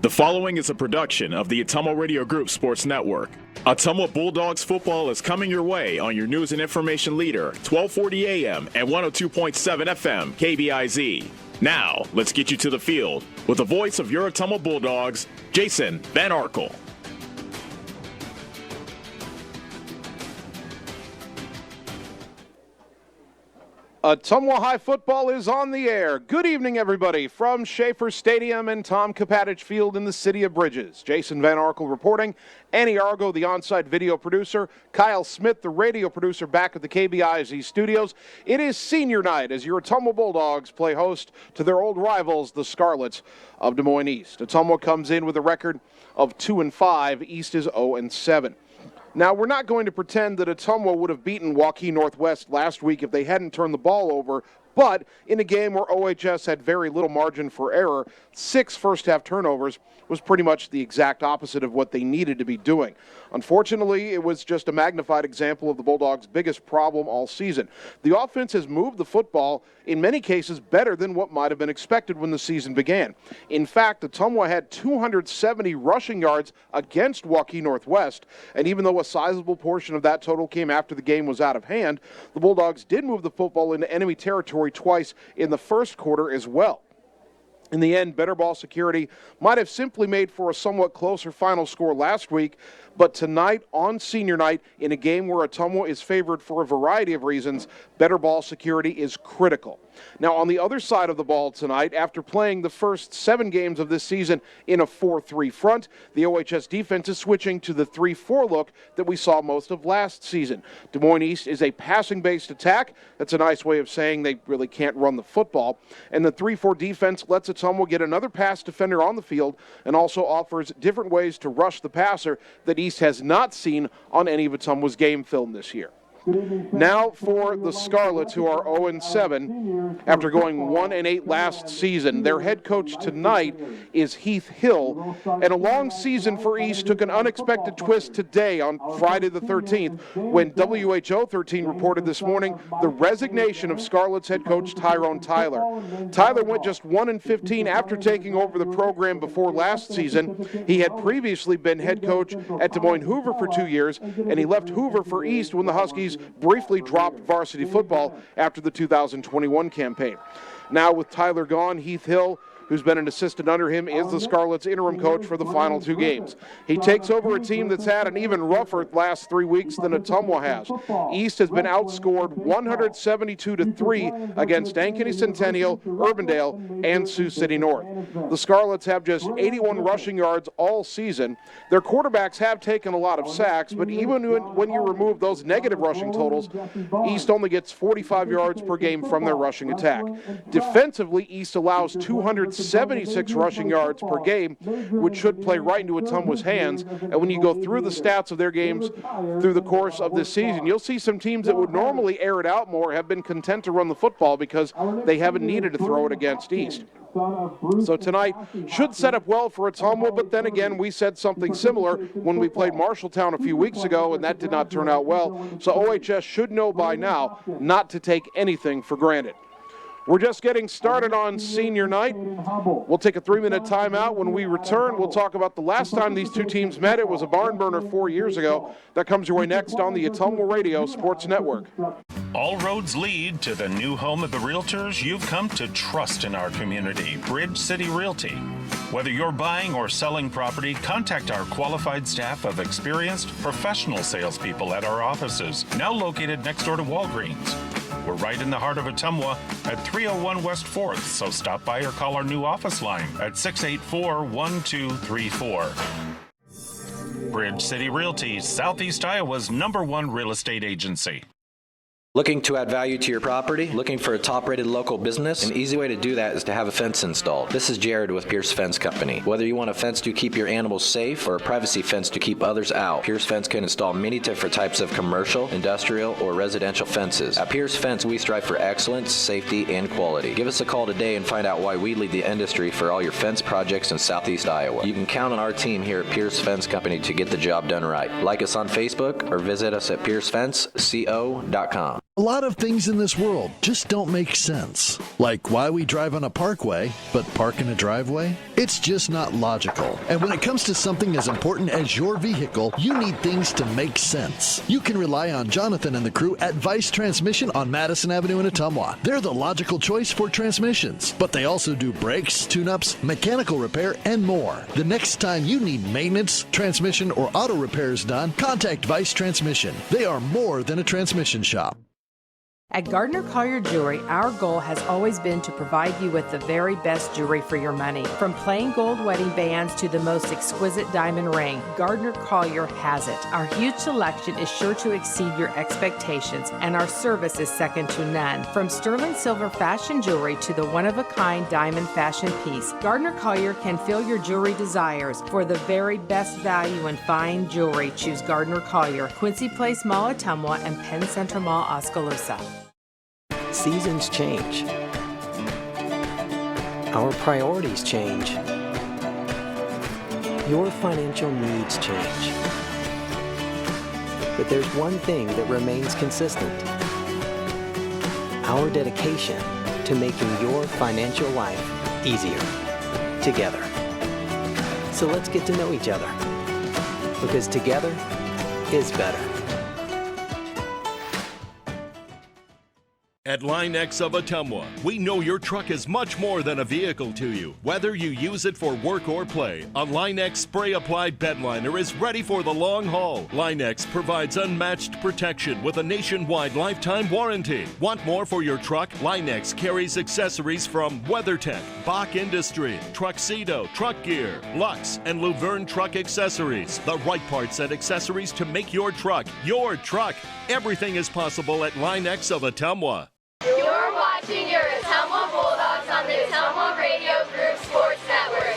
The following is a production of the Ottumwa Radio Group Sports Network. Ottumwa Bulldogs football is coming your way on your news and information leader, 1240 AM and 102.7 FM, KBIZ. Now, let's get you to the field with the voice of your Ottumwa Bulldogs, Jason Van Arkel. Ottumwa High football is on the air. Good evening, everybody, from Schaefer Stadium and Tom Kapatich Field in the city of Bridges. Jason Van Arkel reporting. Annie Argo, the on-site video producer. Kyle Smith, the radio producer, back at the KBIZ studios. It is senior night as your Ottumwa Bulldogs play host to their old rivals, the Scarlets of Des Moines East. Ottumwa comes in with a record of 2-5. East is 0-7. Now, we're not going to pretend that Ottumwa would have beaten Waukee Northwest last week if they hadn't turned the ball over, but in a game where OHS had very little margin for error, 6 first-half turnovers was pretty much the exact opposite of what they needed to be doing. Unfortunately, it was just a magnified example of the Bulldogs' biggest problem all season. The offense has moved the football, in many cases, better than what might have been expected when the season began. In fact, Ottumwa had 270 rushing yards against Waukee Northwest, and even though a sizable portion of that total came after the game was out of hand, the Bulldogs did move the football into enemy territory twice in the first quarter as well. In the end, better ball security might have simply made for a somewhat closer final score last week, but tonight on senior night, in a game where Ottumwa is favored for a variety of reasons, better ball security is critical. Now, on the other side of the ball tonight, after playing the first 7 games of this season in a 4-3 front, the OHS defense is switching to the 3-4 look that we saw most of last season. Des Moines East is a passing-based attack. That's a nice way of saying they really can't run the football. And the 3-4 defense lets Ottumwa get another pass defender on the field and also offers different ways to rush the passer that East has not seen on any of Ottumwa's game film this year. Now for the Scarlets, who are 0-7 after going 1-8 last season. Their head coach tonight is Heath Hill, and a long season for East took an unexpected twist today on Friday the 13th when WHO 13 reported this morning the resignation of Scarlets head coach Tyrone Tyler. Tyler went just 1-15 after taking over the program before last season. He had previously been head coach at Des Moines Hoover for 2 years, and he left Hoover for East when the Huskies briefly dropped varsity football after the 2021 campaign. Now with Tyler gone, Heath Hill, who's been an assistant under him, is the Scarlets' interim coach for the final 2 games. He takes over a team that's had an even rougher last 3 weeks than Ottumwa has. East has been outscored 172-3 against Ankeny Centennial, Urbandale, and Sioux City North. The Scarlets have just 81 rushing yards all season. Their quarterbacks have taken a lot of sacks, but even when you remove those negative rushing totals, East only gets 45 yards per game from their rushing attack. Defensively, East allows 276 rushing yards per game, which should play right into Ottumwa's hands. And when you go through the stats of their games through the course of this season, you'll see some teams that would normally air it out more have been content to run the football because they haven't needed to throw it against East. So tonight should set up well for Ottumwa, but then again, we said something similar when we played Marshalltown a few weeks ago, and that did not turn out well. So OHS should know by now not to take anything for granted. We're just getting started on senior night. We'll take a 3-minute timeout. When we return, we'll talk about the last time these two teams met. It was a barn burner 4 years ago. That comes your way next on the Ottumwa Radio Sports Network. All roads lead to the new home of the realtors you've come to trust in our community, Bridge City Realty. Whether you're buying or selling property, contact our qualified staff of experienced professional salespeople at our offices, now located next door to Walgreens. We're right in the heart of Ottumwa at 301 West 4th, so stop by or call our new office line at 684-1234. Bridge City Realty, Southeast Iowa's #1 real estate agency. Looking to add value to your property? Looking for a top-rated local business? An easy way to do that is to have a fence installed. This is Jared with Pierce Fence Company. Whether you want a fence to keep your animals safe or a privacy fence to keep others out, Pierce Fence can install many different types of commercial, industrial, or residential fences. At Pierce Fence, we strive for excellence, safety, and quality. Give us a call today and find out why we lead the industry for all your fence projects in Southeast Iowa. You can count on our team here at Pierce Fence Company to get the job done right. Like us on Facebook or visit us at piercefenceco.com. A lot of things in this world just don't make sense. Like why we drive on a parkway, but park in a driveway? It's just not logical. And when it comes to something as important as your vehicle, you need things to make sense. You can rely on Jonathan and the crew at Vice Transmission on Madison Avenue in Ottumwa. They're the logical choice for transmissions, but they also do brakes, tune-ups, mechanical repair, and more. The next time you need maintenance, transmission, or auto repairs done, contact Vice Transmission. They are more than a transmission shop. At Gardner Collier Jewelry, our goal has always been to provide you with the very best jewelry for your money. From plain gold wedding bands to the most exquisite diamond ring, Gardner Collier has it. Our huge selection is sure to exceed your expectations, and our service is second to none. From sterling silver fashion jewelry to the one-of-a-kind diamond fashion piece, Gardner Collier can fill your jewelry desires. For the very best value in fine jewelry, choose Gardner Collier, Quincy Place Mall, Ottumwa, and Penn Center Mall, Oskaloosa. Seasons change. Our priorities change. Your financial needs change. But there's one thing that remains consistent. Our dedication to making your financial life easier together. So let's get to know each other, because together is better. At Line X of Ottumwa, we know your truck is much more than a vehicle to you. Whether you use it for work or play, a Line X spray-applied bedliner is ready for the long haul. Line X provides unmatched protection with a nationwide lifetime warranty. Want more for your truck? Line X carries accessories from WeatherTech, Bach Industry, Truxedo, Truck Gear, Lux, and Luverne Truck Accessories. The right parts and accessories to make your truck your truck. Everything is possible at Line X of Ottumwa. You're watching your Ottumwa Bulldogs on the Ottumwa Radio Group Sports Network.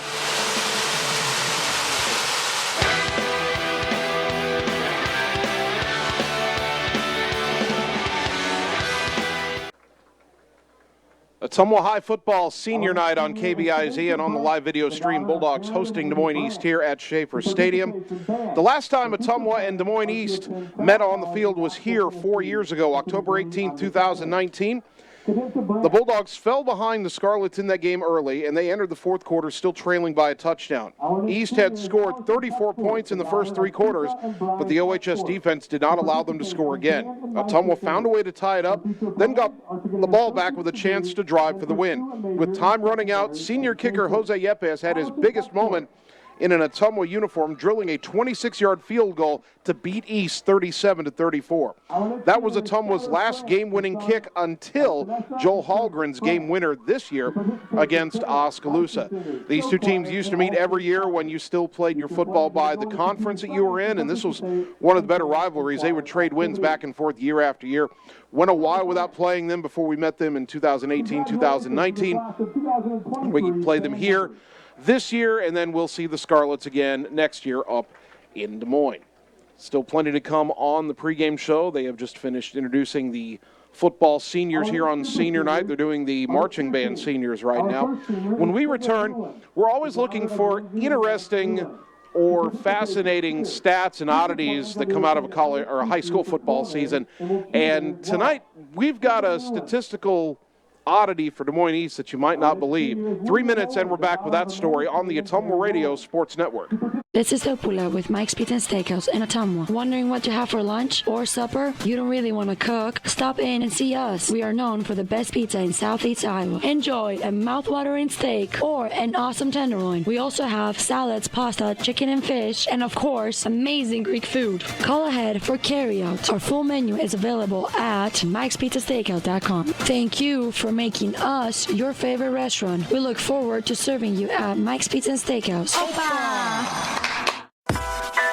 Ottumwa High Football Senior Night on KBIZ and on the live video stream. Bulldogs hosting Des Moines East here at Schaefer Stadium. The last time Ottumwa and Des Moines East met on the field was here 4 years ago, October 18, 2019. The Bulldogs fell behind the Scarlets in that game early, and they entered the fourth quarter still trailing by a touchdown. East had scored 34 points in the first three quarters, but the OHS defense did not allow them to score again. Ottumwa found a way to tie it up, then got the ball back with a chance to drive for the win. With time running out, senior kicker Jose Yepes had his biggest moment in an Ottumwa uniform, drilling a 26-yard field goal to beat East 37-34. That was Ottumwa's last game-winning kick until Joel Hallgren's game winner this year against Oskaloosa. These two teams used to meet every year when you still played your football by the conference that you were in, and this was one of the better rivalries. They would trade wins back and forth year after year. Went a while without playing them before we met them in 2018, 2019. We played them here this year, and then we'll see the Scarlets again next year up in Des Moines. Still plenty to come on the pregame show. They have just finished introducing the football seniors here on senior night. They're doing the marching band seniors right now. When we return, we're always looking for interesting or fascinating stats and oddities that come out of a college or a high school football season. And tonight, we've got a statistical oddity for Des Moines East that you might not believe. 3 minutes and we're back with that story on the Ottumwa Radio Sports Network. This is Opula with Mike's Pizza and Steakhouse in Ottumwa. Wondering what to have for lunch or supper? You don't really want to cook? Stop in and see us. We are known for the best pizza in Southeast Iowa. Enjoy a mouth-watering steak or an awesome tenderloin. We also have salads, pasta, chicken and fish, and of course, amazing Greek food. Call ahead for carryout. Our full menu is available at Mike'sPizzaSteakhouse.com. Thank you for making us your favorite restaurant. We look forward to serving you at Mike's Pizza and Steakhouse. Opa!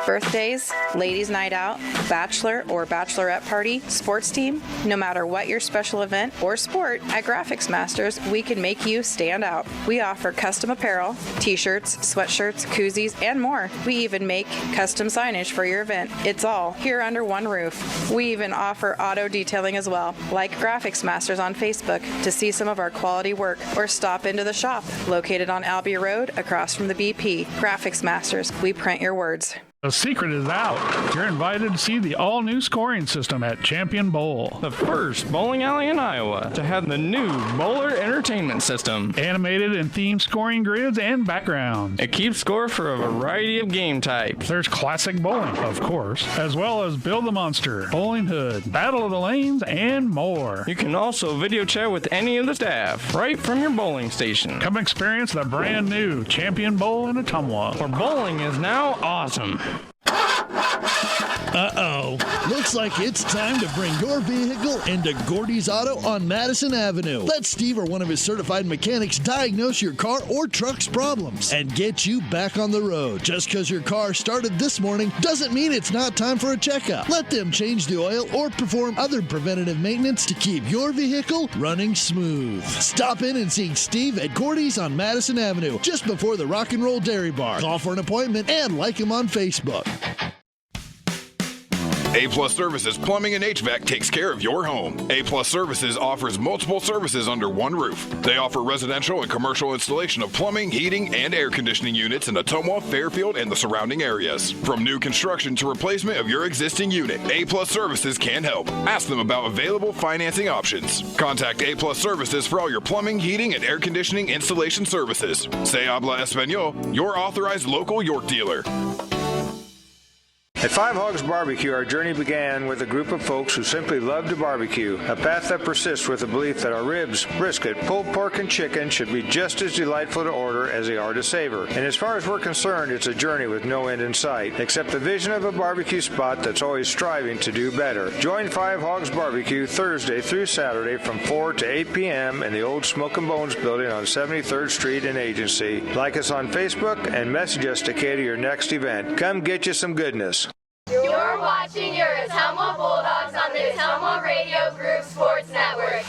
Birthdays, ladies' night out, bachelor or bachelorette party, sports team, no matter what your special event or sport, at Graphics Masters, we can make you stand out. We offer custom apparel, t-shirts, sweatshirts, koozies, and more. We even make custom signage for your event. It's all here under one roof. We even offer auto detailing as well. Like Graphics Masters on Facebook to see some of our quality work, or stop into the shop located on Albia Road across from the BP. Graphics Masters, we print your words. The secret is out. You're invited to see the all-new scoring system at Champion Bowl. The first bowling alley in Iowa to have the new Bowler Entertainment System. Animated and themed scoring grids and backgrounds. It keeps score for a variety of game types. There's classic bowling, of course, as well as Build the Monster, Bowling Hood, Battle of the Lanes, and more. You can also video chat with any of the staff right from your bowling station. Come experience the brand new Champion Bowl in Ottumwa, where bowling is now awesome. Uh-oh. Looks like it's time to bring your vehicle into Gordy's Auto on Madison Avenue. Let Steve or one of his certified mechanics diagnose your car or truck's problems and get you back on the road. Just because your car started this morning doesn't mean it's not time for a checkup. Let them change the oil or perform other preventative maintenance to keep your vehicle running smooth. Stop in and see Steve at Gordy's on Madison Avenue, just before the Rock and Roll Dairy Bar. Call for an appointment and like him on Facebook. A-Plus Services Plumbing and HVAC takes care of your home. A-Plus Services offers multiple services under one roof. They offer residential and commercial installation of plumbing, heating, and air conditioning units in Ottumwa, Fairfield, and the surrounding areas. From new construction to replacement of your existing unit, A-Plus Services can help. Ask them about available financing options. Contact A-Plus Services for all your plumbing, heating, and air conditioning installation services. Se habla español, your authorized local York dealer. At Five Hogs Barbecue, our journey began with a group of folks who simply love to barbecue, a path that persists with the belief that our ribs, brisket, pulled pork, and chicken should be just as delightful to order as they are to savor. And as far as we're concerned, it's a journey with no end in sight, except the vision of a barbecue spot that's always striving to do better. Join Five Hogs Barbecue Thursday through Saturday from 4 to 8 p.m. in the old Smoke and Bones building on 73rd Street in Agency. Like us on Facebook and message us to cater your next event. Come get you some goodness. You're watching your Ottumwa Bulldogs on the Ottumwa Radio Group Sports Network.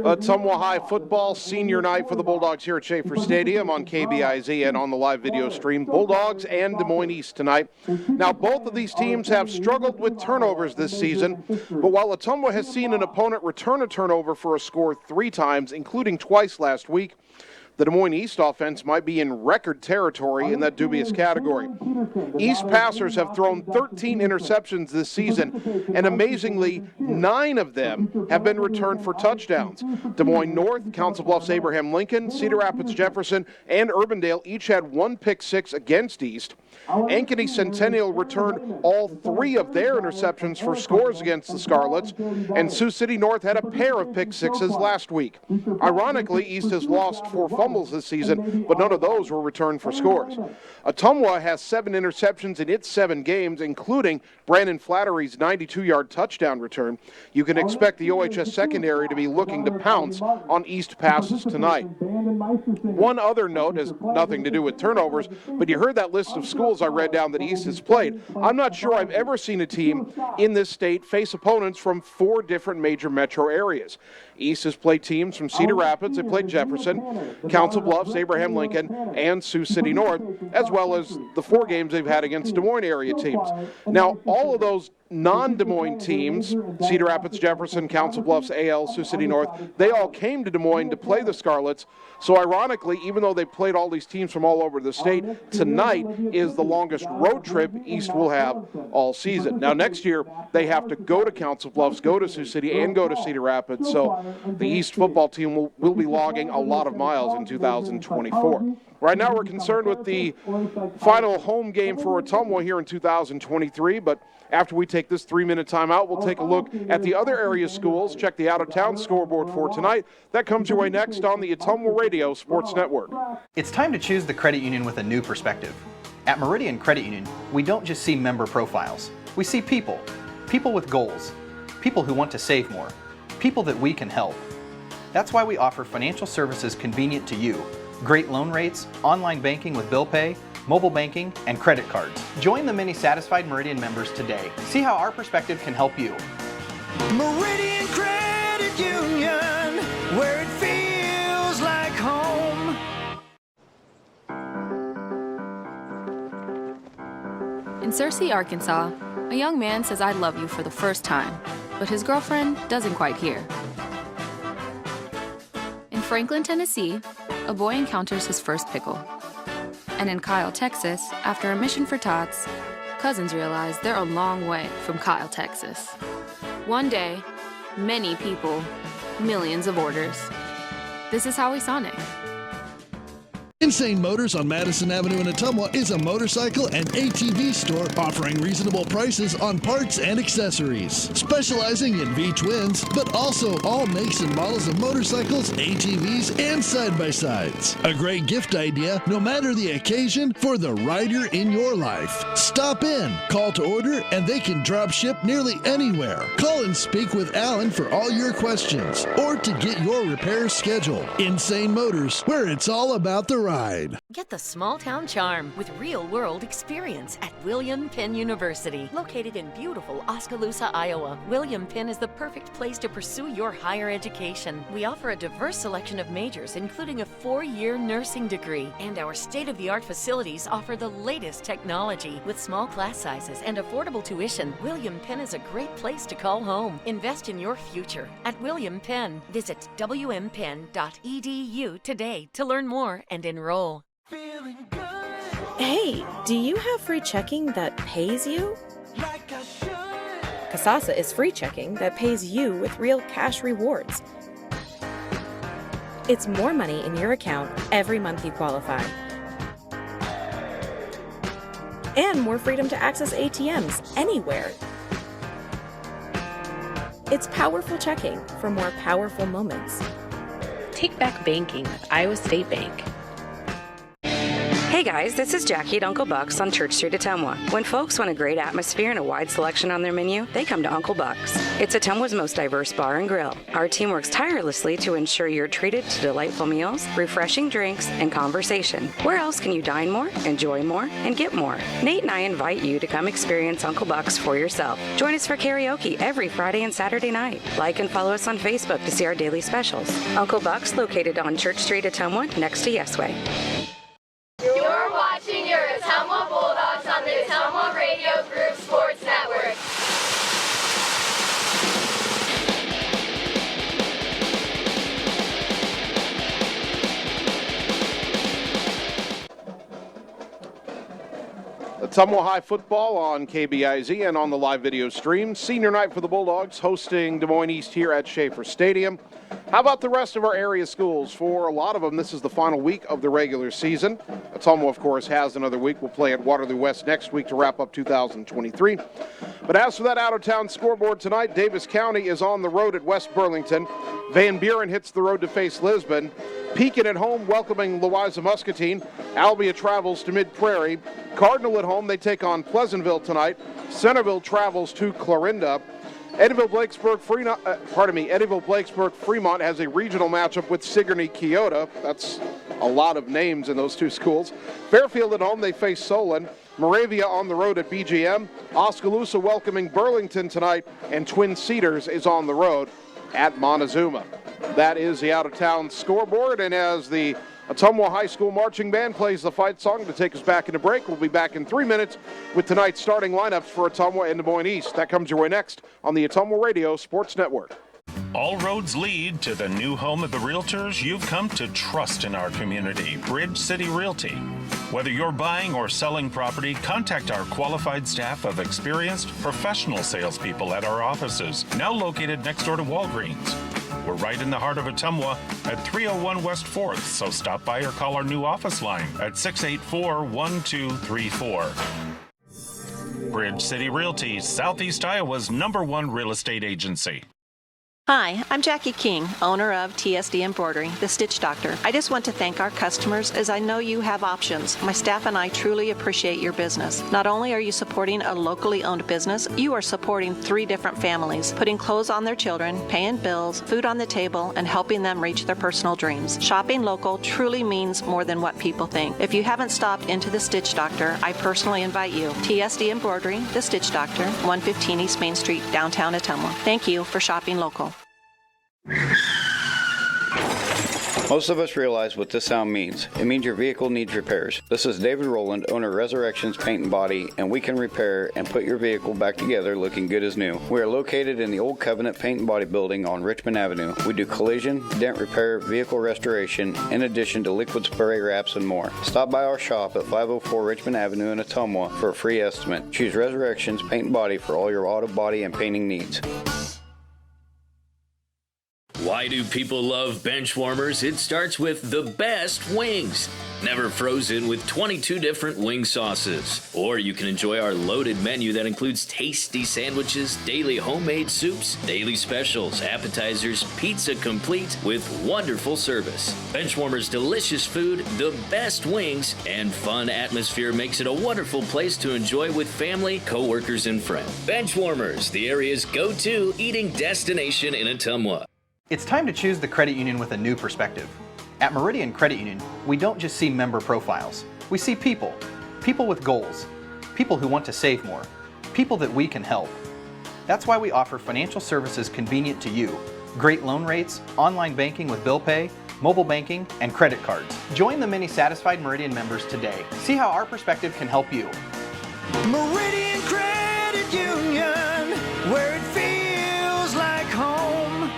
Ottumwa High football senior night for the Bulldogs here at Schaefer Stadium on KBIZ and on the live video stream. Bulldogs and Des Moines East tonight. Now, both of these teams have struggled with turnovers this season, but while Ottumwa has seen an opponent return a turnover for a score 3 times, including twice last week, the Des Moines East offense might be in record territory in that dubious category. East passers have thrown 13 interceptions this season, and amazingly, 9 of them have been returned for touchdowns. Des Moines North, Council Bluffs Abraham Lincoln, Cedar Rapids Jefferson, and Urbandale each had 1 pick six against East. Ankeny Centennial returned all 3 of their interceptions for scores against the Scarlets, and Sioux City North had a pair of pick sixes last week. Ironically, East has lost 4 fumbles this season, but none of those were returned for scores. Ottumwa has 7 interceptions in its 7 games, including Brandon Flattery's 92-yard touchdown return. You can expect the OHS secondary to be looking to pounce on East passes tonight. One other note has nothing to do with turnovers, but you heard that list of schools I read down that East has played. I'm not sure I've ever seen a team in this state face opponents from 4 different major metro areas. East has played teams from Cedar Rapids, they played Jefferson, Council Bluffs, Abraham Lincoln, and Sioux City North, as well as the 4 games they've had against Des Moines area teams. Now, all of those non-Des Moines teams, Cedar Rapids, Jefferson, Council Bluffs, AL, Sioux City North, they all came to Des Moines to play the Scarlets. So ironically, even though they played all these teams from all over the state, tonight is the longest road trip East will have all season. Now next year, they have to go to Council Bluffs, go to Sioux City, and go to Cedar Rapids. So the East football team will be logging a lot of miles in 2024. Right now we're concerned with the final home game for Ottumwa here in 2023, but after we take this 3-minute timeout, we'll take a look at the other area schools, check the out-of-town scoreboard for tonight. That comes your way next on the Ottumwa Radio Sports Network. It's time to choose the credit union with a new perspective. At Meridian Credit Union, we don't just see member profiles. We see people with goals, people who want to save more, people that we can help. That's why we offer financial services convenient to you. Great loan rates, online banking with bill pay, mobile banking, and credit cards. Join the many satisfied Meridian members today. See how our perspective can help you. Meridian Credit Union, where it feels like home. In Searcy, Arkansas, A young man says I love you for the first time, but his girlfriend doesn't quite hear. In Franklin, Tennessee, a boy encounters his first pickle. And in Kyle, Texas, after a mission for tots, cousins realize they're a long way from Kyle, Texas. One day, many people, millions of orders. This is Howie Sonic. Insane Motors on Madison Avenue in Ottumwa is a motorcycle and ATV store offering reasonable prices on parts and accessories. Specializing in V-twins, but also all makes and models of motorcycles, ATVs, and side-by-sides. A great gift idea, no matter the occasion, for the rider in your life. Stop in, call to order, and they can drop ship nearly anywhere. Call and speak with Alan for all your questions, or to get your repairs scheduled. Insane Motors, where it's all about the ride. Get the small town charm with real-world experience at William Penn University. Located in beautiful Oskaloosa, Iowa, William Penn is the perfect place to pursue your higher education. We offer a diverse selection of majors, including a 4-year nursing degree. And our state-of-the-art facilities offer the latest technology. With small class sizes and affordable tuition, William Penn is a great place to call home. Invest in your future at William Penn. Visit wmpenn.edu today to learn more and enroll. Hey, do you have free checking that pays you? Kasasa is free checking that pays you with real cash rewards. It's more money in your account every month you qualify. And more freedom to access ATMs anywhere. It's powerful checking for more powerful moments. Take back banking with Iowa State Bank. Hey guys, this is Jackie at Uncle Buck's on Church Street, Ottumwa. When folks want a great atmosphere and a wide selection on their menu, they come to Uncle Buck's. It's Ottumwa's most diverse bar and grill. Our team works tirelessly to ensure you're treated to delightful meals, refreshing drinks, and conversation. Where else can you dine more, enjoy more, and get more? Nate and I invite you to come experience Uncle Buck's for yourself. Join us for karaoke every Friday and Saturday night. Like and follow us on Facebook to see our daily specials. Uncle Buck's, located on Church Street, Ottumwa, next to Yesway. You're watching your Ottumwa Bulldogs on the Ottumwa Radio Group Sports Network. Ottumwa High football on KBIZ and on the live video stream. Senior night for the Bulldogs, hosting Des Moines East here at Schaefer Stadium. How about the rest of our area schools? For a lot of them, this is the final week of the regular season. Ottumwa, of course, has another week. We'll play at Waterloo West next week to wrap up 2023. But as for that out-of-town scoreboard tonight, Davis County is on the road at West Burlington. Van Buren hits the road to face Lisbon. Pekin at home welcoming Louisa Muscatine. Albia travels to Mid-Prairie. Cardinal at home, they take on Pleasantville tonight. Centerville travels to Clarinda. Eddyville-Blakesburg Fremont has a regional matchup with Sigourney Keota. That's a lot of names in those two schools. Fairfield at home, they face Solon. Moravia on the road at BGM. Oskaloosa welcoming Burlington tonight, and Twin Cedars is on the road at Montezuma. That is the out-of-town scoreboard, and as the Ottumwa High School Marching Band plays the fight song to take us back into break, we'll be back in 3 minutes with tonight's starting lineups for Ottumwa and Des Moines East. That comes your way next on the Ottumwa Radio Sports Network. All roads lead to the new home of the realtors you've come to trust in our community, Bridge City Realty. Whether you're buying or selling property, contact our qualified staff of experienced professional salespeople at our offices, now located next door to Walgreens. We're right in the heart of Ottumwa at 301 West 4th, so stop by or call our new office line at 684-1234. Bridge City Realty, Southeast Iowa's #1 real estate agency. Hi, I'm Jackie King, owner of TSD Embroidery, the Stitch Doctor. I just want to thank our customers, as I know you have options. My staff and I truly appreciate your business. Not only are you supporting a locally owned business, you are supporting 3 different families, putting clothes on their children, paying bills, food on the table, and helping them reach their personal dreams. Shopping local truly means more than what people think. If you haven't stopped into the Stitch Doctor, I personally invite you. TSD Embroidery, the Stitch Doctor, 115 East Main Street, downtown Ottumwa. Thank you for shopping local. Most of us realize what this sound means. It means your vehicle needs repairs. This is David Rowland, owner of Resurrections Paint and Body, and we can repair and put your vehicle back together looking good as new. We are located in the Old Covenant Paint and Body building on Richmond Avenue. We do collision, dent repair, vehicle restoration, in addition to liquid spray wraps and more. Stop by our shop at 504 Richmond Avenue in Ottumwa for a free estimate. Choose Resurrections Paint and Body for all your auto body and painting needs. Why do people love bench warmers? It starts with the best wings. Never frozen with 22 different wing sauces. Or you can enjoy our loaded menu that includes tasty sandwiches, daily homemade soups, daily specials, appetizers, pizza complete with wonderful service. Benchwarmer's delicious food, the best wings, and fun atmosphere makes it a wonderful place to enjoy with family, coworkers, and friends. Benchwarmers, the area's go-to eating destination in Ottumwa. It's time to choose the credit union with a new perspective. At Meridian Credit Union, we don't just see member profiles. We see people. People with goals. People who want to save more. People that we can help. That's why we offer financial services convenient to you. Great loan rates, online banking with bill pay, mobile banking, and credit cards. Join the many satisfied Meridian members today. See how our perspective can help you. Meridian Credit Union, where it feels like home.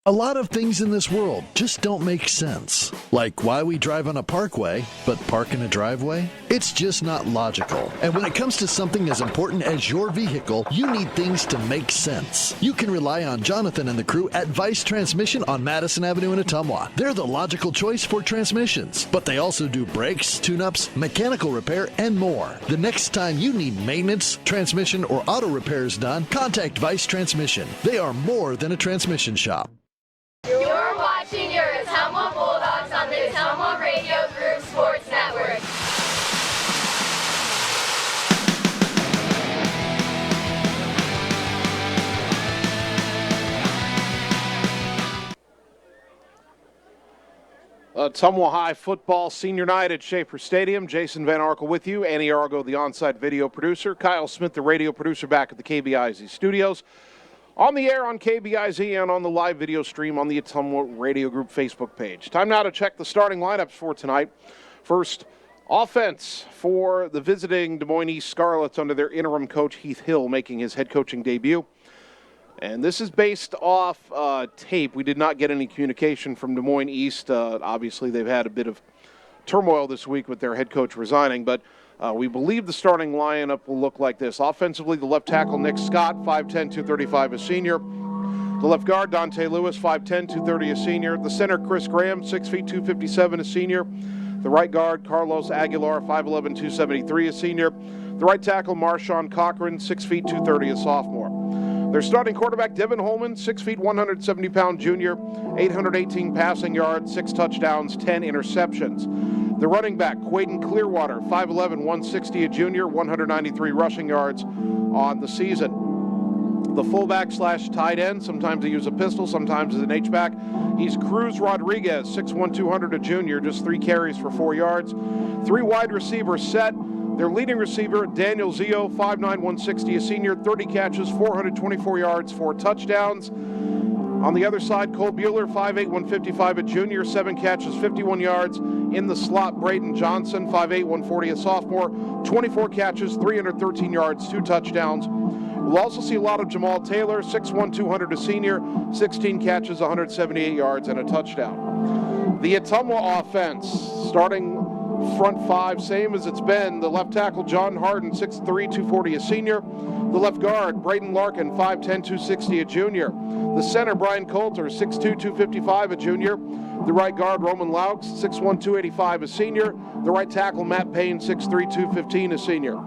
A lot of things in this world just don't make sense. Like why we drive on a parkway, but park in a driveway? It's just not logical. And when it comes to something as important as your vehicle, you need things to make sense. You can rely on Jonathan and the crew at Vice Transmission on Madison Avenue in Ottumwa. They're the logical choice for transmissions, but they also do brakes, tune-ups, mechanical repair, and more. The next time you need maintenance, transmission, or auto repairs done, contact Vice Transmission. They are more than a transmission shop. You're watching your Ottumwa Bulldogs on the Ottumwa Radio Group Sports Network. Ottumwa High football senior night at Schaefer Stadium. Jason Van Arkel with you. Annie Argo, the on-site video producer. Kyle Smith, the radio producer, back at the KBIZ studios. On the air on KBIZ and on the live video stream on the Ottumwa Radio Group Facebook page. Time now to check the starting lineups for tonight. First, offense for the visiting Des Moines East Scarlets under their interim coach Heath Hill making his head coaching debut. And this is based off tape. We did not get any communication from Des Moines East. Obviously, they've had a bit of turmoil this week with their head coach resigning, but we believe the starting lineup will look like this. Offensively, the left tackle, Nick Scott, 5'10", 235, a senior. The left guard, Dante Lewis, 5'10", 230, a senior. The center, Chris Graham, 6 feet, 257, a senior. The right guard, Carlos Aguilar, 5'11", 273, a senior. The right tackle, Marshawn Cochran, 6 feet, 230, a sophomore. Their starting quarterback, Devin Holman, 6 feet, 170-pound junior, 818 passing yards, 6 touchdowns, 10 interceptions. The running back, Quaden Clearwater, 5'11", 160, a junior, 193 rushing yards on the season. The fullback / tight end, sometimes they use a pistol, sometimes as an H-back. He's Cruz Rodriguez, 6'1", 200, a junior, just 3 carries for 4 yards. 3 wide receivers set. Their leading receiver, Daniel Zio, 5'9", 160, a senior, 30 catches, 424 yards, 4 touchdowns. On the other side, Cole Bueller, 5'8", 155, a junior, 7 catches, 51 yards. In the slot, Braden Johnson, 5'8", 140, a sophomore, 24 catches, 313 yards, 2 touchdowns. We'll also see a lot of Jamal Taylor, 6'1", 200, a senior, 16 catches, 178 yards, and a touchdown. The Ottumwa offense, starting front 5, same as it's been. The left tackle, John Harden, 6'3", 240, a senior. The left guard, Braden Larkin, 5'10", 260, a junior. The center, Brian Coulter, 6'2", 255, a junior. The right guard, Roman Laux, 6'1", 285, a senior. The right tackle, Matt Payne, 6'3", 215, a senior.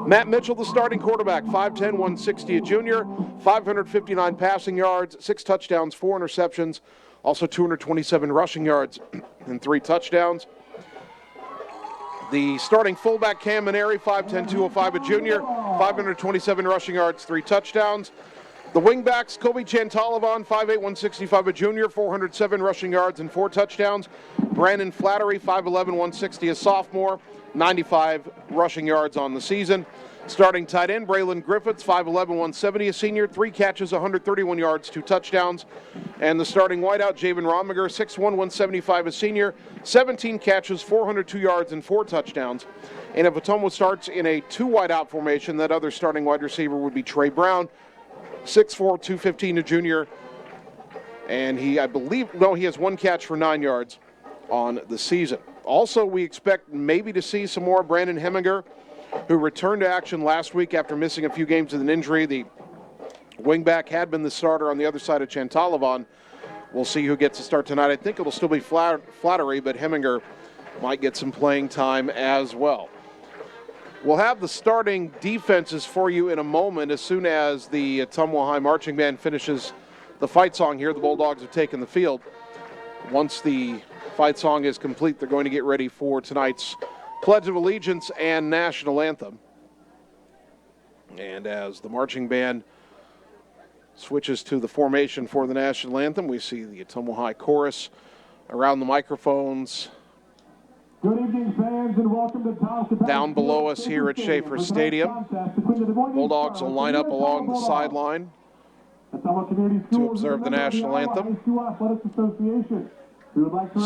Matt Mitchell, the starting quarterback, 5'10", 160, a junior. 559 passing yards, 6 touchdowns, 4 interceptions. Also 227 rushing yards and 3 touchdowns. The starting fullback, Cam Maneri, 5'10", 205, a junior, 527 rushing yards, 3 touchdowns. The wingbacks, Kobe Chantalavan, 5'8", 165, a junior, 407 rushing yards and 4 touchdowns. Brandon Flattery, 5'11", 160, a sophomore, 95 rushing yards on the season. Starting tight end, Braylon Griffiths, 5'11", 170, a senior, 3 catches, 131 yards, 2 touchdowns. And the starting wideout, Javen Rominger, 6'1", 175, a senior, 17 catches, 402 yards, and 4 touchdowns. And if Ottumwa starts in a 2 wideout formation, that other starting wide receiver would be Trey Brown, 6'4", 215, a junior. And he has 1 catch for 9 yards on the season. Also, we expect maybe to see some more Brandon Heminger, who returned to action last week after missing a few games with an injury. The wingback had been the starter on the other side of Chantalavon. We'll see who gets to start tonight. I think it'll still be Flattery, but Heminger might get some playing time as well. We'll have the starting defenses for you in a moment as soon as the Ottumwa High Marching Band finishes the fight song here. The Bulldogs have taken the field. Once the fight song is complete, they're going to get ready for tonight's Pledge of Allegiance and National Anthem. And as the marching band switches to the formation for the National Anthem, we see the Ottumwa High Chorus around the microphones. Good evening, fans, and welcome to down below us here at Schaefer Stadium. Bulldogs will line up along the sideline to observe the National Anthem.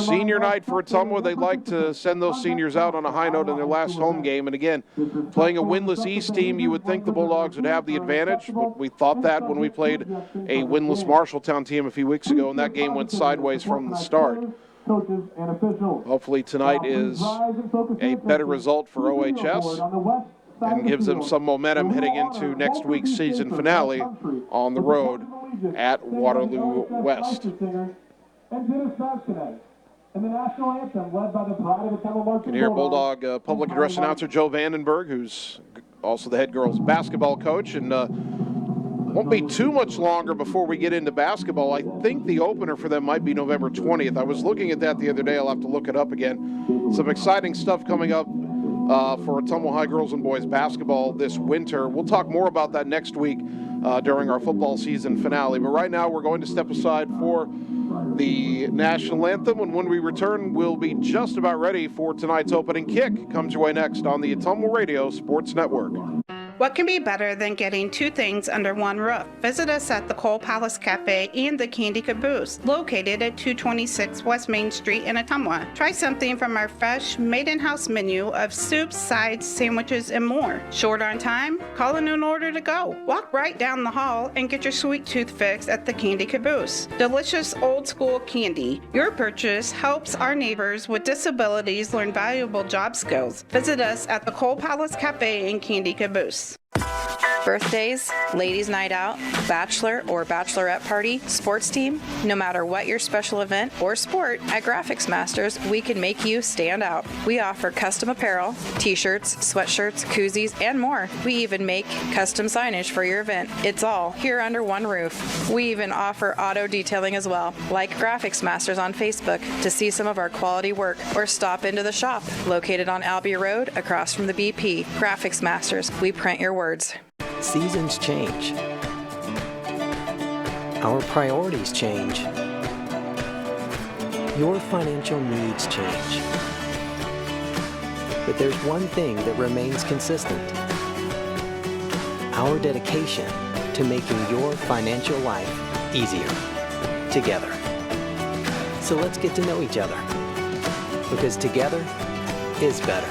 Senior night for Ottumwa. They'd like to send those seniors out on a high note in their last home game. And again, playing a winless East team, you would think the Bulldogs would have the advantage. But we thought that when we played a winless Marshalltown team a few weeks ago, and that game went sideways from the start. Hopefully tonight is a better result for OHS and gives them some momentum heading into next week's season finale on the road at Waterloo West. And Dennis today. And the National Anthem led by the pride of the Ottumwa Marching. You can hear Bulldog public address announcer Joe Vandenberg, who's also the head girls basketball coach. And won't be too much longer before we get into basketball. I think the opener for them might be November 20th. I was looking at that the other day. I'll have to look it up again. Some exciting stuff coming up for Ottumwa High girls and boys basketball this winter. We'll talk more about that next week during our football season finale. But right now we're going to step aside for the National Anthem, and when we return, we'll be just about ready for tonight's opening kick. Comes your way next on the Ottumwa Radio Sports Network. What can be better than getting 2 things under one roof? Visit us at the Cole Palace Cafe and the Candy Caboose, located at 226 West Main Street in Ottumwa. Try something from our fresh, made-in-house menu of soups, sides, sandwiches, and more. Short on time? Call in an order to go. Walk right down the hall and get your sweet tooth fix at the Candy Caboose. Delicious old-school candy. Your purchase helps our neighbors with disabilities learn valuable job skills. Visit us at the Cole Palace Cafe and Candy Caboose. Birthdays, ladies' night out, bachelor or bachelorette party, sports team, no matter what your special event or sport, at Graphics Masters, we can make you stand out. We offer custom apparel, t-shirts, sweatshirts, koozies, and more. We even make custom signage for your event. It's all here under one roof. We even offer auto detailing as well. Like Graphics Masters on Facebook to see some of our quality work, or stop into the shop, located on Albia Road across from the BP. Graphics Masters, we print your words. Seasons change. Our priorities change. Your financial needs change. But there's one thing that remains consistent. Our dedication to making your financial life easier together. So let's get to know each other, because together is better.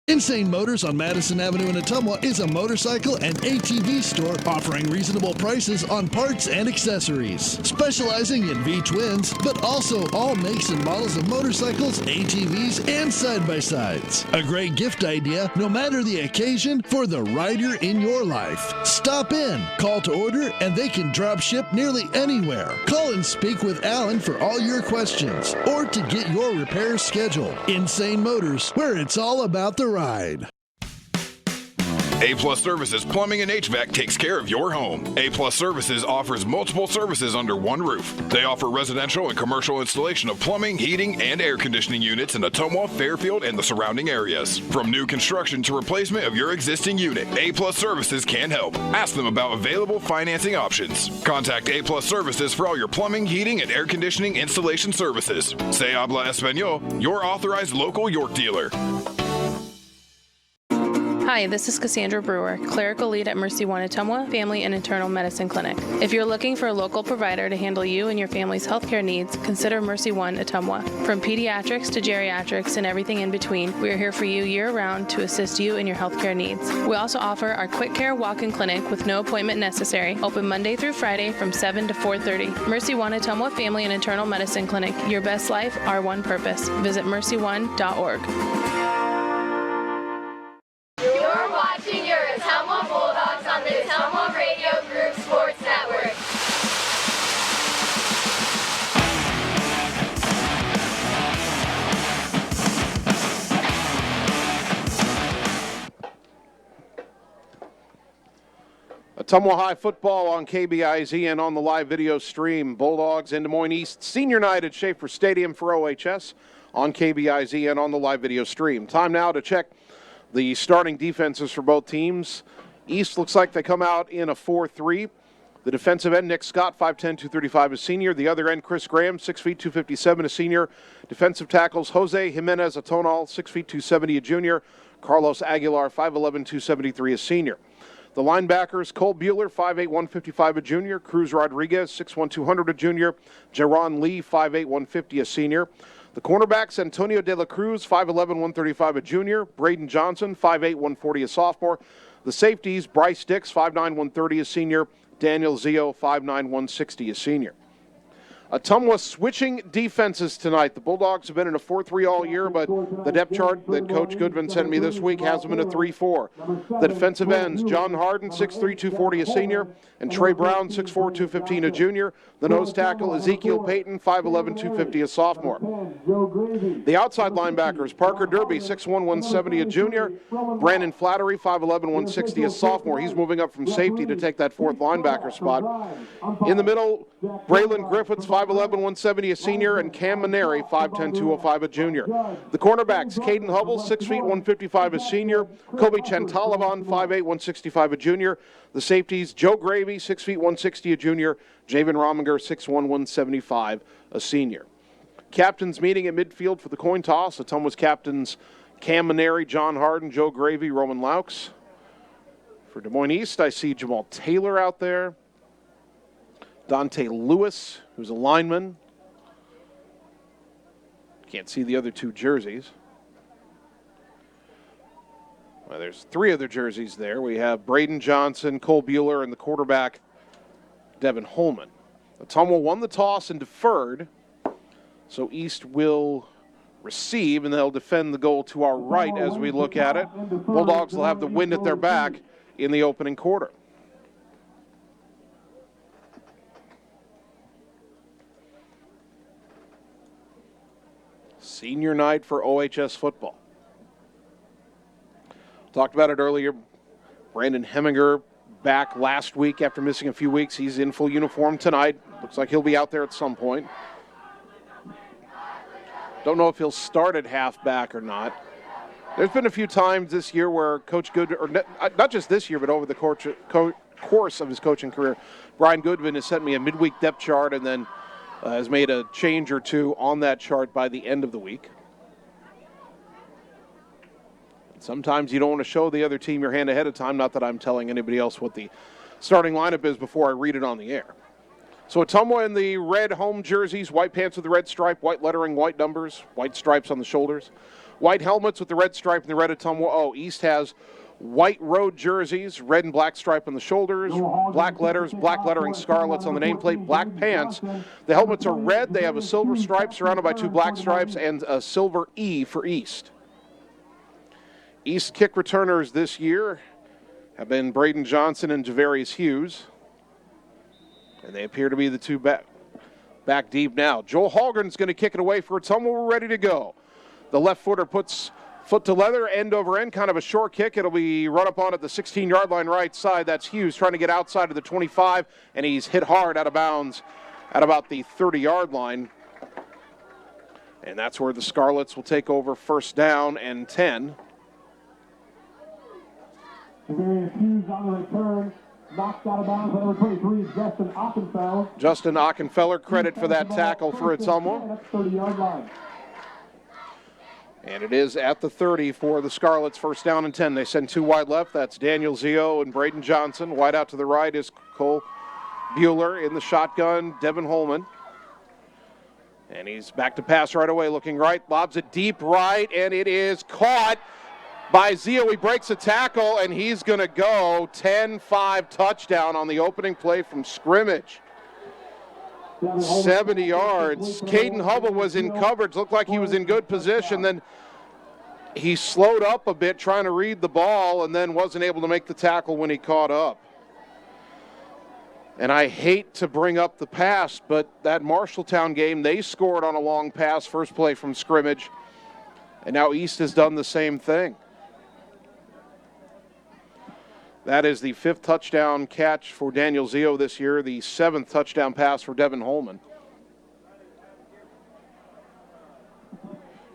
Insane Motors on Madison Avenue in Ottumwa is a motorcycle and ATV store offering reasonable prices on parts and accessories. Specializing in V-twins, but also all makes and models of motorcycles, ATVs, and side-by-sides. A great gift idea, no matter the occasion, for the rider in your life. Stop in, call to order, and they can drop ship nearly anywhere. Call and speak with Alan for all your questions, or to get your repairs scheduled. Insane Motors, where it's all about the ride. A-Plus Services Plumbing and HVAC takes care of your home. A-Plus Services offers multiple services under one roof. They offer residential and commercial installation of plumbing, heating, and air conditioning units in Ottumwa, Fairfield, and the surrounding areas. From new construction to replacement of your existing unit, A-Plus Services can help. Ask them about available financing options. Contact A-Plus Services for all your plumbing, heating, and air conditioning installation services. Se habla español, your authorized local York dealer. Hi, this is Cassandra Brewer, clerical lead at Mercy One Ottumwa Family and Internal Medicine Clinic. If you're looking for a local provider to handle you and your family's healthcare needs, consider Mercy One Ottumwa. From pediatrics to geriatrics and everything in between, we are here for you year-round to assist you in your healthcare needs. We also offer our quick care walk-in clinic with no appointment necessary, open Monday through Friday from 7 to 4:30. Mercy One Ottumwa Family and Internal Medicine Clinic. Your best life, our one purpose. Visit mercy1.org. You're watching your Ottumwa Bulldogs on the Ottumwa Radio Group Sports Network. Ottumwa High football on KBIZ and on the live video stream. Bulldogs into Moines East Senior Night at Schaefer Stadium for OHS on KBIZ and on the live video stream. Time now to check the starting defenses for both teams. East looks like they come out in a 4-3. The defensive end, Nick Scott, 5'10", 235, a senior. The other end, Chris Graham, 6 feet, 257, a senior. Defensive tackles, Jose Jimenez Atonal, 6 feet, 270, a junior. Carlos Aguilar, 5'11", 273, a senior. The linebackers, Cole Bueller, 5'8", 155, a junior. Cruz Rodriguez, 6'1", 200, a junior. Jaron Lee, 5'8", 150, a senior. The cornerbacks, Antonio De La Cruz, 5'11", 135, a junior. Braden Johnson, 5'8", 140, a sophomore. The safeties, Bryce Dix, 5'9", 130, a senior. Daniel Zio, 5'9", 160, a senior. Ottumwa switching defenses tonight. The Bulldogs have been in a 4-3 all year, but the depth chart that Coach Goodwin sent me this week has them in a 3-4. The defensive ends, John Harden, 6'3", 240, a senior, and Trey Brown, 6'4", 215, a junior. The nose tackle, Ezekiel Payton, 5'11", 250, a sophomore. The outside linebackers, Parker Derby, 6'1", 170, a junior. Brandon Flattery, 5'11", 160, a sophomore. He's moving up from safety to take that fourth linebacker spot. In the middle, Braylon Griffiths, 5'11", 170, a senior, and Cam Maneri, 5'10", 205, a junior. The cornerbacks, Caden Hubble, 6 feet, 155, a senior. Kobe Chantalavan, 5'8", 165, a junior. The safeties, Joe Gravy, 6 feet, 160, a junior. Javen Rominger, 6'1", 175, a senior. Captains meeting at midfield for the coin toss. Ottumwa's captains, Cam Maneri, John Harden, Joe Gravy, Roman Laux. For Des Moines East, I see Jamal Taylor out there. Dante Lewis, who's a lineman. Can't see the other two jerseys. Well, there's three other jerseys there. We have Braden Johnson, Cole Bueller, and the quarterback, Devin Holman. Ottumwa won the toss and deferred, so East will receive, and they'll defend the goal to our right as we look at it. Bulldogs will have the wind at their back in the opening quarter. Senior night for OHS football. Talked about it earlier. Brandon Heminger back last week after missing a few weeks. He's in full uniform tonight. Looks like he'll be out there at some point. Don't know if he'll start at halfback or not. There's been a few times this year where Coach Goodwin, or not just this year, but over the course of his coaching career, Brian Goodwin has sent me a midweek depth chart and then has made a change or two on that chart by the end of the week. Sometimes you don't want to show the other team your hand ahead of time, not that I'm telling anybody else what the starting lineup is before I read it on the air. So Ottumwa in the red home jerseys, white pants with the red stripe, white lettering, white numbers, white stripes on the shoulders. White helmets with the red stripe and the red Ottumwa O. East has white road jerseys, red and black stripe on the shoulders, black letters, black lettering Scarlets on the nameplate, black pants. The helmets are red. They have a silver stripe surrounded by two black stripes and a silver E for East. East kick returners this year have been Braden Johnson and Javarius Hughes. And they appear to be the two back deep now. Joel Hallgren's going to kick it away for Ottumwa. We're ready to go. The left footer puts foot to leather, end over end, kind of a short kick. It'll be run up on at the 16-yard line right side. That's Hughes trying to get outside of the 25, and he's hit hard out of bounds at about the 30-yard line. And that's where the Scarlets will take over first down and 10. Hughes on the return. Knocked out of bounds by number 23 is Justin Ockenfeller. Justin Ockenfeller, credit for that tackle for Ottumwa. That's 30-yard line. And it is at the 30 for the Scarlets, first down and 10. They send two wide left. That's Daniel Zio and Braden Johnson. Wide out to the right is Cole Bueller. In the shotgun, Devin Holman. And he's back to pass right away, looking right. Lobs it deep right, and it is caught by Zio. He breaks a tackle, and he's going to go 10-5 touchdown on the opening play from scrimmage. 70 yards. Caden Hubble was in coverage, looked like he was in good position. Then he slowed up a bit trying to read the ball and then wasn't able to make the tackle when he caught up. And I hate to bring up the past, but that Marshalltown game, they scored on a long pass, first play from scrimmage. And now East has done the same thing. That is the 5th touchdown catch for Daniel Zio this year, the 7th touchdown pass for Devin Holman.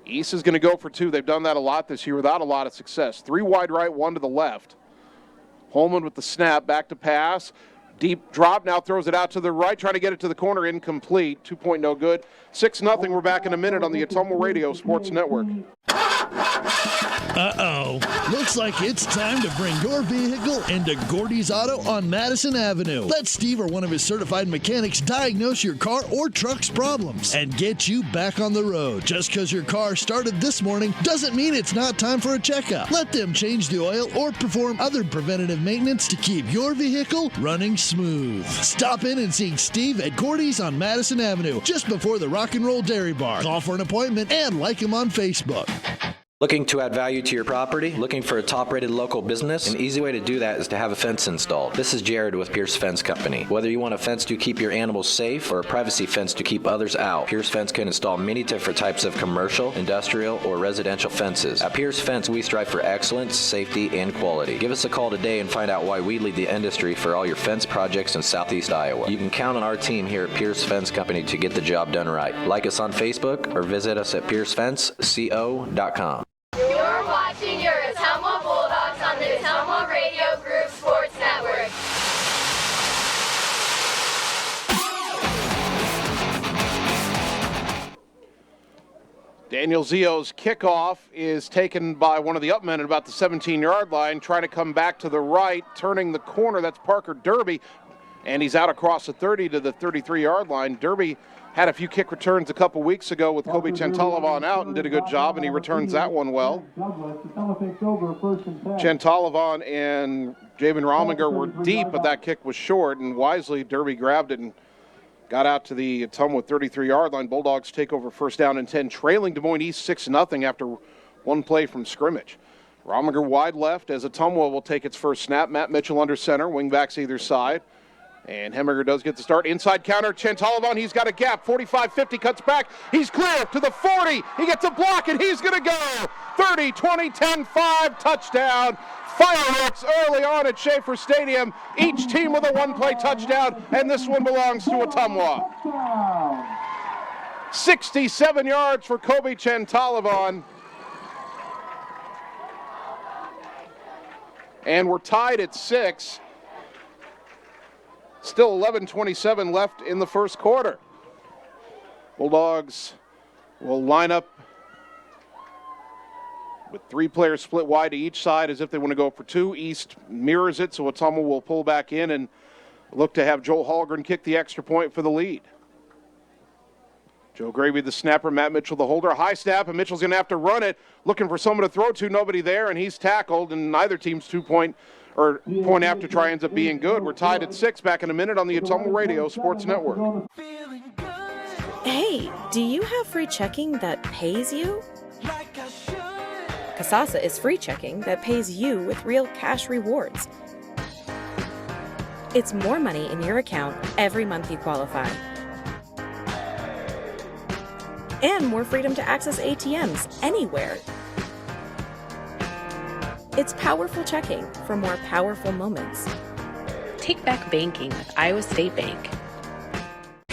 East is going to go for 2. They've done that a lot this year without a lot of success. 3 wide right, 1 to the left. Holman with the snap, back to pass. Deep drop, now throws it out to the right, trying to get it to the corner, incomplete. 2-point no good. 6-0, we're back in a minute on the Ottumwa Radio Sports Network. Uh-oh. Looks like it's time to bring your vehicle into Gordy's Auto on Madison Avenue. Let Steve or one of his certified mechanics diagnose your car or truck's problems and get you back on the road. Just because your car started this morning doesn't mean it's not time for a checkup. Let them change the oil or perform other preventative maintenance to keep your vehicle running smooth. Stop in and see Steve at Gordy's on Madison Avenue, just before the Rock and Roll Dairy Bar. Call for an appointment and like him on Facebook. Looking to add value to your property? Looking for a top-rated local business? An easy way to do that is to have a fence installed. This is Jared with Pierce Fence Company. Whether you want a fence to keep your animals safe or a privacy fence to keep others out, Pierce Fence can install many different types of commercial, industrial, or residential fences. At Pierce Fence, we strive for excellence, safety, and quality. Give us a call today and find out why we lead the industry for all your fence projects in Southeast Iowa. You can count on our team here at Pierce Fence Company to get the job done right. Like us on Facebook or visit us at piercefenceco.com. You're watching your Ottumwa Bulldogs on the Ottumwa Radio Group Sports Network. Daniel Zio's kickoff is taken by one of the upmen at about the 17-yard line, trying to come back to the right, turning the corner. That's Parker Derby, and he's out across the 30 to the 33-yard line. Derby had a few kick returns a couple weeks ago with Kobe Chantalavan out and did a good job, and he returns that one well. Chantalavan and Javen Rominger were deep, but that kick was short, and wisely Derby grabbed it and got out to the Ottumwa 33-yard line. Bulldogs take over first down and 10, trailing Des Moines East 6-0 after one play from scrimmage. Rominger wide left as Ottumwa will take its first snap. Matt Mitchell under center, wingbacks either side. And Hemminger does get the start. Inside counter, Chantalavan, he's got a gap. 45-50, cuts back. He's clear to the 40. He gets a block, and he's going to go. 30, 20, 10, 5, touchdown. Fireworks early on at Schaefer Stadium. Each team with a one-play touchdown, and this one belongs to Ottumwa. 67 yards for Kobe Chantalavan. And we're tied at 6. Still 11:27 left in the first quarter. Bulldogs will line up with 3 players split wide to each side as if they want to go for 2. East mirrors it, so Ottumwa will pull back in and look to have Joel Hallgren kick the extra point for the lead. Joe Gravy, the snapper, Matt Mitchell, the holder. High snap, and Mitchell's going to have to run it, looking for someone to throw to. Nobody there, and he's tackled, and neither team's point after try ends up being good. We're tied at 6. Back in a minute on the Ottumwa Radio Sports Network. Hey, do you have free checking that pays you? Kasasa is free checking that pays you with real cash rewards. It's more money in your account every month you qualify. And more freedom to access ATMs anywhere. It's powerful checking for more powerful moments. Take back banking with Iowa State Bank.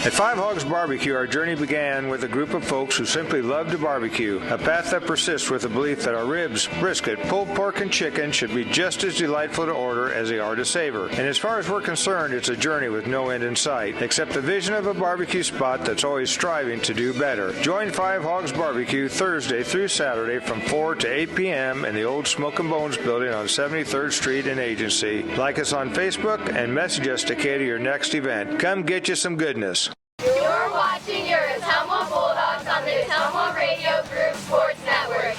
At Five Hogs Barbecue, our journey began with a group of folks who simply love to barbecue, a path that persists with the belief that our ribs, brisket, pulled pork, and chicken should be just as delightful to order as they are to savor. And as far as we're concerned, it's a journey with no end in sight, except the vision of a barbecue spot that's always striving to do better. Join Five Hogs Barbecue Thursday through Saturday from 4 to 8 p.m. in the old Smoke and Bones building on 73rd Street in Agency. Like us on Facebook and message us to cater your next event. Come get you some goodness. You're watching your Ottumwa Bulldogs on the Ottumwa Radio Group Sports Network.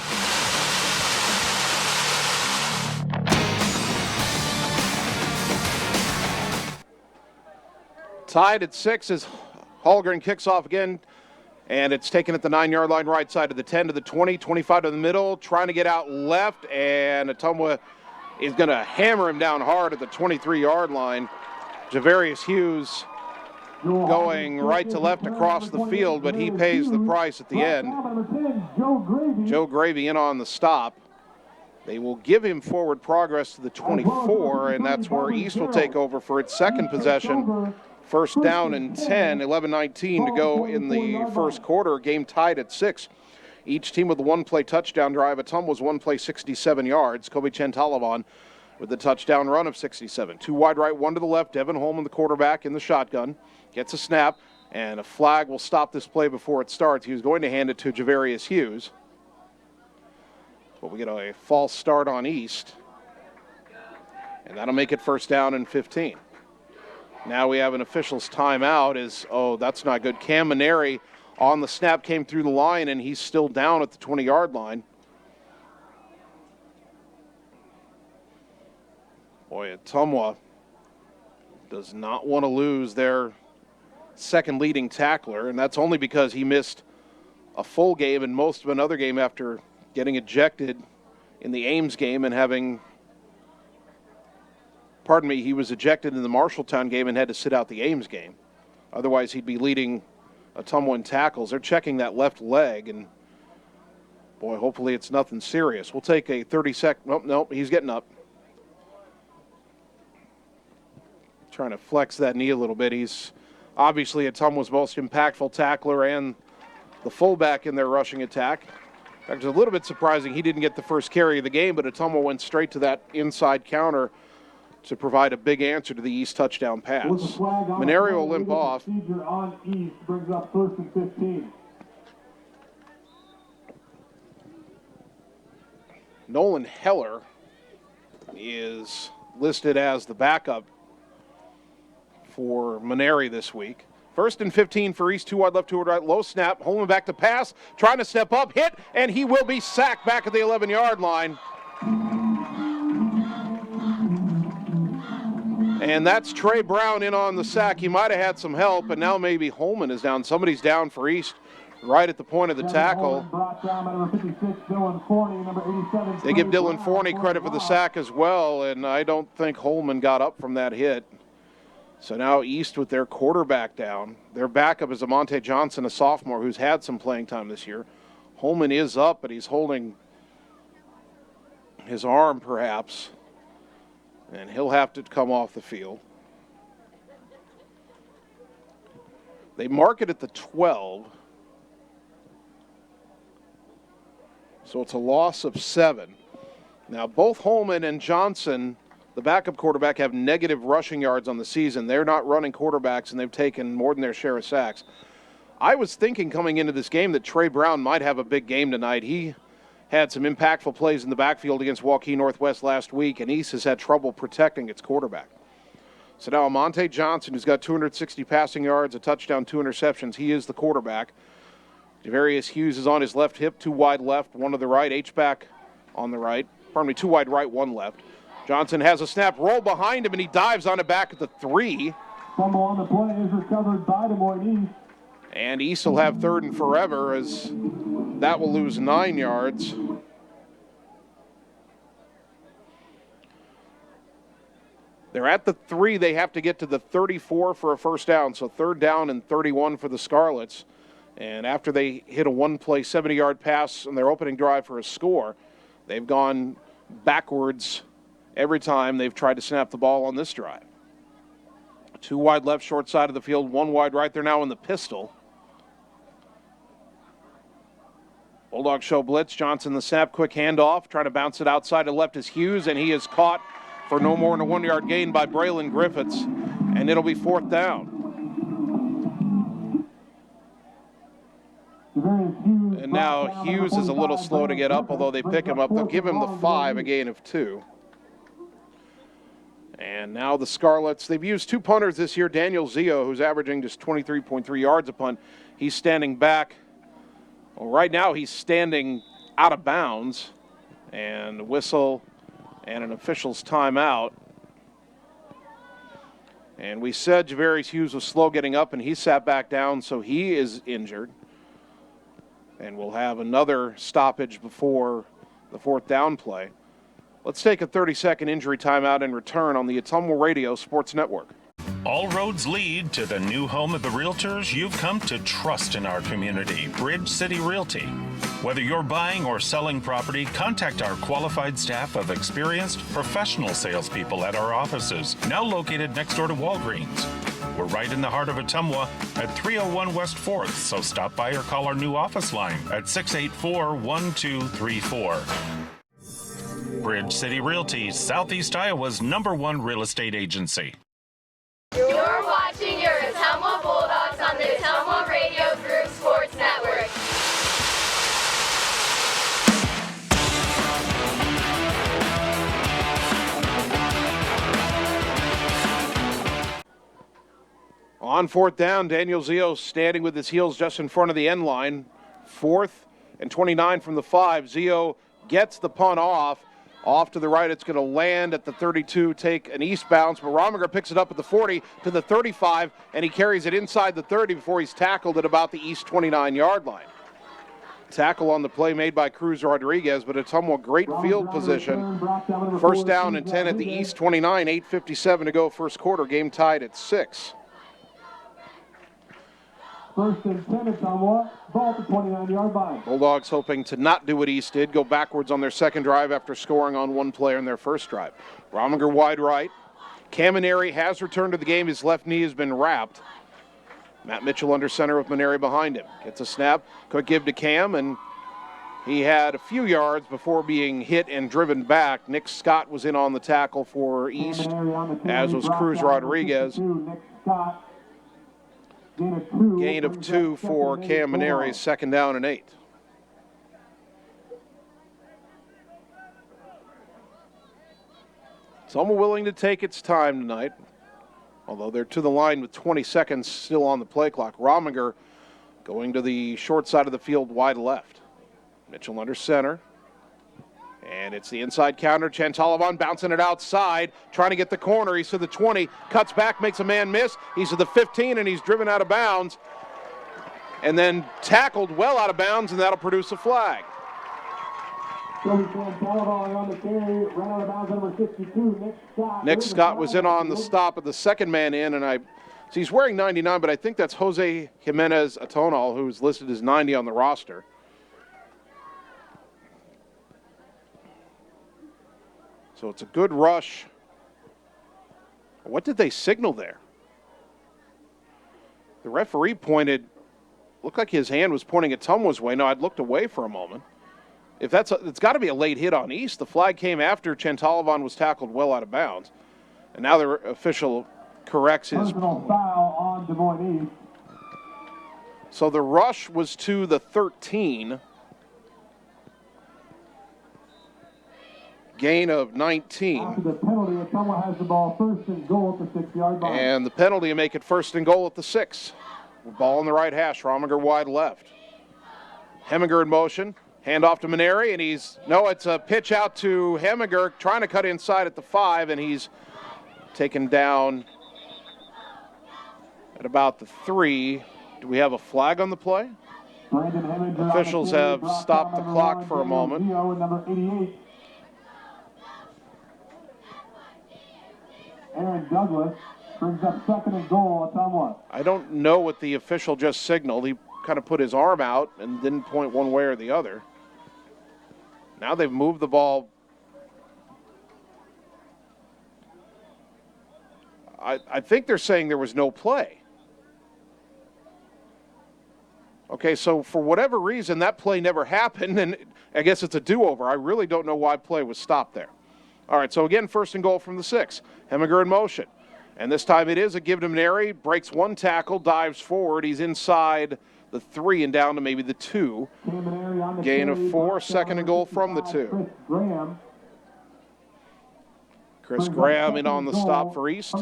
Tied at 6 as Holgren kicks off again, and it's taken at the 9-yard line, right side of the 10 to the 20, 25 to the middle, trying to get out left, and Ottumwa is going to hammer him down hard at the 23-yard line. Javarius Hughes going right to left across the field, but he pays the price at the end. Joe Gravy in on the stop. They will give him forward progress to the 24, and that's where East will take over for its second possession. First down and 10, 11-19 to go in the first quarter. Game tied at 6. Each team with a one-play touchdown drive. Ottumwa was one play, 67 yards. Kobe Chantalavan with the touchdown run of 67. Two wide right, one to the left. Devin Holman, the quarterback, in the shotgun. Gets a snap, and a flag will stop this play before it starts. He was going to hand it to Javarius Hughes. But we get a false start on East. And that'll make it first down and 15. Now we have an official's timeout. That's not good. Cam Maneri on the snap came through the line, and he's still down at the 20-yard line. Boy, Ottumwa does not want to lose their second leading tackler, and that's only because he missed a full game and most of another game after getting ejected in the Ames game and he was ejected in the Marshalltown game and had to sit out the Ames game. Otherwise, he'd be leading Ottumwa in tackles. They're checking that left leg, and boy, hopefully it's nothing serious. We'll take a 30-second. Nope, he's getting up. Trying to flex that knee a little bit. He's obviously Ottumwa's most impactful tackler and the fullback in their rushing attack. In fact, it's a little bit surprising he didn't get the first carry of the game, but Ottumwa went straight to that inside counter to provide a big answer to the East touchdown pass. Maneri will limp off. On East brings up first and 15. Nolan Heller is listed as the backup for Maneri this week. First and 15 for East, two wide left, two wide right, low snap, Holman back to pass, trying to step up, hit, and he will be sacked back at the 11-yard line. And that's Trey Brown in on the sack. He might have had some help, but now maybe Holman is down. Somebody's down for East right at the point of the tackle. They give Dylan Forney credit for the sack as well, and I don't think Holman got up from that hit. So now East with their quarterback down. Their backup is Amonte Johnson, a sophomore who's had some playing time this year. Holman is up, but he's holding his arm perhaps, and he'll have to come off the field. They mark it at the 12. So it's a loss of 7. Now both Holman and Johnson, the backup quarterback, have negative rushing yards on the season. They're not running quarterbacks, and they've taken more than their share of sacks. I was thinking coming into this game that Trey Brown might have a big game tonight. He had some impactful plays in the backfield against Waukee Northwest last week, and East has had trouble protecting its quarterback. So now Amonte Johnson, who's got 260 passing yards, a touchdown, 2 interceptions. He is the quarterback. Javarius Hughes is on his left hip, 2 wide left, 1 to the right. H-back on the right. 2 wide right, 1 left. Johnson has a snap roll behind him, and he dives on it back at the 3. Fumble on the play is recovered by Des Moines East. And East will have 3rd and forever, as that will lose 9 yards. They're at the 3. They have to get to the 34 for a first down. So 3rd down and 31 for the Scarlets. And after they hit a one-play 70-yard pass on their opening drive for a score, they've gone backwards every time they've tried to snap the ball on this drive. 2 wide left, short side of the field, 1 wide right. They're now in the pistol. Bulldogs show blitz. Johnson the snap, quick handoff, trying to bounce it outside to left is Hughes, and he is caught for no more than a 1-yard gain by Braylon Griffiths, and it'll be 4th down. And now Hughes is a little slow to get up, although they pick him up. They'll give him the 5, a gain of 2. And now the Scarlets, they've used 2 punters this year. Daniel Zio, who's averaging just 23.3 yards a punt, he's standing back. Well, right now he's standing out of bounds, and a whistle and an official's timeout. And we said Javarius Hughes was slow getting up, and he sat back down, so he is injured. And we'll have another stoppage before the 4th down play. Let's take a 30-second injury timeout and return on the Ottumwa Radio Sports Network. All roads lead to the new home of the realtors you've come to trust in our community, Bridge City Realty. Whether you're buying or selling property, contact our qualified staff of experienced professional salespeople at our offices, now located next door to Walgreens. We're right in the heart of Ottumwa at 301 West 4th, so stop by or call our new office line at 684-1234. Bridge City Realty, Southeast Iowa's #1 real estate agency. You're watching your Ottumwa Bulldogs on the Ottumwa Radio Group Sports Network. On 4th down, Daniel Zio standing with his heels just in front of the end line. 4th and 29 from the 5. Zio gets the punt off. Off to the right, it's going to land at the 32, take an east bounce, but Rominger picks it up at the 40 to the 35, and he carries it inside the 30 before he's tackled at about the east 29-yard line. Tackle on the play made by Cruz Rodriguez, but Ottumwa great field position. 1st down and 10 at the east 29, 8:57 to go first quarter, game tied at 6. 1st and 10 Ottumwa, ball at the 29-yard line. Bulldogs hoping to not do what East did, go backwards on their second drive after scoring on 1 player in their first drive. Rominger wide right. Camineri has returned to the game. His left knee has been wrapped. Matt Mitchell under center with Maneri behind him. Gets a snap, quick give to Cam, and he had a few yards before being hit and driven back. Nick Scott was in on the tackle for East, as was Cruz Rodriguez. Nick Scott. Gain of 2 for Cam Maneri, 2nd down and 8. Ottumwa willing to take its time tonight, although they're to the line with 20 seconds still on the play clock. Rominger going to the short side of the field, wide left. Mitchell under center. And it's the inside counter. Chantalavan bouncing it outside, trying to get the corner. He's to the 20, cuts back, makes a man miss. He's to the 15, and he's driven out of bounds. And then tackled well out of bounds, and that'll produce a flag. Nick Scott was in on the stop of the second man in, and so he's wearing 99, but I think that's Jose Jimenez Atonal, who's listed as 90 on the roster. So it's a good rush. What did they signal there? The referee pointed, looked like his hand was pointing at Ottumwa's way. No, I'd looked away for a moment. If it's got to be a late hit on East. The flag came after Chantalavan was tackled well out of bounds. And now the official corrects his. Personal foul on Des Moines East. So the rush was to the 13. Gain of 19. After the penalty, Ottumwa has the ball 1st and goal at the 6-yard line. And the penalty will make it 1st and goal at the 6. Ball on the right hash. Rominger wide left. Heminger in motion. Hand off to Maneri, and it's a pitch out to Heminger, trying to cut inside at the 5, and he's taken down at about the 3. Do we have a flag on the play? Officials have stopped the clock for a moment. Number 88. Aaron Douglas brings up 2nd and goal, Ottumwa. I don't know what the official just signaled. He kind of put his arm out and didn't point one way or the other. Now they've moved the ball. I think they're saying there was no play. Okay, so for whatever reason, that play never happened, and I guess it's a do-over. I really don't know why play was stopped there. All right, so again, first and goal from the 6. Heminger in motion. And this time it is a give to Maneri. Breaks one tackle, dives forward. He's inside the 3 and down to maybe the 2. Gain of 4, second and goal from the 2. Chris Graham in on the stop for East.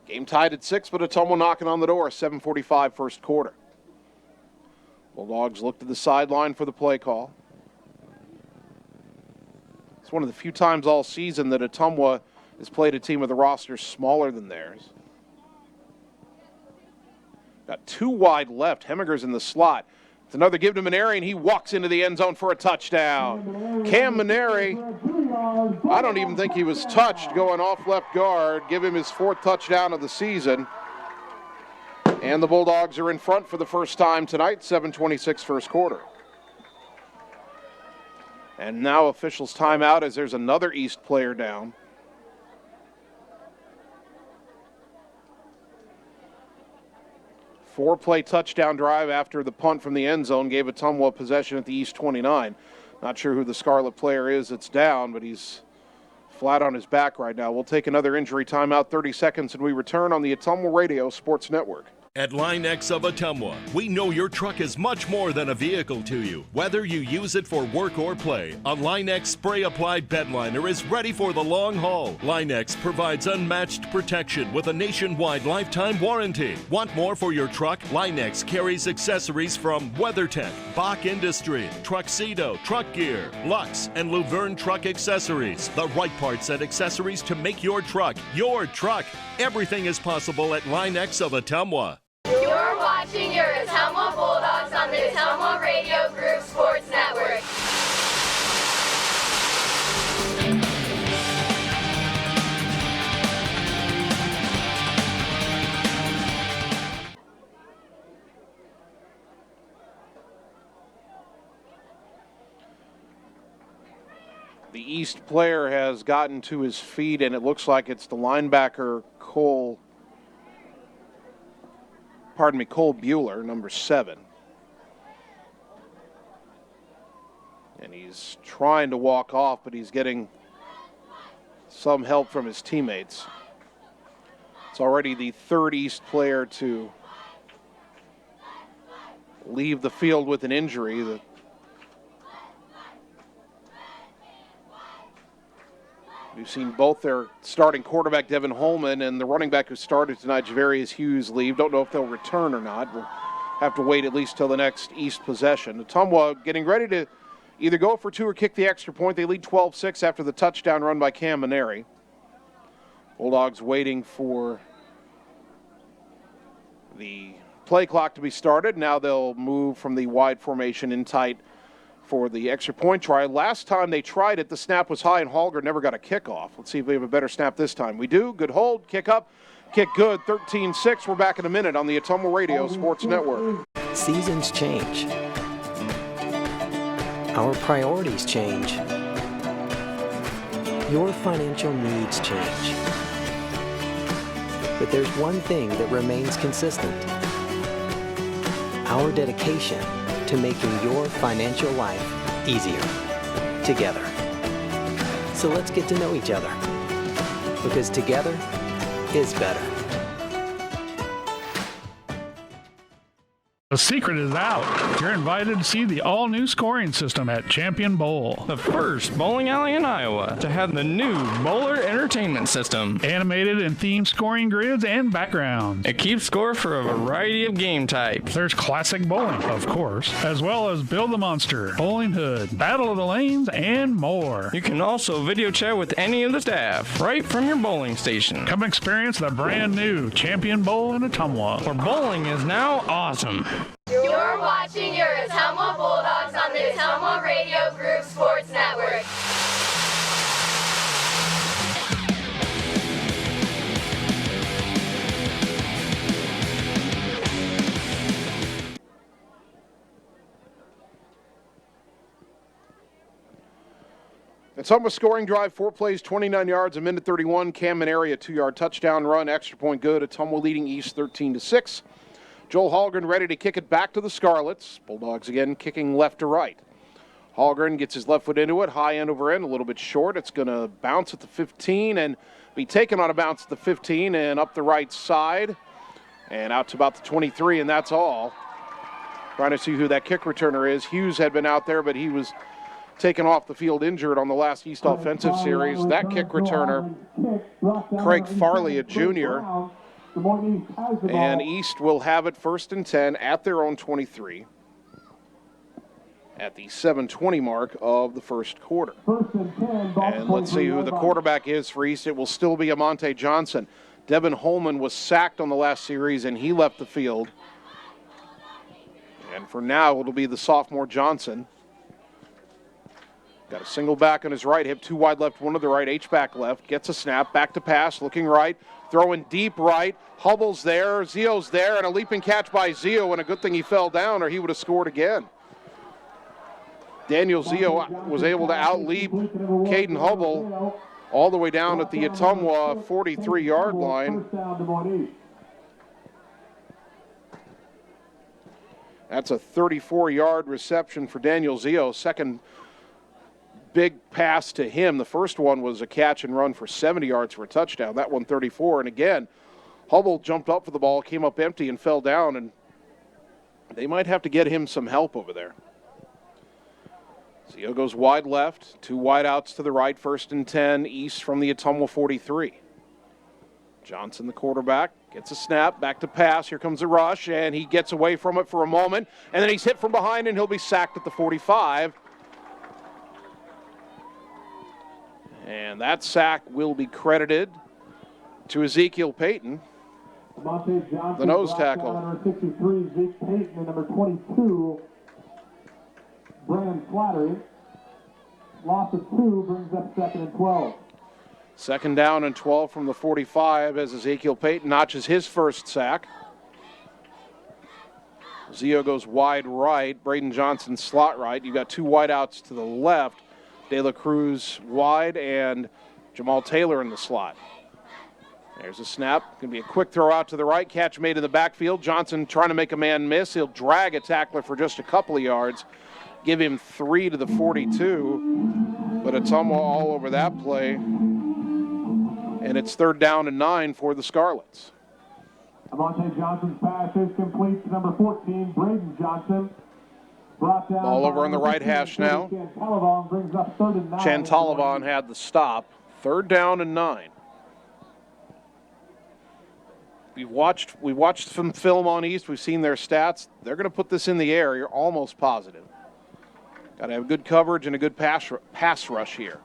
Game tied at 6, but Ottumwa knocking on the door. 7:45 first quarter. Bulldogs look to the sideline for the play call. It's one of the few times all season that Ottumwa has played a team with a roster smaller than theirs. Got 2 wide left. Hemiger's in the slot. It's another give to Maneri, and he walks into the end zone for a touchdown. Cam Maneri, I don't even think he was touched going off left guard. Give him his 4th touchdown of the season. And the Bulldogs are in front for the first time tonight, 7:26 first quarter. And now officials timeout as there's another East player down. Four-play touchdown drive after the punt from the end zone gave Ottumwa possession at the East 29. Not sure who the Scarlet player is that's down, but he's flat on his back right now. We'll take another injury timeout, 30 seconds, and we return on the Ottumwa Radio Sports Network. At Line X of Ottumwa, we know your truck is much more than a vehicle to you. Whether you use it for work or play, a Line X spray-applied bed liner is ready for the long haul. Line X provides unmatched protection with a nationwide lifetime warranty. Want more for your truck? Line X carries accessories from WeatherTech, Bach Industry, Truxedo, Truck Gear, Lux, and Luverne Truck Accessories. The right parts and accessories to make your truck your truck. Everything is possible at Line X of Ottumwa. You're watching your Ottumwa Bulldogs on the Ottumwa Radio Group Sports Network. The East player has gotten to his feet, and it looks like it's the linebacker Cole Bueller, number 7. And he's trying to walk off, but he's getting some help from his teammates. It's already the 3rd East player to leave the field with an injury. We've seen both their starting quarterback, Devin Holman, and the running back who started tonight, Javarius Hughes, leave. Don't know if they'll return or not. We'll have to wait at least till the next East possession. Ottumwa getting ready to either go for 2 or kick the extra point. They lead 12-6 after the touchdown run by Cam Maneri. Bulldogs waiting for the play clock to be started. Now they'll move from the wide formation in tight for the extra point try. Last time they tried it, the snap was high and Hallgren never got a kickoff. Let's see if we have a better snap this time. We do. Good hold. Kick up. Kick good. 13-6. We're back in a minute on the Ottumwa Radio Sports Network. Seasons change. Our priorities change. Your financial needs change. But there's one thing that remains consistent. Our dedication to making your financial life easier together. So let's get to know each other, because together is better. The secret is out. You're invited to see the all-new scoring system at Champion Bowl. The first bowling alley in Iowa to have the new Bowler Entertainment System. Animated and themed scoring grids and backgrounds. It keeps score for a variety of game types. There's classic bowling, of course, as well as Build the Monster, Bowling Hood, Battle of the Lanes, and more. You can also video chat with any of the staff right from your bowling station. Come experience the brand new Champion Bowl in Ottumwa, where bowling is now awesome. You're watching your Ottumwa Bulldogs on the Ottumwa Radio Group Sports Network. Ottumwa scoring drive, 4 plays, 29 yards, a minute 31. Cam Maneri, a 2-yard touchdown run, extra point good. Ottumwa leading East 13-6. Joel Hallgren ready to kick it back to the Scarlets. Bulldogs again kicking left to right. Hallgren gets his left foot into it, high end over end, a little bit short. It's going to bounce at the 15 and be taken on a bounce at the 15 and up the right side and out to about the 23, and that's all. Trying to see who that kick returner is. Hughes had been out there, but he was taken off the field injured on the last East offensive series. That kick returner, Craig Farley, a junior. And East will have it 1st and 10 at their own 23 at the 7:20 mark of the first quarter. And let's see who the quarterback is for East. It will still be Amonte Johnson. Devin Holman was sacked on the last series, and he left the field. And for now, it'll be the sophomore Johnson. Got a single back on his right hip, 2 wide left, 1 to the right, H-back left. Gets a snap, back to pass, looking right, throwing deep right. Hubble's there, Zio's there, and a leaping catch by Zio, and a good thing he fell down or he would have scored again. Daniel Zio was able to out-leap Caden Hubble all the way down at the Ottumwa 43-yard line. That's a 34-yard reception for Daniel Zio. Second big pass to him. The first one was a catch and run for 70 yards for a touchdown. That one 34. And again, Hubble jumped up for the ball, came up empty, and fell down. And they might have to get him some help over there. Zio goes wide left, 2 wide outs to the right, 1st and 10, East from the Ottumwa 43. Johnson, the quarterback, gets a snap, back to pass. Here comes a rush, and he gets away from it for a moment. And then he's hit from behind, and he'll be sacked at the 45. And that sack will be credited to Ezekiel Payton, the nose tackle. Number 63, Zeke Payton, and number 22, Brandon Flattery. Loss of 2 brings up 2nd and 12. 2nd down and 12 from the 45 as Ezekiel Payton notches his first sack. Zio goes wide right. Braden Johnson slot right. You've got 2 wide outs to the left. De La Cruz wide and Jamal Taylor in the slot. There's a snap. Going to be a quick throw out to the right. Catch made in the backfield. Johnson trying to make a man miss. He'll drag a tackler for just a couple of yards. Give him 3 to the 42. But Ottumwa all over that play. And it's 3rd down and 9 for the Scarlets. Amonte Johnson's pass is complete to number 14, Braden Johnson. Ball over on the right hash now. Chantalavan had the stop. 3rd down and 9. We've watched some film on East. We've seen their stats. They're going to put this in the air. You're almost positive. Got to have good coverage and a good pass rush here.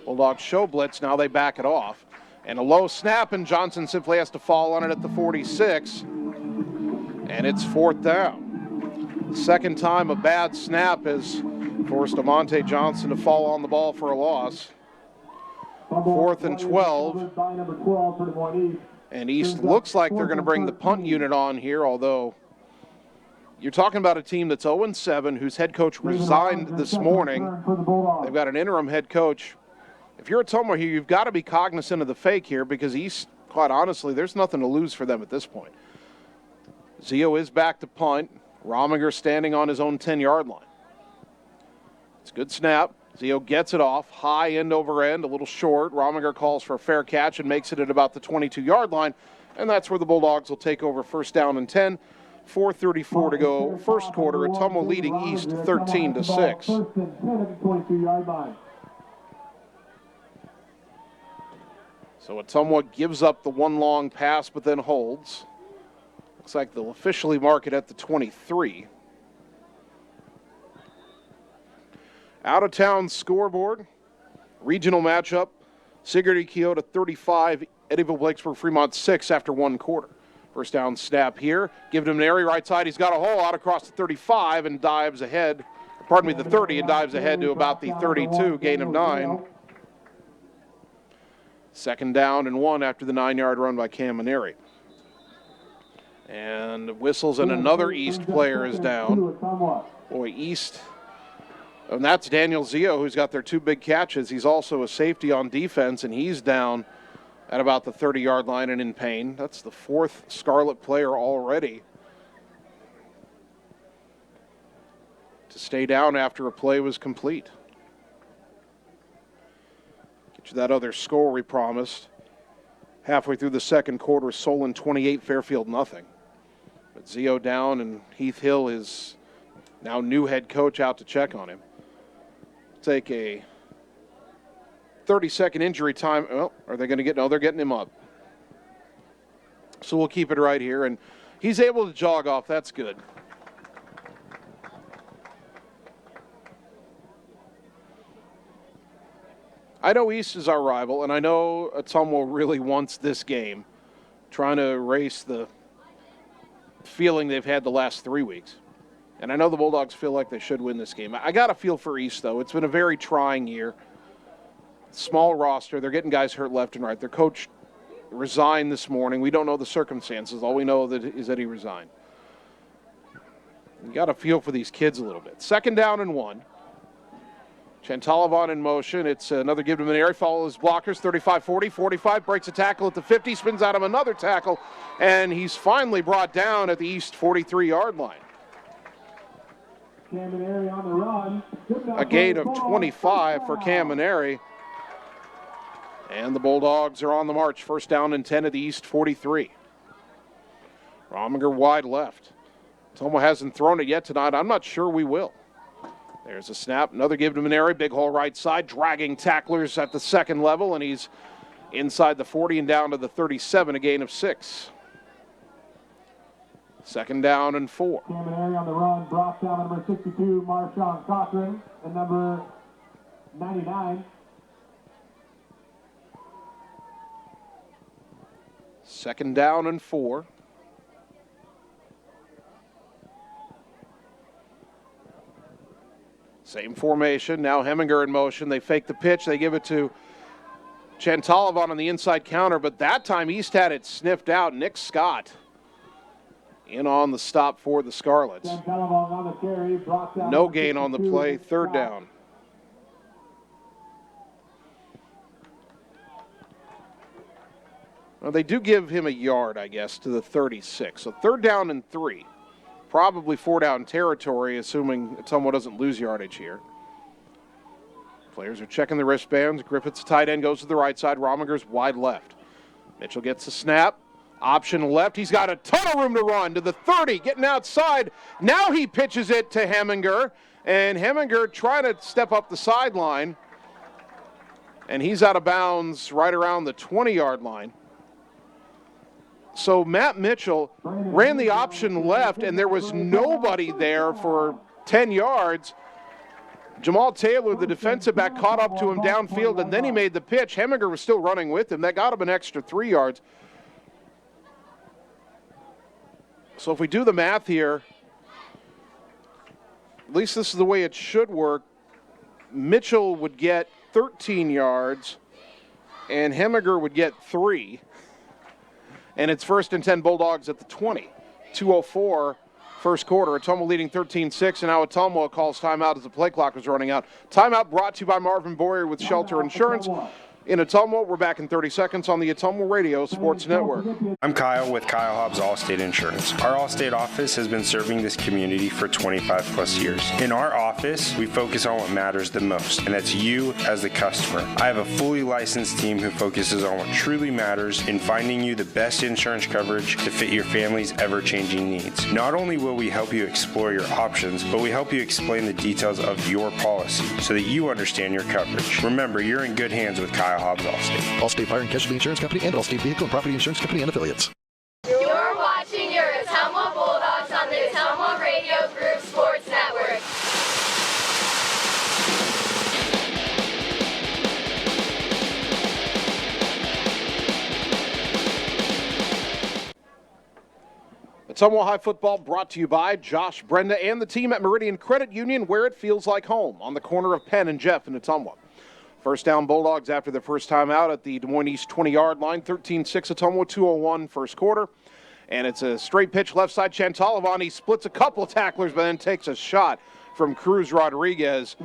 Bulldogs show blitz. Now they back it off. And a low snap, and Johnson simply has to fall on it at the 46. And it's 4th down. Second time a bad snap has forced Amonte Johnson to fall on the ball for a loss. 4th and 12. And East looks like they're going to bring the punt unit on here, although you're talking about a team that's 0-7, whose head coach resigned this morning. They've got an interim head coach. If you're Ottumwa here, you've got to be cognizant of the fake here because East, quite honestly, there's nothing to lose for them at this point. Zio is back to punt. Rominger standing on his own 10-yard line. It's a good snap. Zio gets it off, high end over end, a little short. Rominger calls for a fair catch and makes it at about the 22-yard line, and that's where the Bulldogs will take over 1st down and 10. 4:34 to go, first quarter. Ottumwa leading East 13-6. 1st and 10 at the 22-yard line. So Ottumwa gives up the one long pass, but then holds. Looks like they'll officially mark it at the 23. Out-of-town scoreboard. Regional matchup. Sigourney Keota 35, Eddyville Blakesburg Fremont 6 after 1 quarter. First down snap here. Give him an area right side. He's got a hole out across the 35 and dives ahead. Pardon me, the 30 and dives ahead to about the 32, gain of 9. 2nd down and 1 after the 9-yard run by Cam Maneri. And whistles and another East player is down. Boy, East And that's Daniel Zio, who's got their 2 big catches. He's also a safety on defense, and he's down at about the 30-yard line and in pain. That's the 4th Scarlet player already to stay down after a play was complete. Get you that other score we promised. Halfway through the second quarter, Solon 28, Fairfield nothing. But Zio down, and Heath Hill, his now new head coach, out to check on him. Take a 30-second injury time. Well, are they going to get? No, they're getting him up. So we'll keep it right here, and he's able to jog off. That's good. I know East is our rival, and I know Ottumwa really wants this game, trying to erase the feeling they've had the last 3 weeks. And I know the Bulldogs feel like they should win this game. I got a feel for East, though. It's been a very trying year. Small roster. They're getting guys hurt left and right. Their coach resigned this morning. We don't know the circumstances. All we know is that he resigned. You got a feel for these kids a little bit. 2nd down and 1. Chantalavon in motion. It's another give to Maneri. Follows blockers. 35-40. 45. Breaks a tackle at the 50. Spins out of another tackle. And he's finally brought down at the East 43-yard line. On the run. A gain of 25 for Maneri. And the Bulldogs are on the march. 1st down and 10 at the East 43. Rominger wide left. Ottumwa hasn't thrown it yet tonight. I'm not sure we will. There's a snap. Another give to Maneri. Big hole right side. Dragging tacklers at the 2nd level. And he's inside the 40 and down to the 37. A gain of 6. 2nd down and 4. Maneri on the run. Brought down number 62, Marshawn Cochran. And number 99. 2nd down and 4. Same formation. Now Heminger in motion. They fake the pitch. They give it to Chantalavon on the inside counter, but that time East had it sniffed out. Nick Scott in on the stop for the Scarlets. No gain on the play. 3rd down. Well, they do give him a yard, I guess, to the 36. So 3rd down and 3. Probably 4-down territory, assuming Ottumwa doesn't lose yardage here. Players are checking the wristbands. Griffith's tight end goes to the right side. Rominger's wide left. Mitchell gets a snap. Option left. He's got a ton of room to run to the 30, getting outside. Now he pitches it to Heminger, and Heminger trying to step up the sideline, and he's out of bounds right around the 20-yard line. So Matt Mitchell ran the option left, and there was nobody there for 10 yards. Jamal Taylor, the defensive back, caught up to him downfield, and then he made the pitch. Heminger was still running with him. That got him an extra 3 yards. So if we do the math here, at least this is the way it should work. Mitchell would get 13 yards, and Heminger would get 3. And it's 1st and 10 Bulldogs at the 20. 2:04 first quarter. Ottumwa leading 13-6, and now Ottumwa calls timeout as the play clock is running out. Timeout brought to you by Marvin Boyer with Shelter Insurance. In Ottumwa, we're back in 30 seconds on the Ottumwa Radio Sports Network. I'm Kyle with Kyle Hobbs Allstate Insurance. Our Allstate office has been serving this community for 25 plus years. In our office, we focus on what matters the most, and that's you as the customer. I have a fully licensed team who focuses on what truly matters in finding you the best insurance coverage to fit your family's ever-changing needs. Not only will we help you explore your options, but we help you explain the details of your policy so that you understand your coverage. Remember, you're in good hands with Kyle Hobbs Allstate. Allstate Fire and Casualty Insurance Company and Allstate Vehicle and Property Insurance Company and affiliates. You're watching your Ottumwa Bulldogs on the Ottumwa Radio Group Sports Network. Ottumwa High Football brought to you by Josh Brenda and the team at Meridian Credit Union, where it feels like home, on the corner of Penn and Jeff in Ottumwa. 1st down Bulldogs after their first time out at the Des Moines East 20-yard line. 13-6 Ottumwa, 2:01 first quarter. And it's a straight pitch left side. Chantalavon, he splits a couple tacklers, but then takes a shot from Cruz Rodriguez,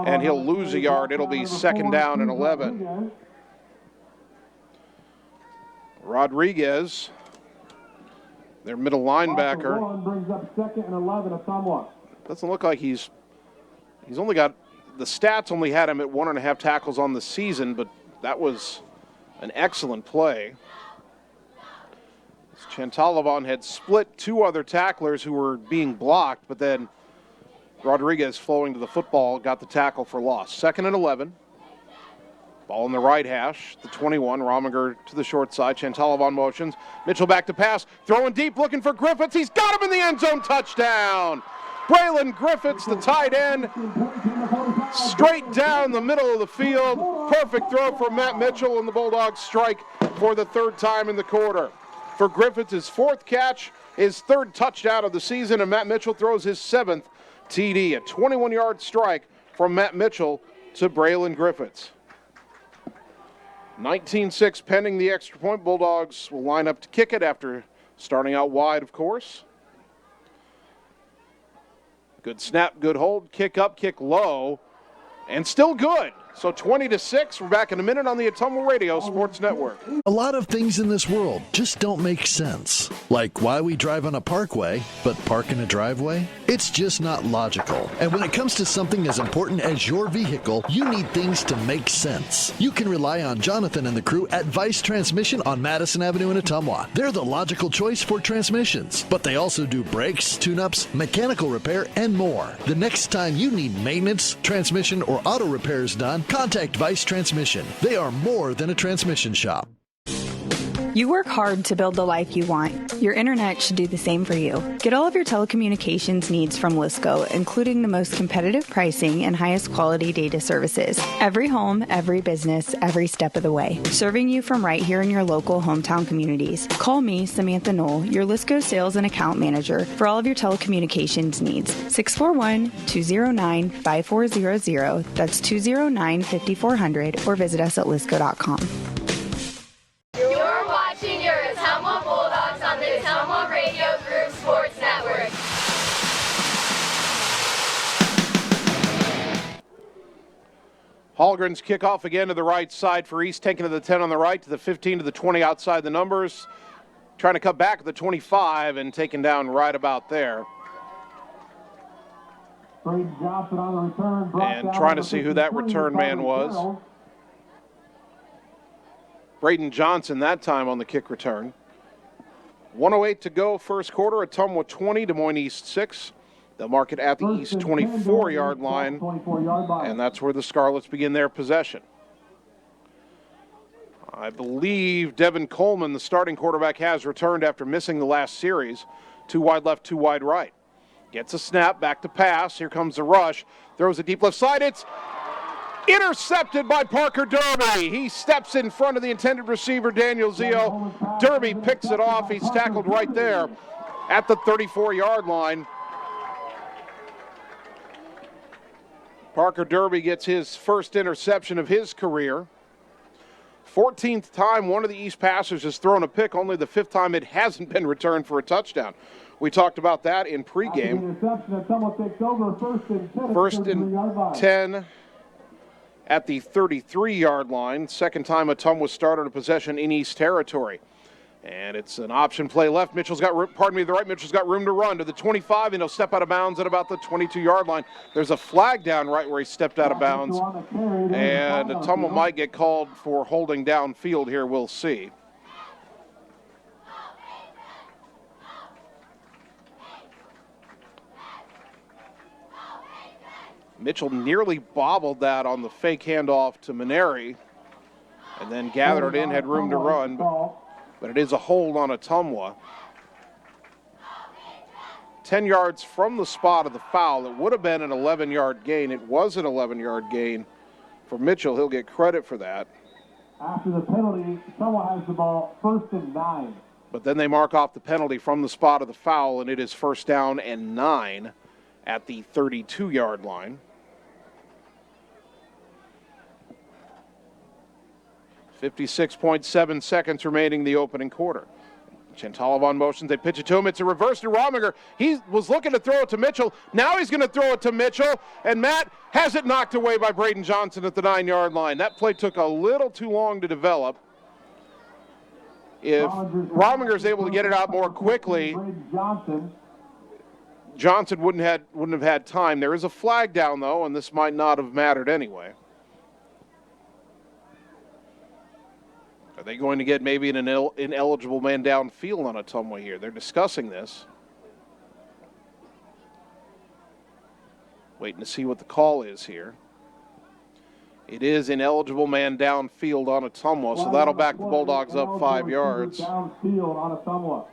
and he'll lose a yard. It'll be 2nd down and 11. Rodriguez, their middle linebacker. Brings up 2nd and 11 Ottumwa. Doesn't look like he's only got, the stats only had him at 1.5 tackles on the season, but that was an excellent play. Chantalavon had split 2 other tacklers who were being blocked, but then Rodriguez, flowing to the football, got the tackle for loss. 2nd and 11. Ball in the right hash, the 21. Rominger to the short side. Chantalavon motions. Mitchell back to pass. Throwing deep, looking for Griffiths. He's got him in the end zone. Touchdown. Braylon Griffiths, the tight end. Straight down the middle of the field. Perfect throw for Matt Mitchell, and the Bulldogs strike for the 3rd time in the quarter. For Griffiths, his 4th catch, his 3rd touchdown of the season, and Matt Mitchell throws his 7th TD. A 21-yard strike from Matt Mitchell to Braylon Griffiths. 19-6 pending the extra point. Bulldogs will line up to kick it after starting out wide, of course. Good snap, good hold, kick up, kick low, and still good. So 20-6, we're back in a minute on the Ottumwa Radio Sports Network. A lot of things in this world just don't make sense. Like why we drive on a parkway, but park in a driveway? It's just not logical. And when it comes to something as important as your vehicle, you need things to make sense. You can rely on Jonathan and the crew at Vice Transmission on Madison Avenue in Ottumwa. They're the logical choice for transmissions, but they also do brakes, tune-ups, mechanical repair, and more. The next time you need maintenance, transmission, or auto repairs done, contact Vice Transmission. They are more than a transmission shop. You work hard to build the life you want. Your internet should do the same for you. Get all of your telecommunications needs from Lisco, including the most competitive pricing and highest quality data services. Every home, every business, every step of the way. Serving you from right here in your local hometown communities. Call me, Samantha Knoll, your Lisco sales and account manager for all of your telecommunications needs. 641-209-5400. That's 209-5400, or visit us at lisco.com. You're watching your Ottumwa Bulldogs on the Ottumwa Radio Group Sports Network. Hallgren's kickoff again to the right side for East, taken to the 10 on the right, to the 15, to the 20 outside the numbers. Trying to cut back at the 25 and taken down right about there. Johnson on the return. And trying to see who that return man was. Braden Johnson that time on the kick return. 1:08 to go, first quarter. Ottumwa 20, Des Moines East 6. They'll mark it at the East 24-yard line, and that's where the Scarlets begin their possession. I believe Devin Coleman, the starting quarterback, has returned after missing the last series. 2 wide left, 2 wide right. Gets a snap, back to pass. Here comes the rush. Throws it deep left side. It's intercepted by Parker Derby. He steps in front of the intended receiver, Daniel Zio. Derby picks it off. He's tackled right there at the 34-yard line. Parker Derby gets his first interception of his career. 14th time one of the East passers has thrown a pick, only the 5th time it hasn't been returned for a touchdown. We talked about that in pregame. First and 10 at the 33-yard line. Second time Ottumwa started a possession in East territory. And it's an option play left. Mitchell's got room, the right. Mitchell's got room to run to the 25, and he'll step out of bounds at about the 22-yard line. There's a flag down right where he stepped out of bounds. And Ottumwa might get called for holding downfield here. We'll see. Mitchell nearly bobbled that on the fake handoff to Maneri, and then gathered it in, had room to run, but it is a hold on Ottumwa. 10 yards from the spot of the foul. It would have been an 11-yard gain. It was an 11-yard gain for Mitchell. He'll get credit for that. After the penalty, Ottumwa has the ball, 1st and 9. But then they mark off the penalty from the spot of the foul, and it is 1st down and 9 at the 32-yard line. 56.7 seconds remaining the opening quarter. Chantalov motions, they pitch it to him. It's a reverse to Rominger. He was looking to throw it to Mitchell. Now he's going to throw it to Mitchell, and Matt has it knocked away by Braden Johnson at the 9-yard line. That play took a little too long to develop. If Rominger is able to get it out more quickly, Johnson wouldn't have had time. There is a flag down, though, and this might not have mattered anyway. Are they going to get maybe an ineligible man downfield on Ottumwa here? They're discussing this. Waiting to see what the call is here. It is ineligible man downfield on Ottumwa, so that'll back the Bulldogs up 5 yards. Downfield on Ottumwa.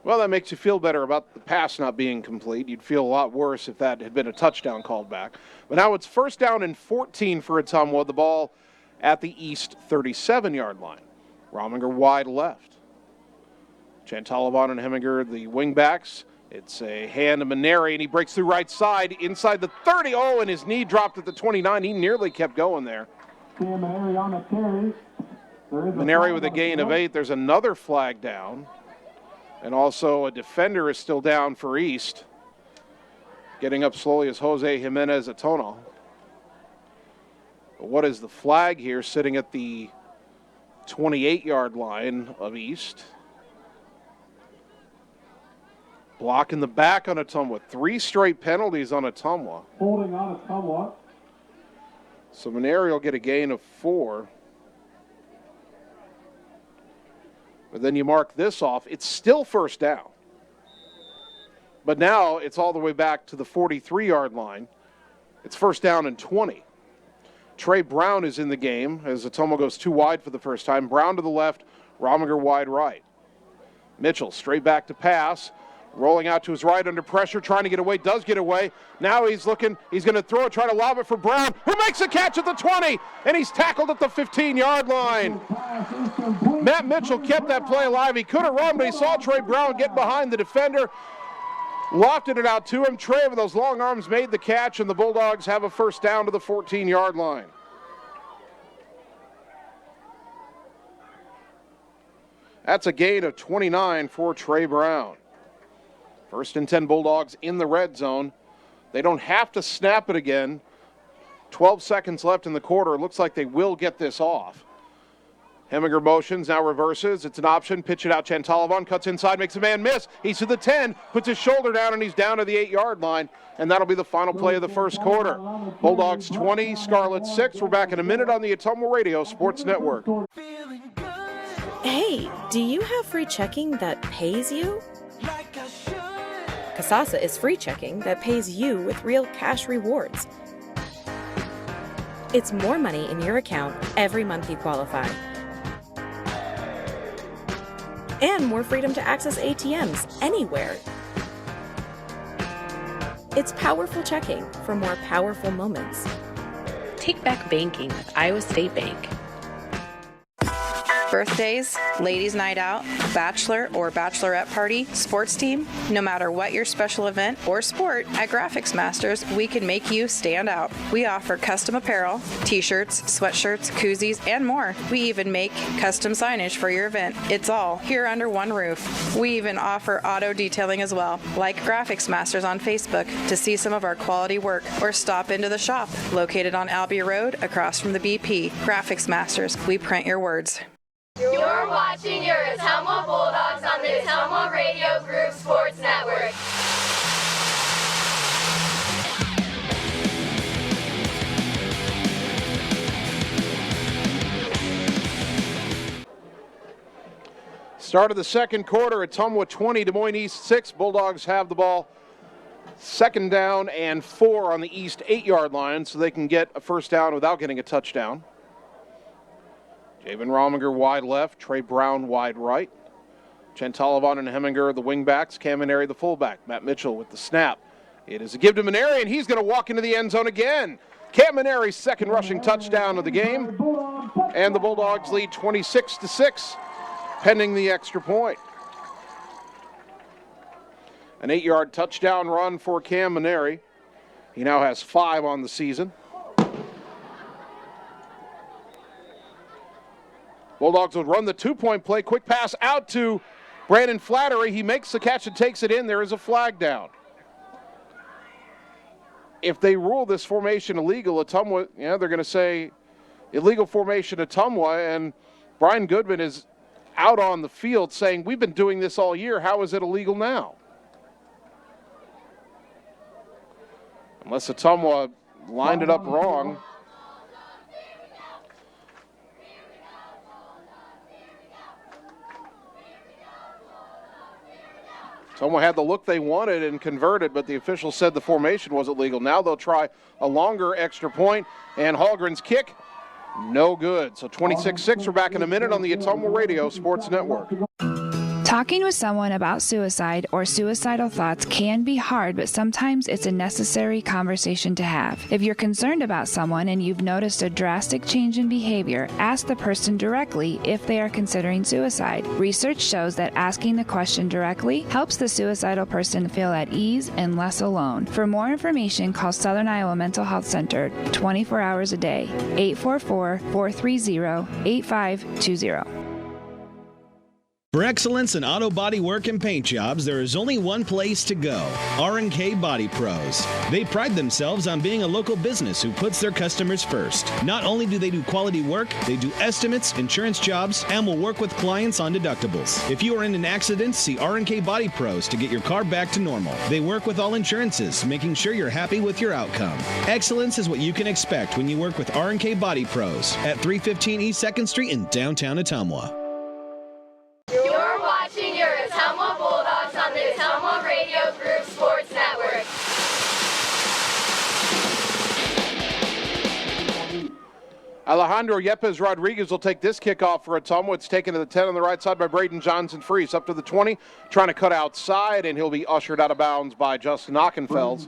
Well, that makes you feel better about the pass not being complete. You'd feel a lot worse if that had been a touchdown called back. But now it's 1st down and 14 for Ottumwa. The ball at the east 37-yard line. Rominger wide left. Chantalov and Heminger, the wingbacks. It's a hand to Maneri, and he breaks through right side inside the 30. Oh, and his knee dropped at the 29. He nearly kept going there. Maneri on the carry. Maneri with a gain of 8. There's another flag down. And also a defender is still down for East. Getting up slowly is Jose Jimenez Atono. But what is the flag here sitting at the 28-yard line of East? Block in the back on Ottumwa. 3 straight penalties on Ottumwa. Holding on Ottumwa. So Maneri will get a gain of 4. But then you mark this off. It's still 1st down. But now it's all the way back to the 43-yard line. It's 1st down and 20. Trey Brown is in the game as Ottumwa goes 2 wide for the first time. Brown to the left, Rominger wide right. Mitchell straight back to pass. Rolling out to his right under pressure, trying to get away, does get away. Now he's going to throw it, try to lob it for Brown, who makes a catch at the 20, and he's tackled at the 15-yard line. Matt Mitchell kept that play alive. He could have run, but he saw Trey Brown get behind the defender, lofted it out to him. Trey with those long arms made the catch, and the Bulldogs have a 1st down to the 14-yard line. That's a gain of 29 for Trey Brown. 1st and 10 Bulldogs in the red zone. They don't have to snap it again. 12 seconds left in the quarter. It looks like they will get this off. Heminger motions, now reverses. It's an option. Pitch it out. Chantalov cuts inside, makes a man miss. He's to the 10, puts his shoulder down, and he's down to the 8-yard line. And that'll be the final play of the 1st quarter. Bulldogs 20, Scarlets 6. We're back in a minute on the Ottumwa Radio Sports Network. Hey, do you have free checking that pays you? Kasasa is free checking that pays you with real cash rewards. It's more money in your account every month you qualify. And more freedom to access ATMs anywhere. It's powerful checking for more powerful moments. Take back banking with Iowa State Bank. Birthdays, ladies' night out, bachelor or bachelorette party, sports team, no matter what your special event or sport, at Graphics Masters, we can make you stand out. We offer custom apparel, t-shirts, sweatshirts, koozies, and more. We even make custom signage for your event. It's all here under one roof. We even offer auto detailing as well. Like Graphics Masters on Facebook to see some of our quality work, or stop into the shop located on Albee Road across from the BP. Graphics Masters, we print your words. You're watching your Ottumwa Bulldogs on the Ottumwa Radio Group Sports Network. Start of the 2nd quarter, Ottumwa 20, Des Moines East 6. Bulldogs have the ball 2nd down and 4 on the East 8-yard line, so they can get a 1st down without getting a touchdown. Javen Rominger wide left, Trey Brown wide right. Chantalov and Heminger, the wingbacks, Cam Maneri, the fullback. Matt Mitchell with the snap. It is a give to Maneri, and he's going to walk into the end zone again. Cam Maneri's 2nd rushing touchdown of the game, and the Bulldogs lead 26-6, pending the extra point. An 8-yard touchdown run for Cam Maneri. He now has 5 on the season. Bulldogs will run the 2-point play. Quick pass out to Brandon Flattery. He makes the catch and takes it in. There is a flag down. If they rule this formation illegal, Ottumwa, they're going to say illegal formation Ottumwa, and Brian Goodman is out on the field saying, we've been doing this all year. How is it illegal now? Unless Ottumwa lined it up wrong. Ottumwa had the look they wanted and converted, but the officials said the formation wasn't legal. Now they'll try a longer extra point, and Hallgren's kick, no good. So 26-6, we're back in a minute on the Ottumwa Radio Sports Network. Talking with someone about suicide or suicidal thoughts can be hard, but sometimes it's a necessary conversation to have. If you're concerned about someone and you've noticed a drastic change in behavior, ask the person directly if they are considering suicide. Research shows that asking the question directly helps the suicidal person feel at ease and less alone. For more information, call Southern Iowa Mental Health Center 24 hours a day, 844-430-8520. For excellence in auto body work and paint jobs, there is only one place to go, R&K Body Pros. They pride themselves on being a local business who puts their customers first. Not only do they do quality work, they do estimates, insurance jobs, and will work with clients on deductibles. If you are in an accident, see R&K Body Pros to get your car back to normal. They work with all insurances, making sure you're happy with your outcome. Excellence is what you can expect when you work with R&K Body Pros at 315 East 2nd Street in downtown Ottumwa. You're watching your Ottumwa Bulldogs on the Ottumwa Radio Group Sports Network. Alejandro Yepes Rodriguez will take this kickoff for Ottumwa. It's taken to the 10 on the right side by Braden Johnson-Freese. Up to the 20, trying to cut outside, and he'll be ushered out of bounds by Justin Ockenfels.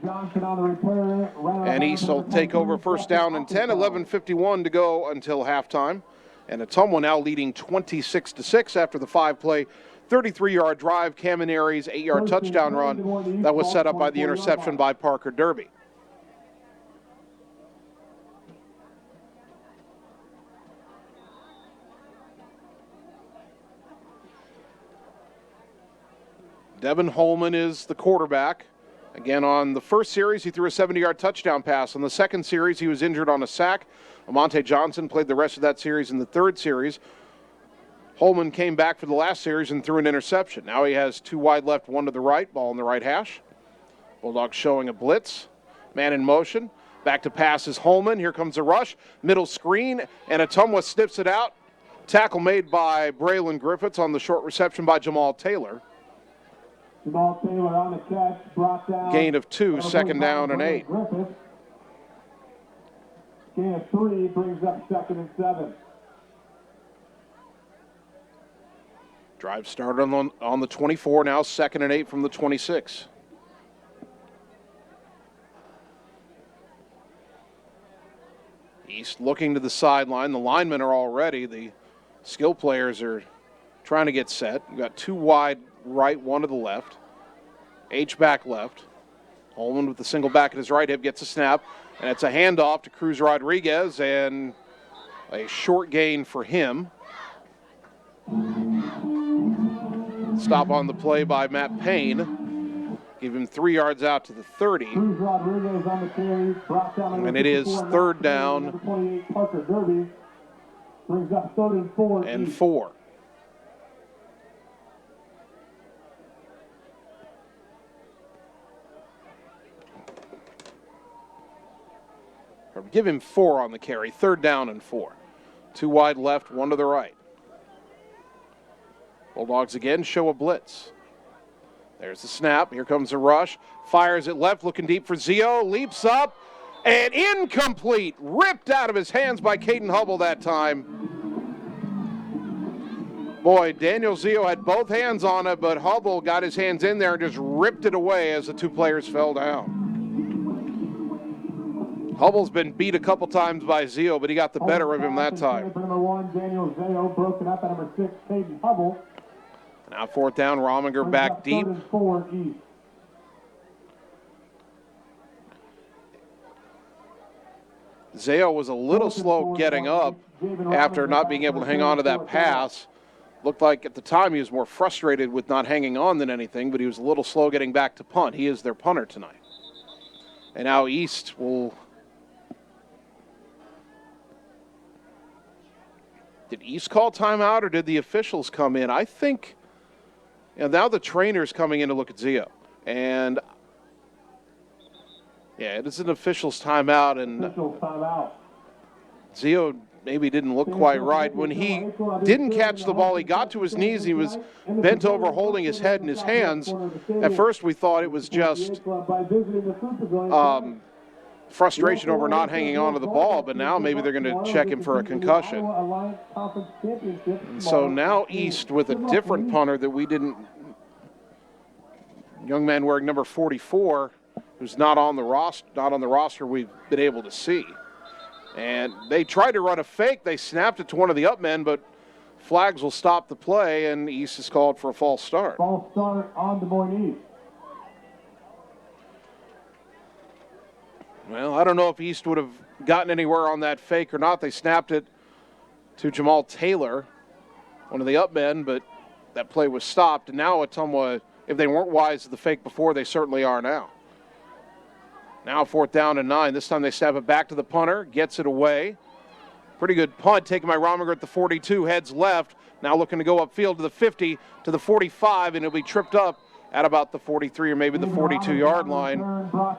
And East will take over first down and 10, 11:51 to go until halftime. And Ottumwa now leading 26-6 after the 5-play, 33-yard drive, Camineri's 8-yard touchdown run that was set up by the interception by Parker Derby. Devin Holman is the quarterback. Again, on the first series, he threw a 70-yard touchdown pass. On the second series, he was injured on a sack. Amonte Johnson played the rest of that series in the third series. Holman came back for the last series and threw an interception. Now he has 2 wide left, 1 to the right, ball in the right hash. Bulldogs showing a blitz. Man in motion. Back to pass is Holman. Here comes a rush. Middle screen, and Ottumwa snips it out. Tackle made by Braylon Griffiths on the short reception by Jamal Taylor. Jamal Taylor on the catch, brought down. Gain of 2, second down and 8. Gain of 3 brings up 2nd and 7. Drive started on the 24, now 2nd and 8 from the 26. East looking to the sideline. The linemen are all ready. The skill players are trying to get set. You've got 2 wide right, 1 to the left. H-back left. Holman with the single back at his right hip gets a snap. And it's a handoff to Cruz Rodriguez and a short gain for him. Stop on the play by Matt Payne. Give him 3 yards out to the 30. Cruz Rodriguez on the carry, brought down. And it is third down. 28 Parker Derby brings up 3rd and 4. And 4. Or give him 4 on the carry. 3rd down and 4. 2 wide left, 1 to the right. Bulldogs again show a blitz. There's the snap. Here comes the rush. Fires it left, looking deep for Zio. Leaps up, and incomplete. Ripped out of his hands by Caden Hubble that time. Boy, Daniel Zio had both hands on it, but Hubble got his hands in there and just ripped it away as the 2 players fell down. Hubble's been beat a couple times by Zio, but he got the better of him that time. Number 1, Daniel Zio, broken up at number 6, Caden Hubble. Now 4th down, Rominger back deep. 3rd and 4 East. Zao was a little slow getting up after not being able to hang on to that pass. Looked like at the time he was more frustrated with not hanging on than anything, but he was a little slow getting back to punt. He is their punter tonight. And now East will... Did East call timeout or did the officials come in? I think... now the trainer's coming in to look at Zio. And... yeah, it is an official's timeout, and Zio maybe didn't look quite right. When he didn't catch the ball, he got to his knees. He was bent over holding his head in his hands. At first we thought it was just frustration over not hanging on to the ball, but now maybe they're going to check him for a concussion. And so now East with a different punter that we didn't... young man wearing number 44, who's not on the roster we've been able to see. And they tried to run a fake. They snapped it to one of the up men, but flags will stop the play, and East is called for a false start. False start on the Moines. Well, I don't know if East would have gotten anywhere on that fake or not. They snapped it to Jamal Taylor, one of the up men, but that play was stopped. And now Ottumwa, if they weren't wise to the fake before, they certainly are now. Now 4th down and 9. This time they snap it back to the punter, gets it away. Pretty good punt taken by Rominger at the 42, heads left. Now looking to go upfield to the 50, to the 45, and it'll be tripped up at about the 43 or maybe the 42-yard line.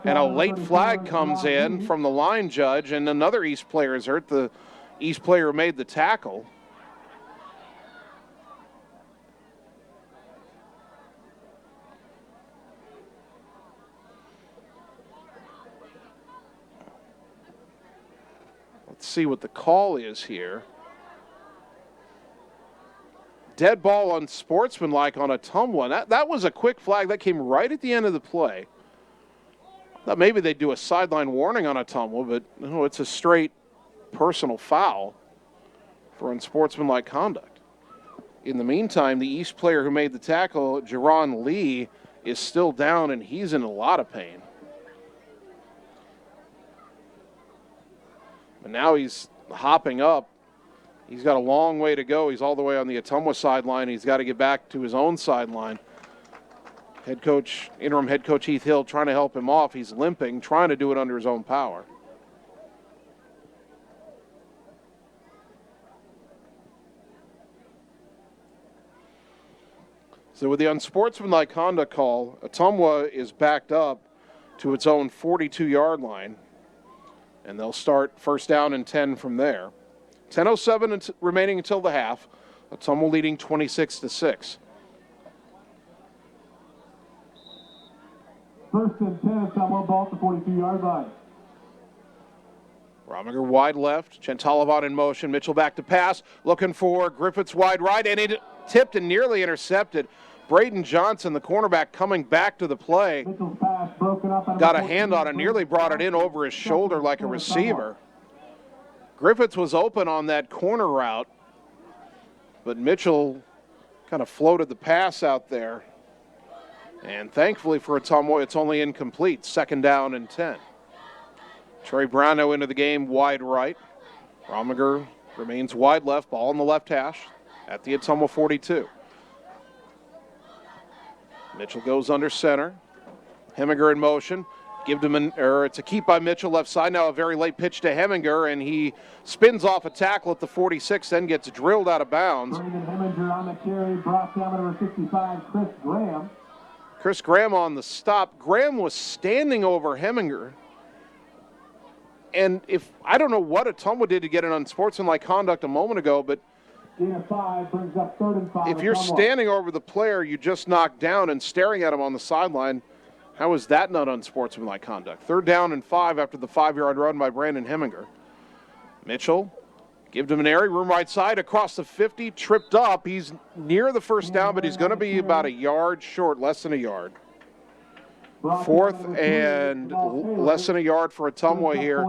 And a late flag comes in from the line judge, and another East player is hurt, the East player who made the tackle. Let's see what the call is here. Dead ball unsportsmanlike on Ottumwa. That was a quick flag. That came right at the end of the play. Thought maybe they'd do a sideline warning on Ottumwa, but no, it's a straight personal foul for unsportsmanlike conduct. In the meantime, the East player who made the tackle, Jerron Lee, is still down, and he's in a lot of pain. And now he's hopping up. He's got a long way to go. He's all the way on the Ottumwa sideline. He's got to get back to his own sideline. Interim head coach Heath Hill trying to help him off. He's limping, trying to do it under his own power. So with the unsportsmanlike conduct call, Ottumwa is backed up to its own 42-yard line. And they'll start 1st down and 10 from there. 10:07 remaining until the half. Ottumwa leading 26-6. 1st and 10, Ottumwa ball at the 42-yard line. Rominger wide left. Chantalavon in motion. Mitchell back to pass. Looking for Griffiths wide right. And it tipped and nearly intercepted. Braden Johnson, the cornerback, coming back to the play. Got a hand on it, nearly brought it in over his shoulder like a receiver. Griffiths was open on that corner route, but Mitchell kind of floated the pass out there. And thankfully for Ottumwa, it's only incomplete. 2nd down and 10. Trey Brown now into the game, wide right. Rominger remains wide left, ball in the left hash at the Ottumwa 42. Mitchell goes under center. Heminger in motion. It's a keep by Mitchell left side. Now a very late pitch to Heminger, and he spins off a tackle at the 46, then gets drilled out of bounds. Heminger on the carry, brought down number 65, Chris Graham. Chris Graham on the stop. Graham was standing over Heminger. And I don't know what Ottumwa did to get an unsportsmanlike conduct a moment ago, but Gain of 5 brings up 3rd and 5. if you're standing over the player you just knocked down and staring at him on the sideline, how is that not unsportsmanlike conduct? 3rd down and 5 after the 5-yard run by Brandon Heminger. Mitchell gives him an area, room right side, across the 50, tripped up. He's near the 1st down, but he's going to be about a yard short, less than a yard. 4th and less than a yard for Ottumwa here.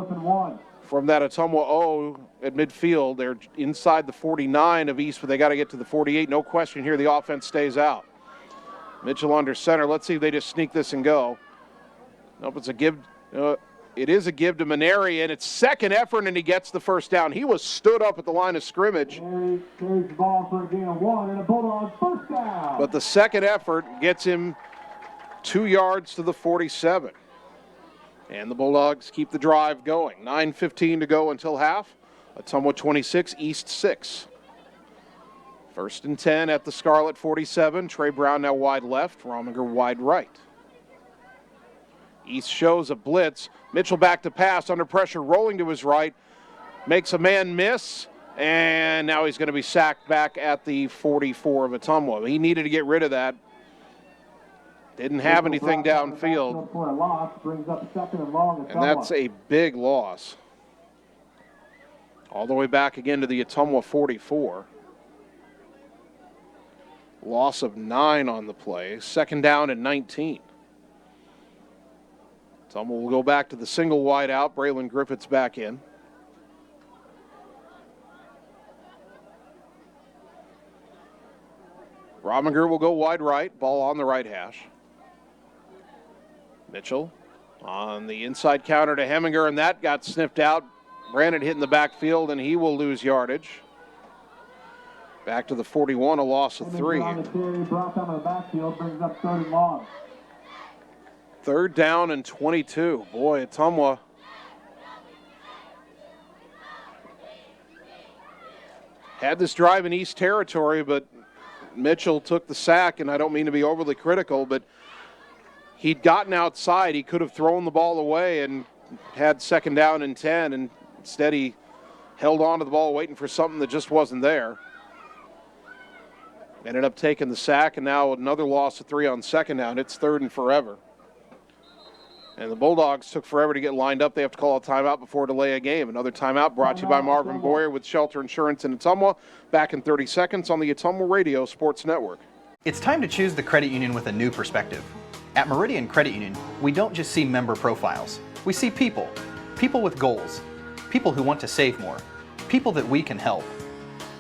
From that Ottumwa O at midfield, they're inside the 49 of East, but they got to get to the 48. No question here, the offense stays out. Mitchell under center. Let's see if they just sneak this and go. Nope, it's a give. It is a give to Maneri, and it's second effort, and he gets the first down. He was stood up at the line of scrimmage. Maneri carries the ball for a gain of 1 and a Bulldogs first down. But the second effort gets him 2 yards to the 47. And the Bulldogs keep the drive going. 9:15 to go until half. Ottumwa 26, East 6. 1st and 10 at the Scarlet 47. Trey Brown now wide left, Rominger wide right. East shows a blitz. Mitchell back to pass, under pressure, rolling to his right. Makes a man miss, and now he's going to be sacked back at the 44 of Ottumwa. He needed to get rid of that. Didn't have anything downfield. For a loss, brings up 2nd and long. And that's a big loss. All the way back again to the Ottumwa 44. Loss of 9 on the play. 2nd down and 19. Ottumwa will go back to the single wide out. Braylon Griffiths back in. Rominger will go wide right. Ball on the right hash. Mitchell on the inside counter to Heminger, and that got sniffed out. Brandon hit in the backfield, and he will lose yardage. Back to the 41, a loss of 3. Brought down to the backfield, brings up 3rd and long. 3rd down and 22. Boy, Ottumwa had this drive in East Territory, but Mitchell took the sack, and I don't mean to be overly critical, but he'd gotten outside. He could have thrown the ball away and had 2nd down and 10, and instead he held on to the ball waiting for something that just wasn't there. Ended up taking the sack, and now another loss of 3 on 2nd down. It's 3rd and forever. And the Bulldogs took forever to get lined up. They have to call a timeout before delay a game. Another timeout brought to you by Marvin Boyer with Shelter Insurance in Ottumwa. Back in 30 seconds on the Ottumwa Radio Sports Network. It's time to choose the credit union with a new perspective. At Meridian Credit Union, we don't just see member profiles. We see people. People with goals. People who want to save more. People that we can help.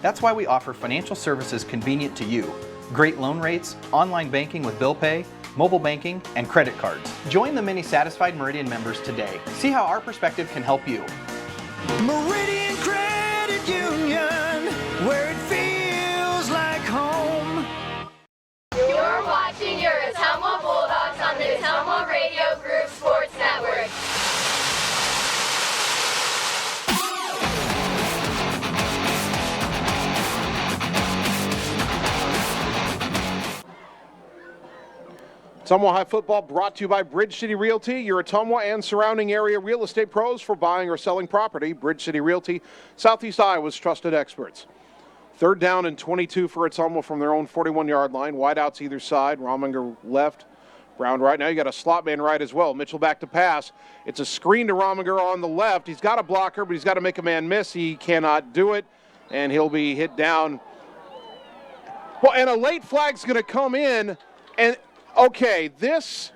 That's why we offer financial services convenient to you. Great loan rates, online banking with bill pay, mobile banking, and credit cards. Join the many satisfied Meridian members today. See how our perspective can help you. Meridian Credit Union, where it feels like home. You're watching your Ottumwa Bulldogs on the Ottumwa Radio Group Sports Network. Ottumwa High Football brought to you by Bridge City Realty, your Ottumwa and surrounding area real estate pros for buying or selling property. Bridge City Realty, Southeast Iowa's trusted experts. 3rd down and 22 for Ottumwa from their own 41-yard line. Wideouts either side. Rominger left, Brown right. Now you got a slot man right as well. Mitchell back to pass. It's a screen to Rominger on the left. He's got a blocker, but he's got to make a man miss. He cannot do it, and he'll be hit down. Well, and a late flag's going to come in, and okay, this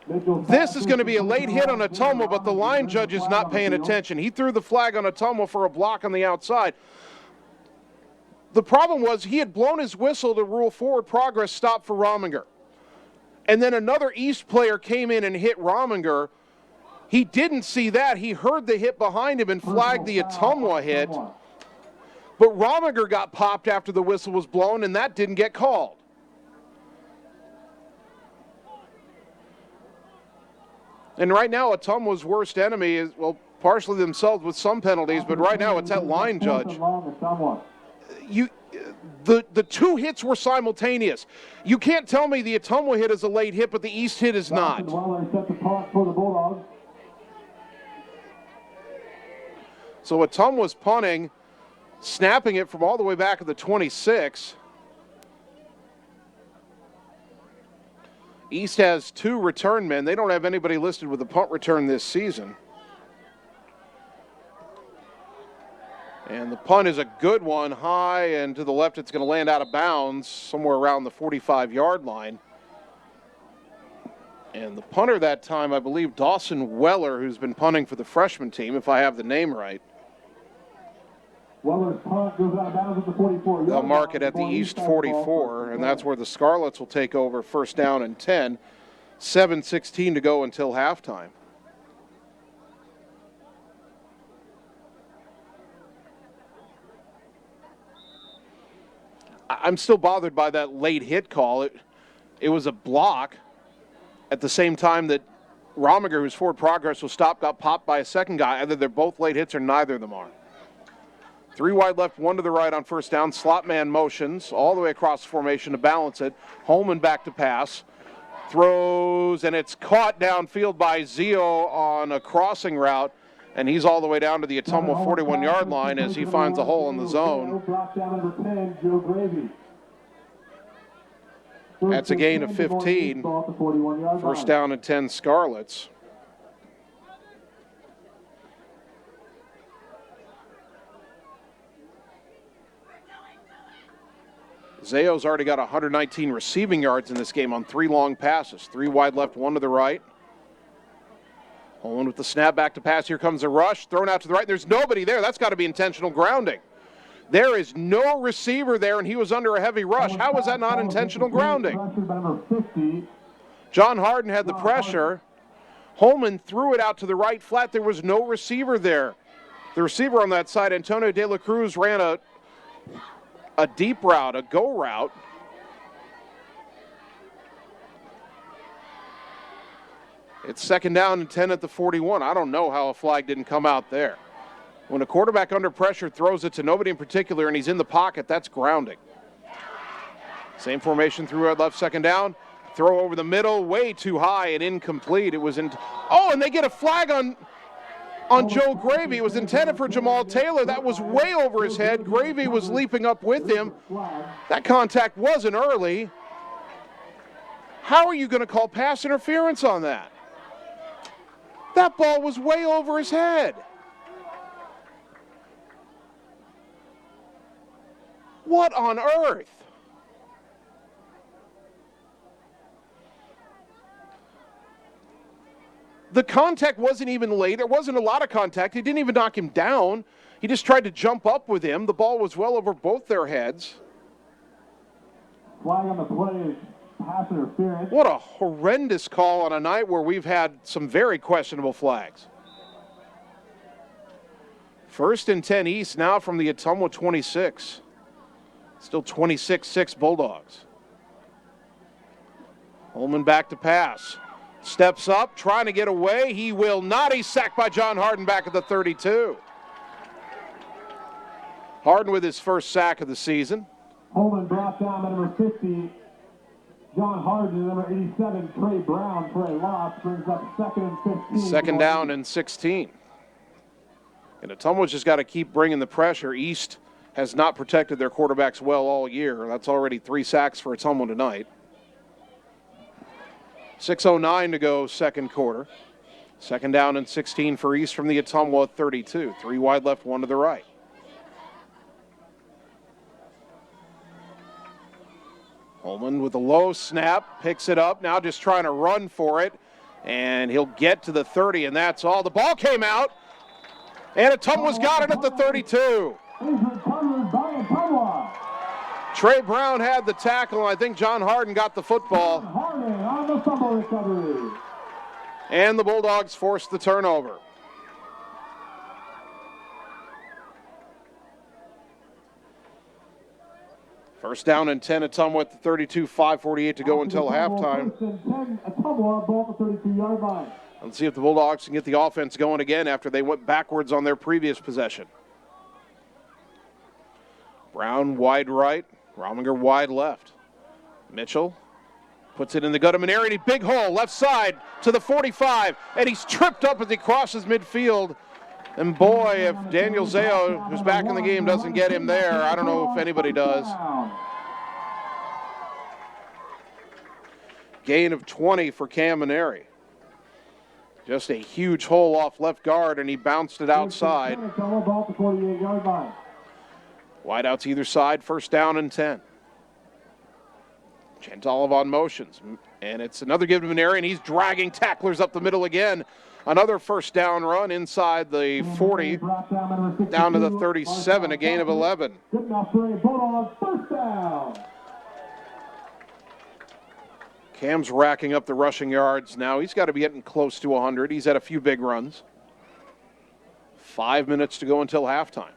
is going to be a late hit on Ottumwa, but the line judge is not paying attention. He threw the flag on Ottumwa for a block on the outside. The problem was he had blown his whistle to rule forward progress stop for Rominger. And then another East player came in and hit Rominger. He didn't see that. He heard the hit behind him and flagged the Ottumwa hit. But Rominger got popped after the whistle was blown, and that didn't get called. And right now, Ottumwa's worst enemy is, well, partially themselves with some penalties, but right now it's that line judge. The 2 hits were simultaneous. You can't tell me the Ottumwa hit is a late hit, but the East hit is not. So Ottumwa's punting, snapping it from all the way back at the 26. East has 2 return men. They don't have anybody listed with a punt return this season. And the punt is a good one, high, and to the left it's going to land out of bounds somewhere around the 45-yard line. And the punter that time, I believe, Dawson Weller, who's been punting for the freshman team, if I have the name right. Weller's punt goes out of bounds at the 44. They'll mark it at the East 44, and that's where the Scarlets will take over 1st down and 10. 7:16 to go until halftime. I'm still bothered by that late hit call. It was a block at the same time that Rominger, whose forward progress was stopped, got popped by a second guy. Either they're both late hits or neither of them are. 3 wide left, 1 to the right on first down. Slot man motions all the way across the formation to balance it. Holman back to pass. Throws, and it's caught downfield by Zio on a crossing route. And he's all the way down to the Ottumwa 41-yard line as he finds a hole in the zone. That's a gain of 15. First down and 10 Scarlets. Zayo's already got 119 receiving yards in this game on 3 long passes. 3 wide left, 1 to the right. Holman with the snap back to pass. Here comes a rush. Thrown out to the right. There's nobody there. That's got to be intentional grounding. There is no receiver there, and he was under a heavy rush. How was that not intentional grounding? John Harden had the pressure. Holman threw it out to the right flat. There was no receiver there. The receiver on that side, Antonio De La Cruz, ran a deep route, a go route. It's second down and 10 at the 41. I don't know how a flag didn't come out there. When a quarterback under pressure throws it to nobody in particular and he's in the pocket, that's grounding. Same formation through left, second down. Throw over the middle, way too high and incomplete. It was in. Oh, and they get a flag on Joe Gravy. It was intended for Jamal Taylor. That was way over his head. Gravy was leaping up with him. That contact wasn't early. How are you going to call pass interference on that? That ball was way over his head. What on earth? The contact wasn't even late. There wasn't a lot of contact. He didn't even knock him down. He just tried to jump up with him. The ball was well over both their heads. Flag on the play is pass interference. What a horrendous call on a night where we've had some very questionable flags. First and 10 East now from the Ottumwa 26. Still 26-6 Bulldogs. Holman back to pass. Steps up, trying to get away. He will not. He's sacked by John Harden back at the 32. Harden with his first sack of the season. Holman brought down by number 50. John Harden, number 87, Trey Brown. Trey lost, brings up second and 15. Second down and 16. And Ottumwa's just got to keep bringing the pressure. East has not protected their quarterbacks well all year. That's already 3 sacks for Ottumwa tonight. 6:09 to go, second quarter. Second down and 16 for East from the Ottumwa 32. 3 wide left, 1 to the right. Holman with a low snap, picks it up, now just trying to run for it. And he'll get to the 30, and that's all. The ball came out, and Ottumwa's got it at the 32. Trey Brown had the tackle, and I think John Harden got the football. On the fumble recovery. And the Bulldogs forced the turnover. First down and 10 Ottumwa at the 32, 5:48 to go until halftime. First and 10, Ottumwa, ball at the 32-yard line. Let's see if the Bulldogs can get the offense going again after they went backwards on their previous possession. Brown wide right, Rominger wide left. Mitchell puts it in the gut of an area, big hole, left side to the 45, and he's tripped up as he crosses midfield. And boy, if Daniel Zayo, who's back in the game, doesn't get him there, I don't know if anybody does. Gain of 20 for Cam Maneri. Just a huge hole off left guard, and he bounced it outside. Wideouts either side, first down and 10. Chantalov on motions, and it's another give to Maneri, and he's dragging tacklers up the middle again. Another first down run inside the 40, down to the 37, a gain of 11. Good enough for a Bulldog first down. Cam's racking up the rushing yards now. He's got to be getting close to 100. He's had a few big runs. 5 minutes to go until halftime.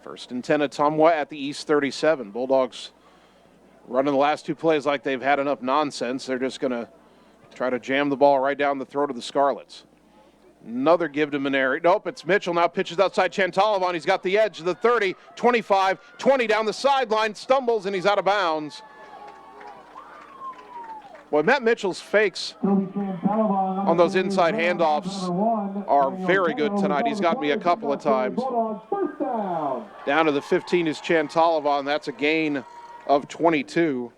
First and 10 Ottumwa at the East 37. Bulldogs running the last two plays like they've had enough nonsense. They're just going to try to jam the ball right down the throat of the Scarlets. Another give to Maneri. Nope, it's Mitchell now pitches outside Chantalivon. He's got the edge of the 30, 25, 20 down the sideline, stumbles, and he's out of bounds. Boy, Matt Mitchell's fakes on those inside handoffs are very good tonight. He's got me a couple of times. Down to the 15 is Chantalivon. That's a gain of 22.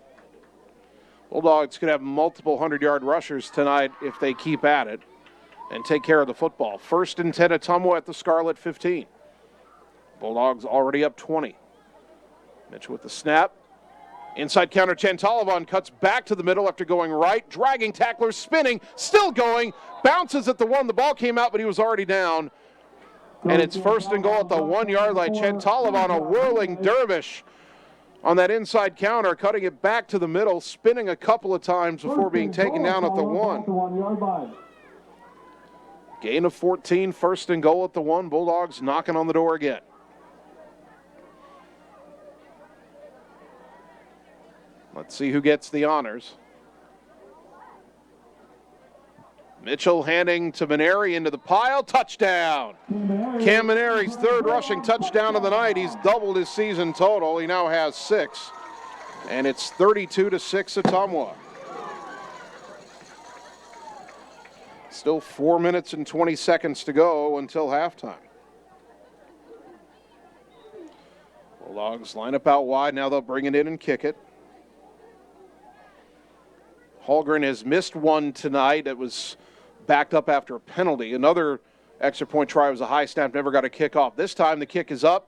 Bulldogs could have multiple 100-yard rushers tonight if they keep at it and take care of the football. 1st and 10 Ottumwa at the Scarlet 15. Bulldogs already up 20. Mitchell with the snap. Inside counter, Chantalivon cuts back to the middle after going right. Dragging tackler, spinning, still going. Bounces at the 1. The ball came out, but he was already down. And it's 1st and goal at the 1-yard line. Chantalivon, a whirling dervish on that inside counter, cutting it back to the middle, spinning a couple of times before being taken down at the 1. Gain of 14, 1st and goal at the 1. Bulldogs knocking on the door again. Let's see who gets the honors. Mitchell handing to Maneri into the pile. Touchdown. Cam Maneri's 3rd rushing touchdown of the night. He's doubled his season total. He now has 6. And it's 32-6 Ottumwa. Still 4 minutes and 20 seconds to go until halftime. Bulldogs line up out wide. Now they'll bring it in and kick it. Holgren has missed one tonight. It was backed up after a penalty. Another extra point try was a high snap, never got a kick off. This time the kick is up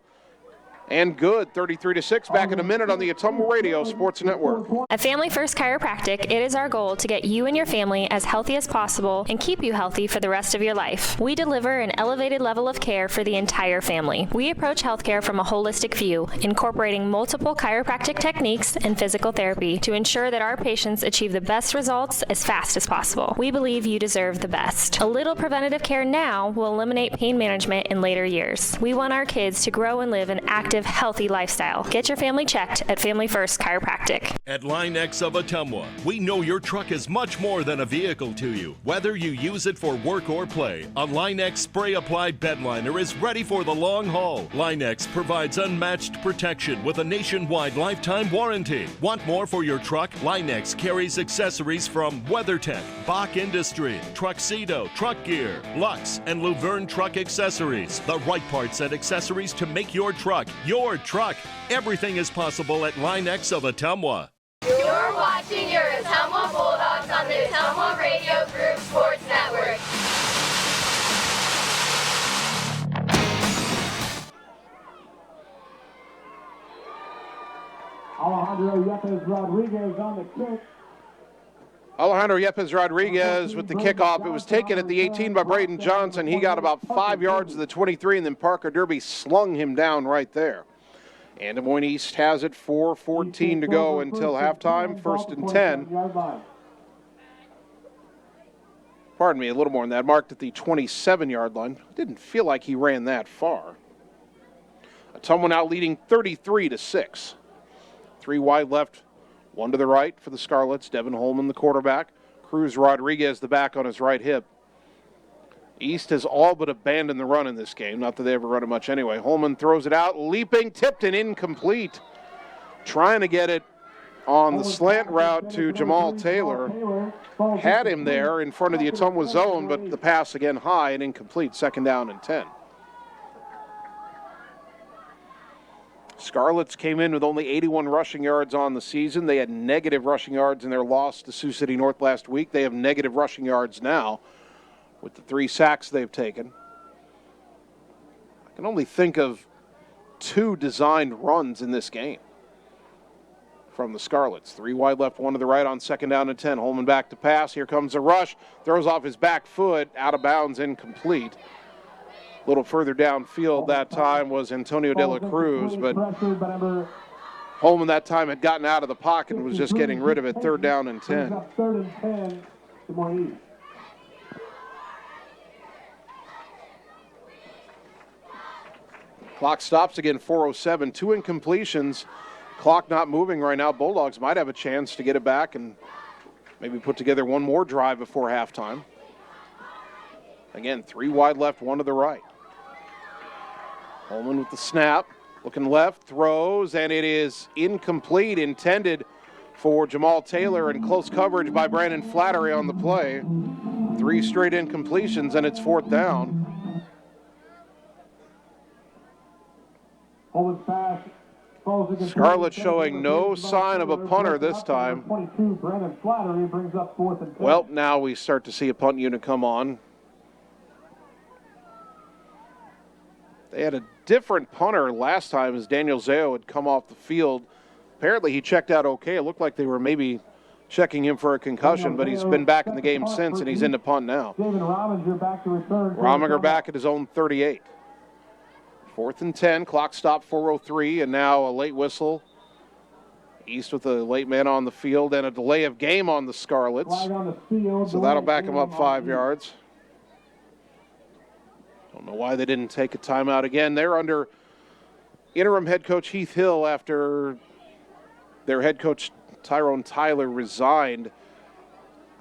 and good. 33-6. Back in a minute on the Ottumwa Radio Sports Network. At Family First Chiropractic, it is our goal to get you and your family as healthy as possible and keep you healthy for the rest of your life. We deliver an elevated level of care for the entire family. We approach healthcare from a holistic view, incorporating multiple chiropractic techniques and physical therapy to ensure that our patients achieve the best results as fast as possible. We believe you deserve the best. A little preventative care now will eliminate pain management in later years. We want our kids to grow and live an active, healthy lifestyle. Get your family checked at Family First Chiropractic. At Line X of Ottumwa, we know your truck is much more than a vehicle to you. Whether you use it for work or play, a Line X spray-applied bedliner is ready for the long haul. Line X provides unmatched protection with a nationwide lifetime warranty. Want more for your truck? Line X carries accessories from WeatherTech, Bach Industry, Truxedo, Truck Gear, Lux, and Luverne Truck Accessories. The right parts and accessories to make your truck your truck. Everything is possible at Line X of Ottumwa. You're watching your Ottumwa Bulldogs on the Ottumwa Radio Group Sports Network. Alejandro Yepes Rodriguez on the kick. Alejandro Yepes Rodriguez with the kickoff. It was taken at the 18 by Braden Johnson. He got about 5 yards to the 23, and then Parker Derby slung him down right there. And Des Moines East has it, 4:14 to go until halftime, 1st and 10. Pardon me, a little more than that. Marked at the 27-yard line. Didn't feel like he ran that far. Ottumwa now leading 33-6. 3 wide left, 1 to the right for the Scarlets. Devin Holman, the quarterback. Cruz Rodriguez, the back on his right hip. East has all but abandoned the run in this game. Not that they ever run it much anyway. Holman throws it out, leaping, tipped and incomplete. Trying to get it on the slant route to Jamal Taylor. Had him there in front of the Ottumwa zone, but the pass again high and incomplete. 2nd down and 10. Scarlets came in with only 81 rushing yards on the season. They had negative rushing yards in their loss to Sioux City North last week. They have negative rushing yards now with the 3 sacks they've taken. I can only think of 2 designed runs in this game from the Scarlets. 3 wide left, 1 to the right on 2nd down and 10. Holman back to pass. Here comes a rush. Throws off his back foot. Out of bounds, incomplete. A little further downfield that time was Antonio De La Cruz, but Holman that time had gotten out of the pocket and was just getting rid of it. 3rd down and 10. 3rd and 10, Des Moines East. Clock stops again, 4:07. 2 incompletions. clock not moving right now, Bulldogs might have a chance to get it back and maybe put together one more drive before halftime. Again, 3 wide left, 1 to the right. Holman with the snap, looking left, throws, and it is incomplete, intended for Jamal Taylor, and close coverage by Brandon Flattery on the play. 3 straight incompletions, and it's 4th down. Holman's pass falls against Scarlets showing no sign of a punter this time. 22, Brandon Flattery brings up 4th and 10. Well, now we start to see a punt unit come on. They had a different punter last time as Daniel Zao had come off the field. Apparently he checked out okay. It looked like they were maybe checking him for a concussion, but he's been back in the game since, and he's in the punt now. David Rominger back to return. Rominger back at his own 38. 4th and 10, clock stop 4:03, and now a late whistle. East with a late man on the field and a delay of game on the Scarlets. So that'll back him up 5 yards. Don't know why they didn't take a timeout again. They're under interim head coach Heath Hill after their head coach Tyrone Tyler resigned.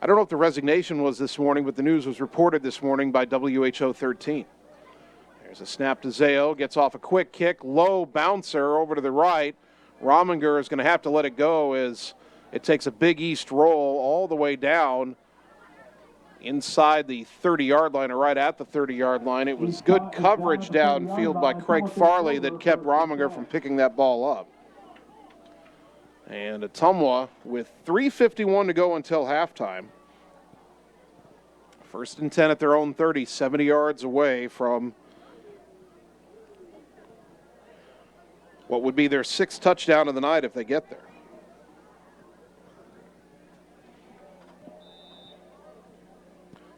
I don't know if the resignation was this morning, but the news was reported this morning by WHO 13. There's a snap to Zao, gets off a quick kick, low bouncer over to the right. Rominger is going to have to let it go as it takes a big East roll all the way down inside the 30-yard line, or right at the 30-yard line. It was good coverage downfield by Craig Farley that kept Rominger from picking that ball up. And Ottumwa with 3:51 to go until halftime. 1st and 10 at their own 30, 70 yards away from what would be their 6th touchdown of the night if they get there.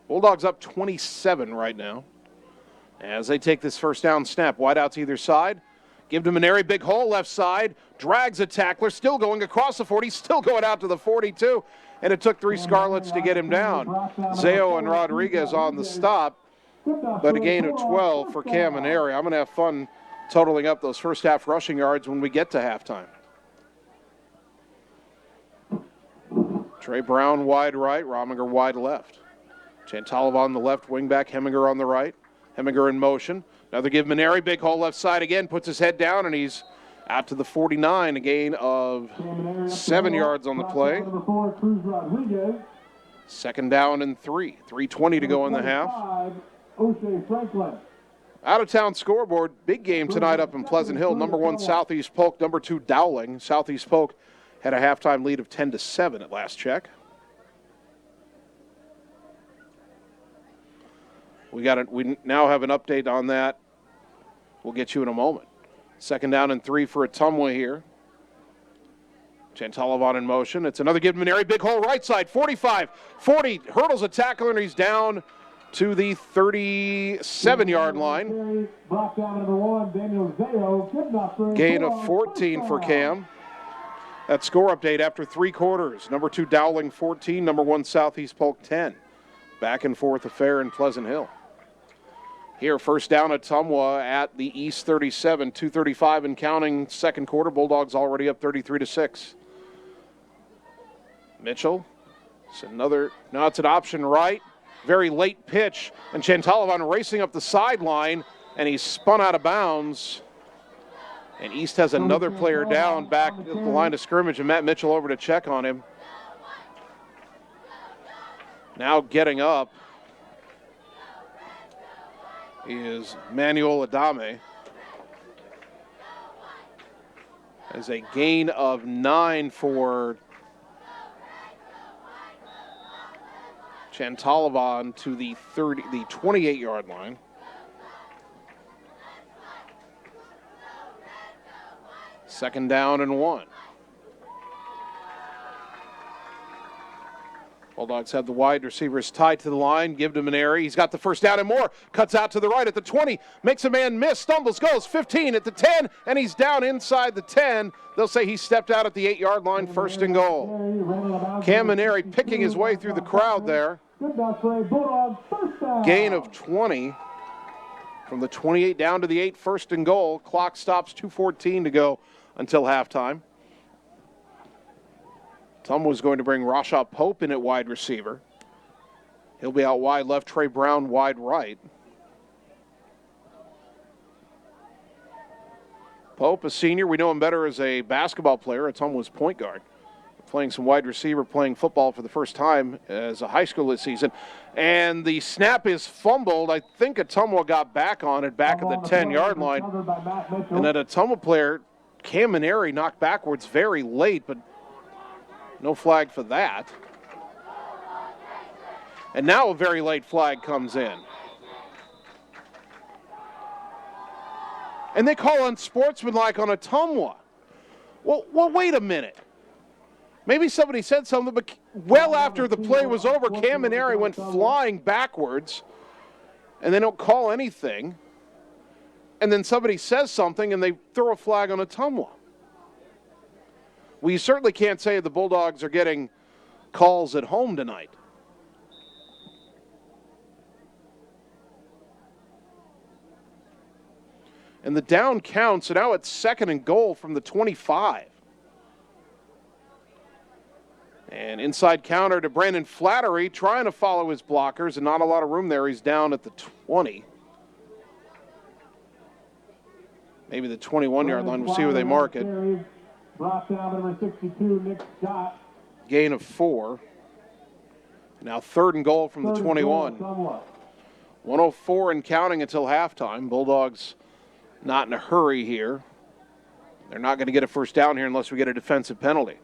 Bulldogs up 27 right now as they take this first down snap. Wide out to either side. Give to Maneri, big hole left side. Drags a tackler, still going across the 40, still going out to the 42. And it took 3 Scarlets to get him down. Zao and Rodriguez on the stop, but a gain of 12 for Cam Maneri. I'm going to have fun totaling up those first half rushing yards when we get to halftime. Trey Brown wide right, Rominger wide left. Chantalov on the left, wingback, Heminger on the right. Heminger in motion. Another give Maneri, big hole left side again, puts his head down, and he's out to the 49, a gain of 7 yards on the play. 2nd down and 3. 3:20 to go in the half. Out-of-town scoreboard, big game tonight up in Pleasant Hill. Number 1 Southeast Polk, number 2 Dowling. Southeast Polk had a halftime lead of 10-7 at last check. We now have an update on that. We'll get you in a moment. 2nd down and 3 for Ottumwa here. Chantalov in motion. It's another give to Maneri. Big hole right side. 45, 40. Hurdles a tackler, and he's down to the 37-yard line. Gain of 14 for Cam. That score update after 3 quarters. Number 2 Dowling 14, number 1 Southeast Polk 10. Back and forth affair in Pleasant Hill. Here, first down at Ottumwa at the East 37, 2:35 and counting. 2nd quarter, Bulldogs already up 33-6. Mitchell, it's now it's an option right. Very late pitch, and Chantalov racing up the sideline, and he's spun out of bounds. And East has another player down back at the line of scrimmage, and Matt Mitchell over to check on him. Now getting up is Manuel Adame. As a gain of 9 for Chantalov to the 28-yard line. Second down and 1. Bulldogs have the wide receivers tied to the line. Give to Maneri. He's got the first down and more. Cuts out to the right at the 20. Makes a man miss. Stumbles. Goes 15 at the 10. And he's down inside the 10. They'll say he stepped out at the 8-yard line. 1st and goal. Cam Maneri picking his way through the crowd there. Gain of 20. From the 28 down to the 8. 1st and goal. Clock stops. 2:14 to go until halftime. Ottumwa's going to bring Rashaw Pope in at wide receiver. He'll be out wide left, Trey Brown wide right. Pope, a senior. We know him better as a basketball player. Ottumwa's point guard. Playing some wide receiver, playing football for the first time as a high school this season. And the snap is fumbled. I think Ottumwa got back on it, back at the 10-yard line. And that Ottumwa player, Cam Maneri, knocked backwards very late, but no flag for that. And now a very late flag comes in. And they call unsportsmanlike on Ottumwa. Well, wait a minute. Maybe somebody said something, but well after the play was over, Cam Maneri went flying backwards, and they don't call anything. And then somebody says something, and they throw a flag on Ottumwa. Well, you certainly can't say the Bulldogs are getting calls at home tonight. And the down counts, so now it's 2nd and goal from the 25. And inside counter to Brandon Flattery, trying to follow his blockers, and not a lot of room there. He's down at the 20. Maybe the 21-yard line. We'll see where they mark it. Brought down number 62, Nick Scott. Gain of 4. Now 3rd and goal from the 21. 104 and counting until halftime. Bulldogs not in a hurry here. They're not going to get a first down here unless we get a defensive penalty.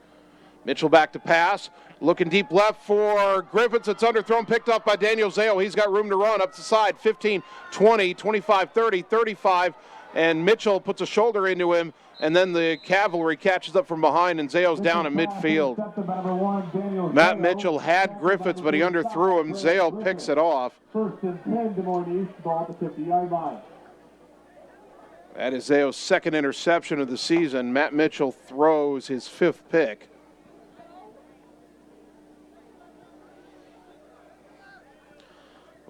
Mitchell back to pass. Looking deep left for Griffiths. It's underthrown, picked up by Daniel Zao. He's got room to run up the side. 15, 20, 25, 30, 35. And Mitchell puts a shoulder into him. And then the cavalry catches up from behind, and Zao's down in midfield. Matt Mitchell had Griffiths, but he underthrew him. Zao picks it off. 1st and 10, Des Moines East, ball at the 50-yard line. That is Zao's 2nd interception of the season. Matt Mitchell throws his 5th pick.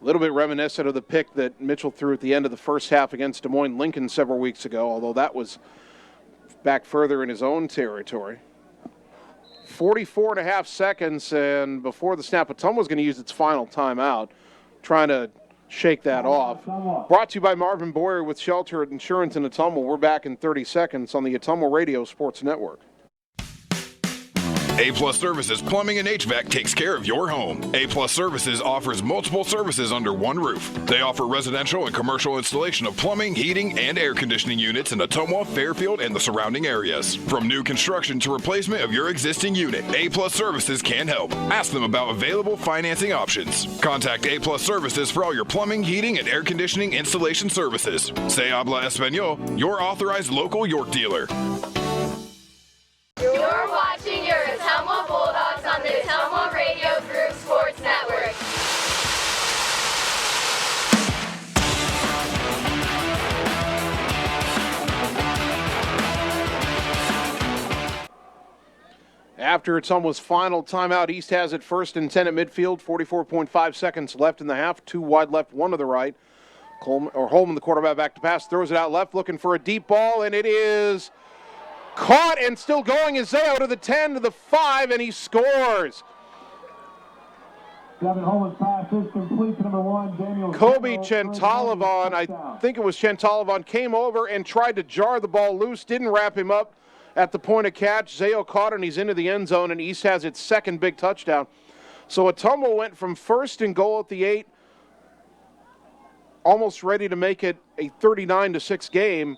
A little bit reminiscent of the pick that Mitchell threw at the end of the first half against Des Moines Lincoln several weeks ago, although that was back further in his own territory. 44.5 seconds, and before the snap, Ottumwa was going to use its final timeout, trying to shake that off. Brought to you by Marvin Boyer with Shelter Insurance in Ottumwa. We're back in 30 seconds on the Ottumwa Radio Sports Network. A-Plus Services Plumbing and HVAC takes care of your home. A-Plus Services offers multiple services under one roof. They offer residential and commercial installation of plumbing, heating, and air conditioning units in Ottumwa, Fairfield, and the surrounding areas. From new construction to replacement of your existing unit, A-Plus Services can help. Ask them about available financing options. Contact A-Plus Services for all your plumbing, heating, and air conditioning installation services. Se habla español, your authorized local York dealer. You're watching your Ottumwa Bulldogs on the Ottumwa Radio Group Sports Network. After Ottumwa's final timeout, East has it 1st and 10 at midfield. 44.5 seconds left in the half. 2 wide left, 1 to the right. Holman, the quarterback, back to pass, throws it out left, looking for a deep ball, and it is caught and still going is Zao to the 10, to the 5, and he scores. Devin Holman's pass is complete to number 1, Daniel. Kobe Chantalavon, I think it was Chantalavon, came over and tried to jar the ball loose, didn't wrap him up at the point of catch. Zao caught it, and he's into the end zone, and East has its 2nd big touchdown. So Ottumwa went from 1st and goal at the 8, almost ready to make it a 39-6 game.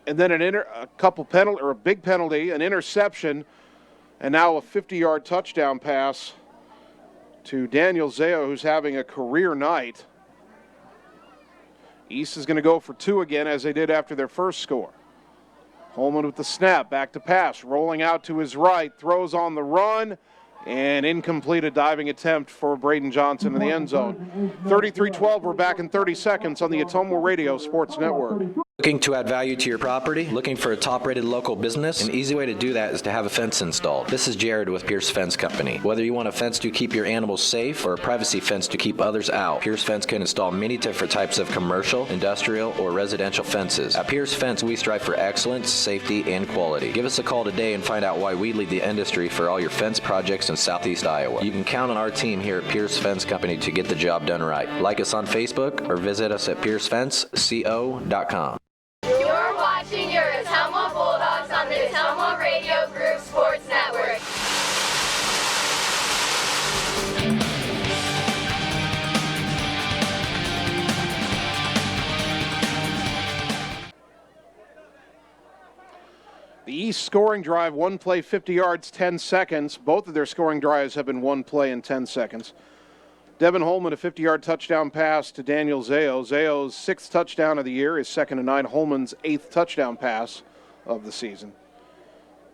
And then a big penalty, an interception, and now a 50-yard touchdown pass to Daniel Zao, who's having a career night. East is going to go for 2 again, as they did after their first score. Holman with the snap, back to pass, rolling out to his right, throws on the run, and incomplete, a diving attempt for Braden Johnson in the end zone. 33-12, we're back in 30 seconds on the Ottumwa Radio Sports Network. Looking to add value to your property? Looking for a top-rated local business? An easy way to do that is to have a fence installed. This is Jared with Pierce Fence Company. Whether you want a fence to keep your animals safe or a privacy fence to keep others out, Pierce Fence can install many different types of commercial, industrial, or residential fences. At Pierce Fence, we strive for excellence, safety, and quality. Give us a call today and find out why we lead the industry for all your fence projects in Southeast Iowa. You can count on our team here at Pierce Fence Company to get the job done right. Like us on Facebook or visit us at piercefenceco.com. You're watching your Ottumwa Bulldogs on the Ottumwa Radio Group Sports Network. The East scoring drive, one play, 50 yards, 10 seconds. Both of their scoring drives have been one play in 10 seconds. Devin Holman, a 50-yard touchdown pass to Daniel Zeo. Zeo's 6th touchdown of the year, his 2nd to 9. Holman's 8th touchdown pass of the season.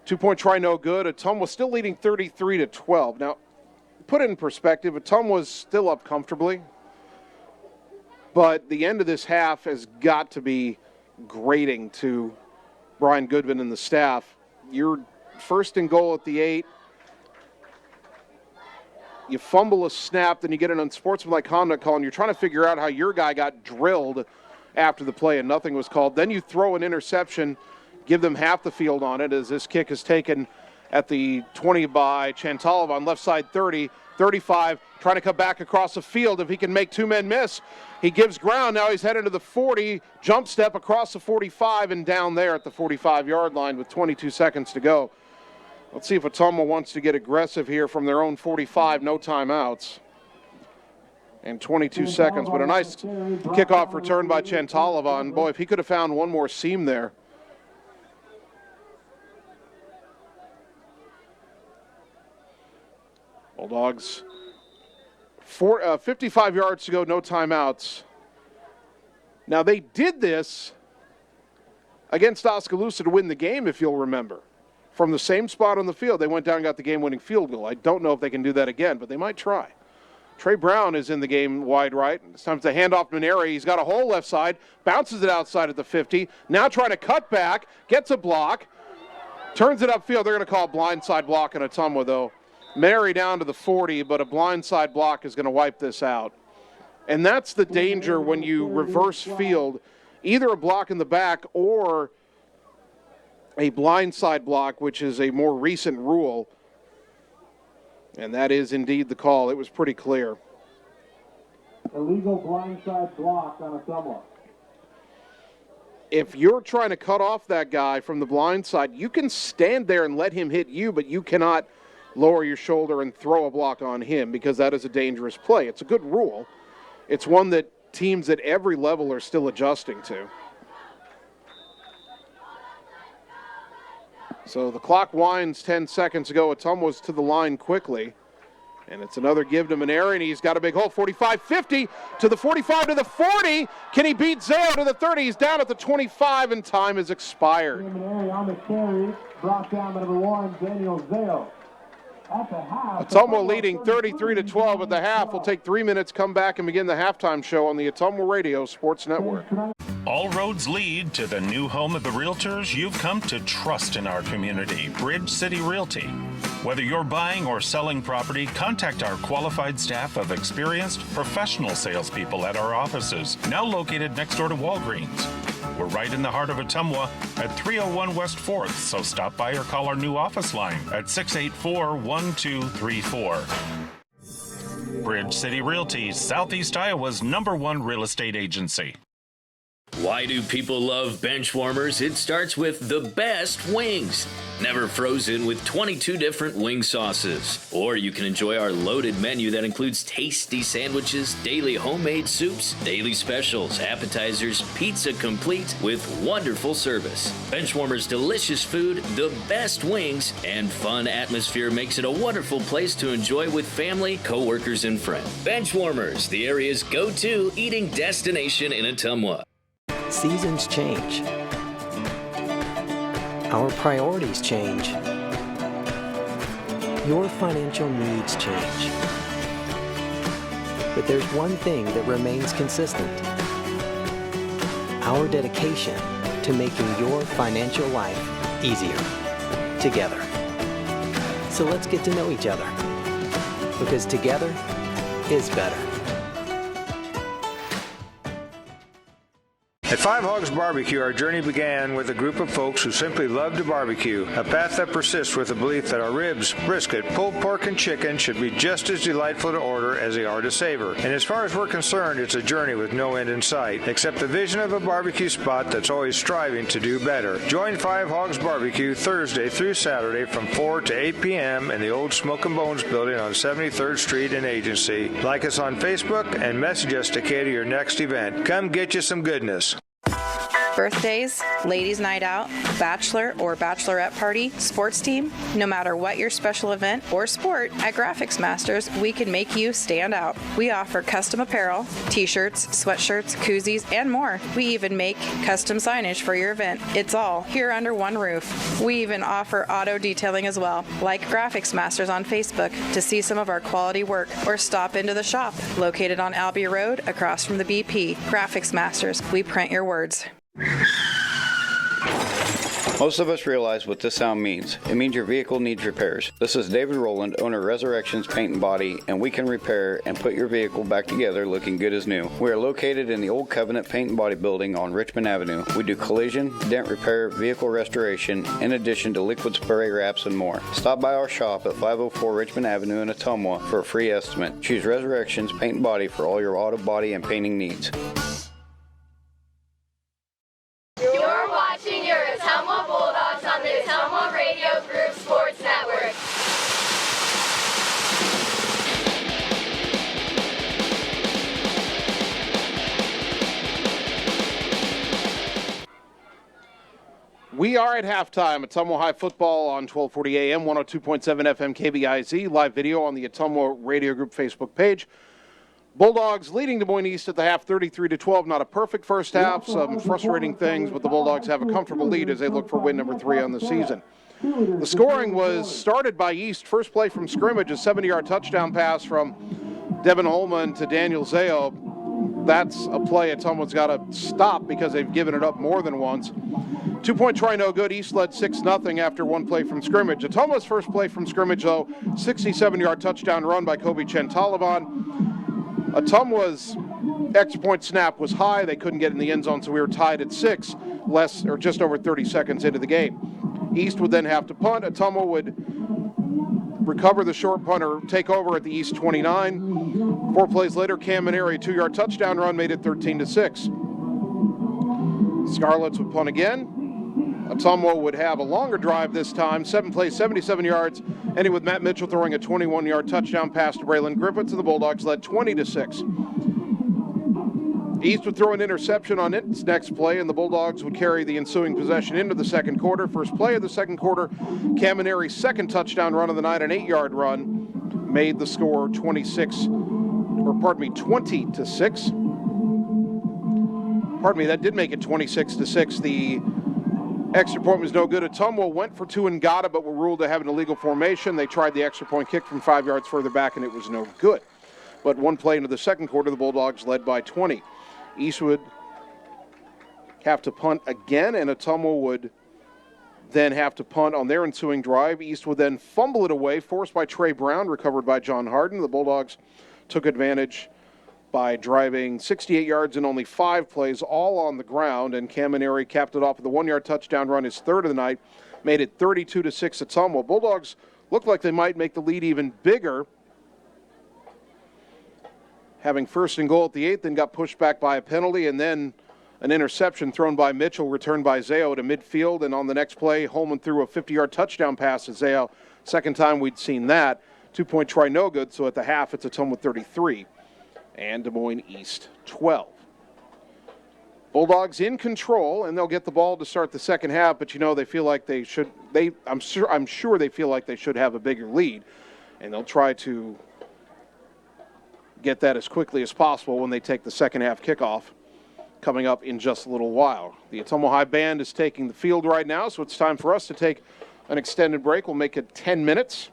2-point try, no good. Ottumwa still leading 33-12. Now, put it in perspective, Ottumwa's still up comfortably, but the end of this half has got to be grating to Brian Goodwin and the staff. You're first and goal at the 8. You fumble a snap, then you get an unsportsmanlike conduct call, and you're trying to figure out how your guy got drilled after the play and nothing was called. Then you throw an interception, give them half the field on it, as this kick is taken at the 20 by Chantalov on left side 30, 35, trying to come back across the field. If he can make two men miss, he gives ground. Now he's headed to the 40, jump step across the 45 and down there at the 45-yard line with 22 seconds to go. Let's see if Ottumwa wants to get aggressive here from their own 45, no timeouts. And 22 seconds, but a nice kickoff return by Chantalov. And boy, if he could have found one more seam there. Bulldogs, 55 yards to go, no timeouts. Now they did this against Oskaloosa to win the game, if you'll remember. From the same spot on the field, they went down and got the game-winning field goal. I don't know if they can do that again, but they might try. Trey Brown is in the game wide right. It's time to hand off Maneri. He's got a hole left side, bounces it outside at the 50. Now trying to cut back, gets a block, turns it upfield. They're going to call a blindside block in Ottumwa, though. Maneri down to the 40, but a blindside block is going to wipe this out. And that's the danger when you reverse field, either a block in the back or a blindside block, which is a more recent rule. And that is indeed the call. It was pretty clear. Illegal blindside block on Ottumwa. If you're trying to cut off that guy from the blind side, you can stand there and let him hit you, but you cannot lower your shoulder and throw a block on him because that is a dangerous play. It's a good rule. It's one that teams at every level are still adjusting to. So the clock winds 10 seconds ago. Ottumwa's to the line quickly. And it's another give to Maneri, and he's got a big hole. 45-50 to the 45 to the 40. Can he beat Zeo to the 30? He's down at the 25, and time has expired. Maneri on the carry, brought down by number 1, Daniel Zeo. At the half, Ottumwa leading 33-12 at the half. We'll take 3 minutes, come back, and begin the halftime show on the Ottumwa Radio Sports Network. All roads lead to the new home of the realtors you've come to trust in our community, Bridge City Realty. Whether you're buying or selling property, contact our qualified staff of experienced professional salespeople at our offices, now located next door to Walgreens. We're right in the heart of Ottumwa at 301 West 4th, so stop by or call our new office line at 684-1234. Bridge City Realty, Southeast Iowa's #1 real estate agency. Why do people love bench warmers? It starts with the best wings. Never frozen with 22 different wing sauces. Or you can enjoy our loaded menu that includes tasty sandwiches, daily homemade soups, daily specials, appetizers, pizza complete with wonderful service. Benchwarmer's delicious food, the best wings, and fun atmosphere makes it a wonderful place to enjoy with family, coworkers, and friends. Benchwarmers, the area's go-to eating destination in Ottumwa. Seasons change. Our priorities change. Your financial needs change. But there's one thing that remains consistent: our dedication to making your financial life easier together. So let's get to know each other, because together is better. At Five Hogs Barbecue, our journey began with a group of folks who simply love to barbecue, a path that persists with the belief that our ribs, brisket, pulled pork, and chicken should be just as delightful to order as they are to savor. And as far as we're concerned, it's a journey with no end in sight, except the vision of a barbecue spot that's always striving to do better. Join Five Hogs Barbecue Thursday through Saturday from 4 to 8 p.m. in the old Smoke and Bones building on 73rd Street in Agency. Like us on Facebook and message us to cater your next event. Come get you some goodness. Birthdays, ladies' night out, bachelor or bachelorette party, sports team, no matter what your special event or sport, at Graphics Masters, we can make you stand out. We offer custom apparel, t-shirts, sweatshirts, koozies, and more. We even make custom signage for your event. It's all here under one roof. We even offer auto detailing as well. Like Graphics Masters on Facebook to see some of our quality work, or stop into the shop located on Albee Road across from the BP. Graphics Masters, we print your words. Most of us realize what this sound means. It means your vehicle needs repairs. This is David Rowland, owner of Resurrections Paint and Body, and we can repair and put your vehicle back together looking good as new. We are located in the Old Covenant Paint and Body building on Richmond Avenue. We do collision, dent repair, vehicle restoration, in addition to liquid spray wraps and more. Stop by our shop at 504 Richmond Avenue in Ottumwa for a free estimate. Choose Resurrections Paint and Body for all your auto body and painting needs. You're watching your Ottumwa Bulldogs on the Ottumwa Radio Group Sports Network. We are at halftime. Ottumwa High football on 1240 AM, 102.7 FM KBIZ. Live video on the Ottumwa Radio Group Facebook page. Bulldogs leading Des Moines East at the half, 33-12. Not a perfect first half. Some frustrating things, but the Bulldogs have a comfortable lead as they look for win number 3 on the season. The scoring was started by East. First play from scrimmage, a 70-yard touchdown pass from Devin Holman to Daniel Zao. That's a play Ottumwa's got to stop because they've given it up more than once. 2-point try, no good. East led 6-0 after one play from scrimmage. Ottumwa's first play from scrimmage, though, 67-yard touchdown run by Kobe Chentalavan. Ottumwa's extra point snap was high. They couldn't get in the end zone, so we were tied at 6, just over 30 seconds into the game. East would then have to punt. Ottumwa would recover the short punt or take over at the East 29. 4 plays later, Cam Maneri, 2-yard touchdown run, made it 13-6. Scarlets would punt again. Ottumwa would have a longer drive this time, 7 plays, 77 yards, ending with Matt Mitchell throwing a 21-yard touchdown pass to Braylon Griffiths, and the Bulldogs led 20-6. East would throw an interception on its next play, and the Bulldogs would carry the ensuing possession into the second quarter. First play of the second quarter, Cam Maneri's second touchdown run of the night, an 8-yard run, made the score 20-6. That did make it 26-6. The extra point was no good. Ottumwa went for 2 and got it, but were ruled to have an illegal formation. They tried the extra point kick from 5 yards further back, and it was no good. But one play into the second quarter, the Bulldogs led by 20. East would have to punt again, and Ottumwa would then have to punt on their ensuing drive. East would then fumble it away, forced by Trey Brown, recovered by John Harden. The Bulldogs took advantage by driving 68 yards in only 5 plays, all on the ground, and Cam Maneri capped it off with a 1-yard touchdown run, his third of the night, made it 32-6 Ottumwa. Bulldogs looked like they might make the lead even bigger, having first and goal at the 8th, then got pushed back by a penalty, and then an interception thrown by Mitchell, returned by Zao to midfield, and on the next play, Holman threw a 50-yard touchdown pass to Zao. Second time we'd seen that. 2-point try, no good, so at the half, it's Ottumwa 33. And Des Moines East 12. Bulldogs in control, and they'll get the ball to start the second half, but they feel like they should. I'm sure they feel like they should have a bigger lead, and they'll try to get that as quickly as possible when they take the second half kickoff coming up in just a little while. The Ottumwa High Band is taking the field right now, so it's time for us to take an extended break. We'll make it 10 minutes.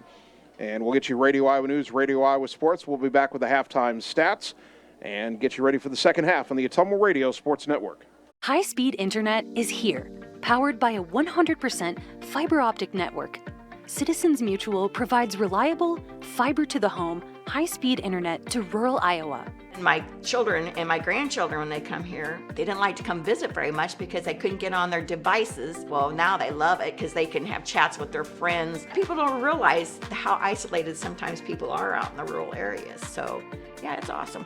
And we'll get you Radio Iowa News, Radio Iowa Sports. We'll be back with the halftime stats and get you ready for the second half on the Ottumwa Radio Sports Network. High-speed internet is here, powered by a 100% fiber optic network. Citizens Mutual provides reliable, fiber-to-the-home, high-speed internet to rural Iowa. My children and my grandchildren, when they come here, they didn't like to come visit very much because they couldn't get on their devices. Well, now they love it because they can have chats with their friends. People don't realize how isolated sometimes people are out in the rural areas. So, yeah, it's awesome.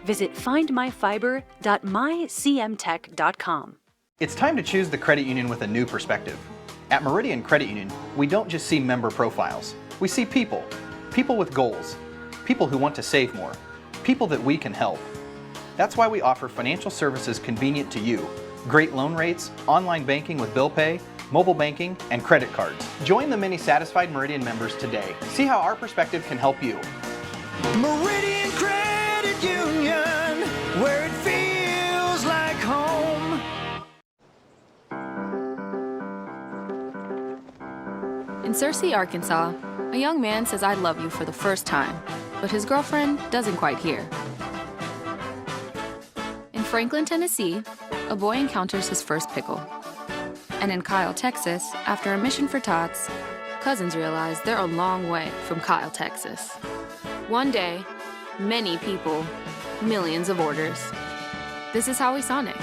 Visit findmyfiber.mycmtech.com. It's time to choose the credit union with a new perspective. At Meridian Credit Union, we don't just see member profiles. We see people. People with goals. People who want to save more. People that we can help. That's why we offer financial services convenient to you. Great loan rates, online banking with bill pay, mobile banking, and credit cards. Join the many satisfied Meridian members today. See how our perspective can help you. Meridian Credit Union, where it feels like home. In Searcy, Arkansas, a young man says I love you for the first time, but his girlfriend doesn't quite hear. In Franklin, Tennessee, a boy encounters his first pickle. And in Kyle, Texas, after a mission for tots, cousins realize they're a long way from Kyle, Texas. One day, many people, millions of orders. This is Howie Sonic.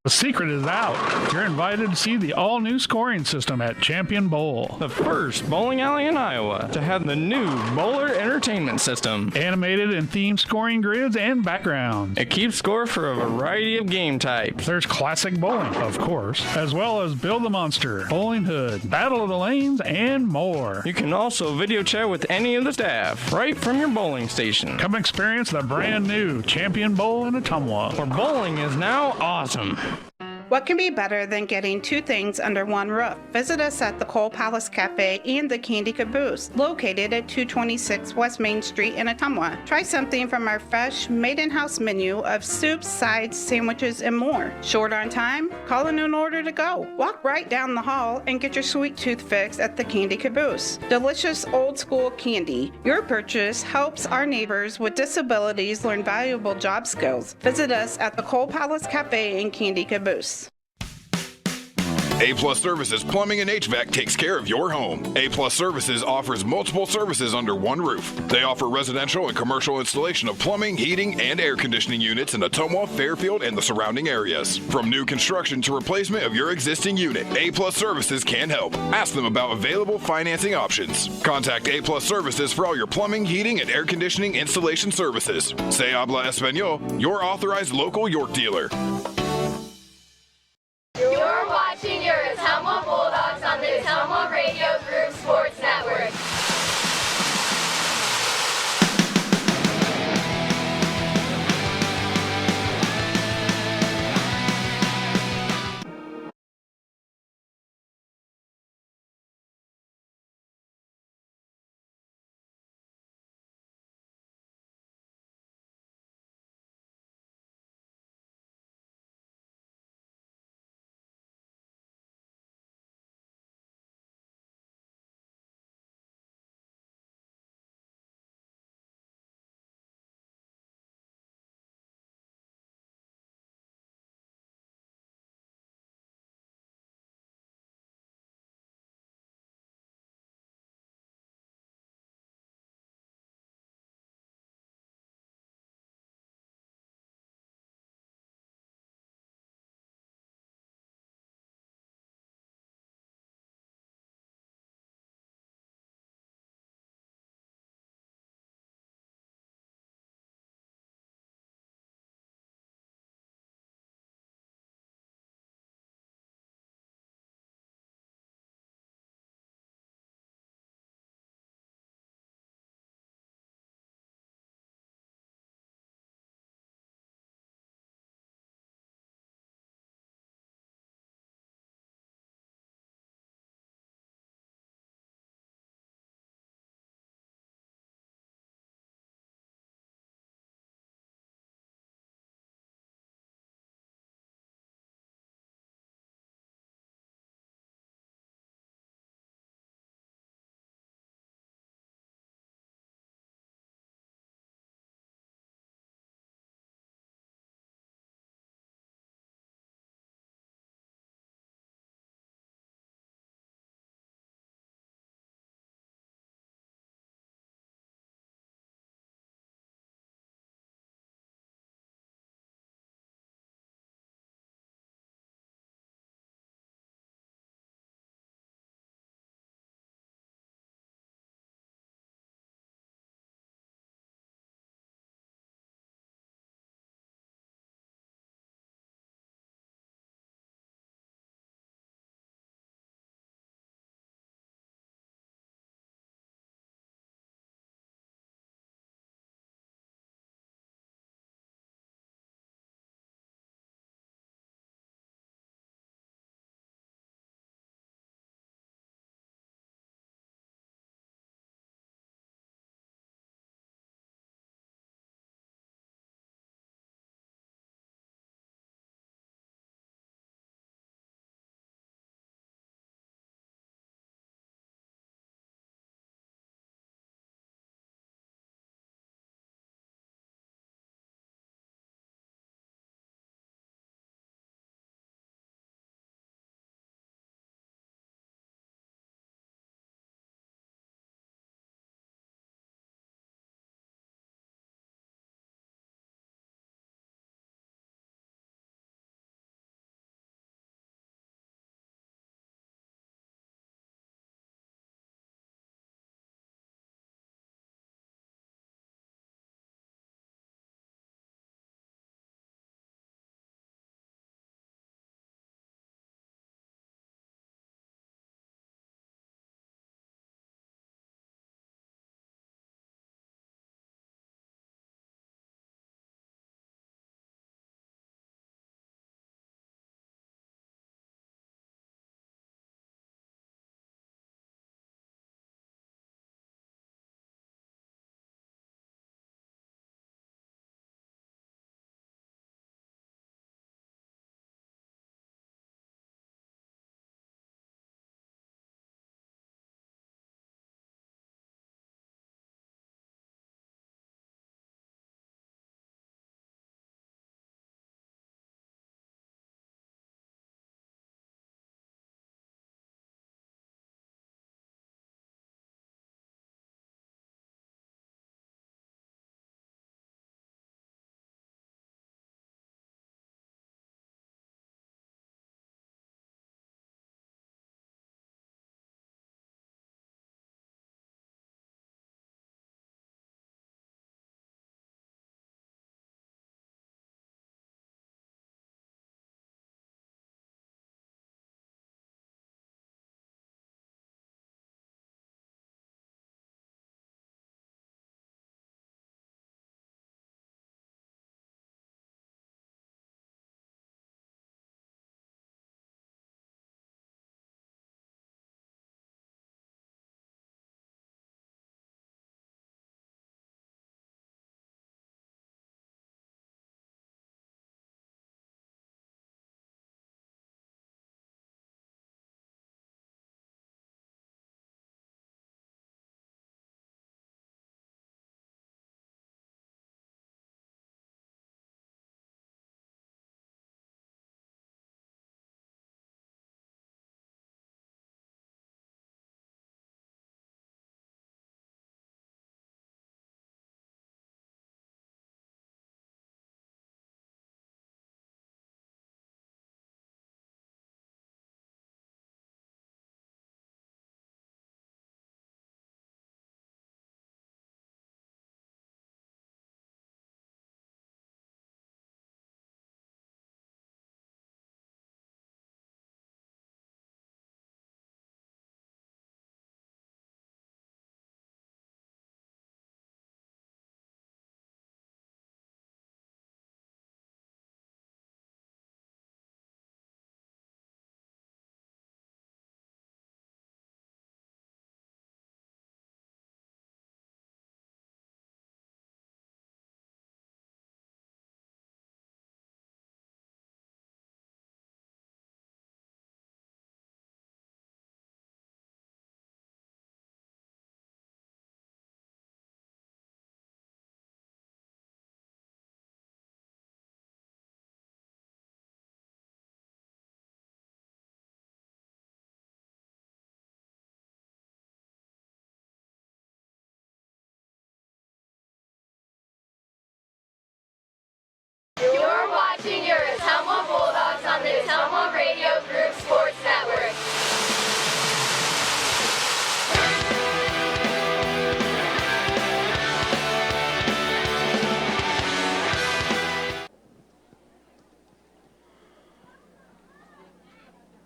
The secret is out. You're invited to see the all-new scoring system at Champion Bowl. The first bowling alley in Iowa to have the new Bowler Entertainment System. Animated and themed scoring grids and backgrounds. It keeps score for a variety of game types. There's classic bowling, of course, as well as Build the Monster, Bowling Hood, Battle of the Lanes, and more. You can also video chat with any of the staff right from your bowling station. Come experience the brand new Champion Bowl in Ottumwa, where bowling is now awesome. What can be better than getting two things under one roof? Visit us at the Cole Palace Cafe and the Candy Caboose, located at 226 West Main Street in Ottumwa. Try something from our fresh, made-in-house menu of soups, sides, sandwiches, and more. Short on time? Call in an order to go. Walk right down the hall and get your sweet tooth fix at the Candy Caboose. Delicious old-school candy. Your purchase helps our neighbors with disabilities learn valuable job skills. Visit us at the Cole Palace Cafe and Candy Caboose. A-Plus Services Plumbing and HVAC takes care of your home. A-Plus Services offers multiple services under one roof. They offer residential and commercial installation of plumbing, heating, and air conditioning units in Ottumwa, Fairfield, and the surrounding areas. From new construction to replacement of your existing unit, A-Plus Services can help. Ask them about available financing options. Contact A-Plus Services for all your plumbing, heating, and air conditioning installation services. Se habla español, your authorized local York dealer. You're watching your Ottumwa Bulldogs on the Ottumwa Radio Group Sports Network.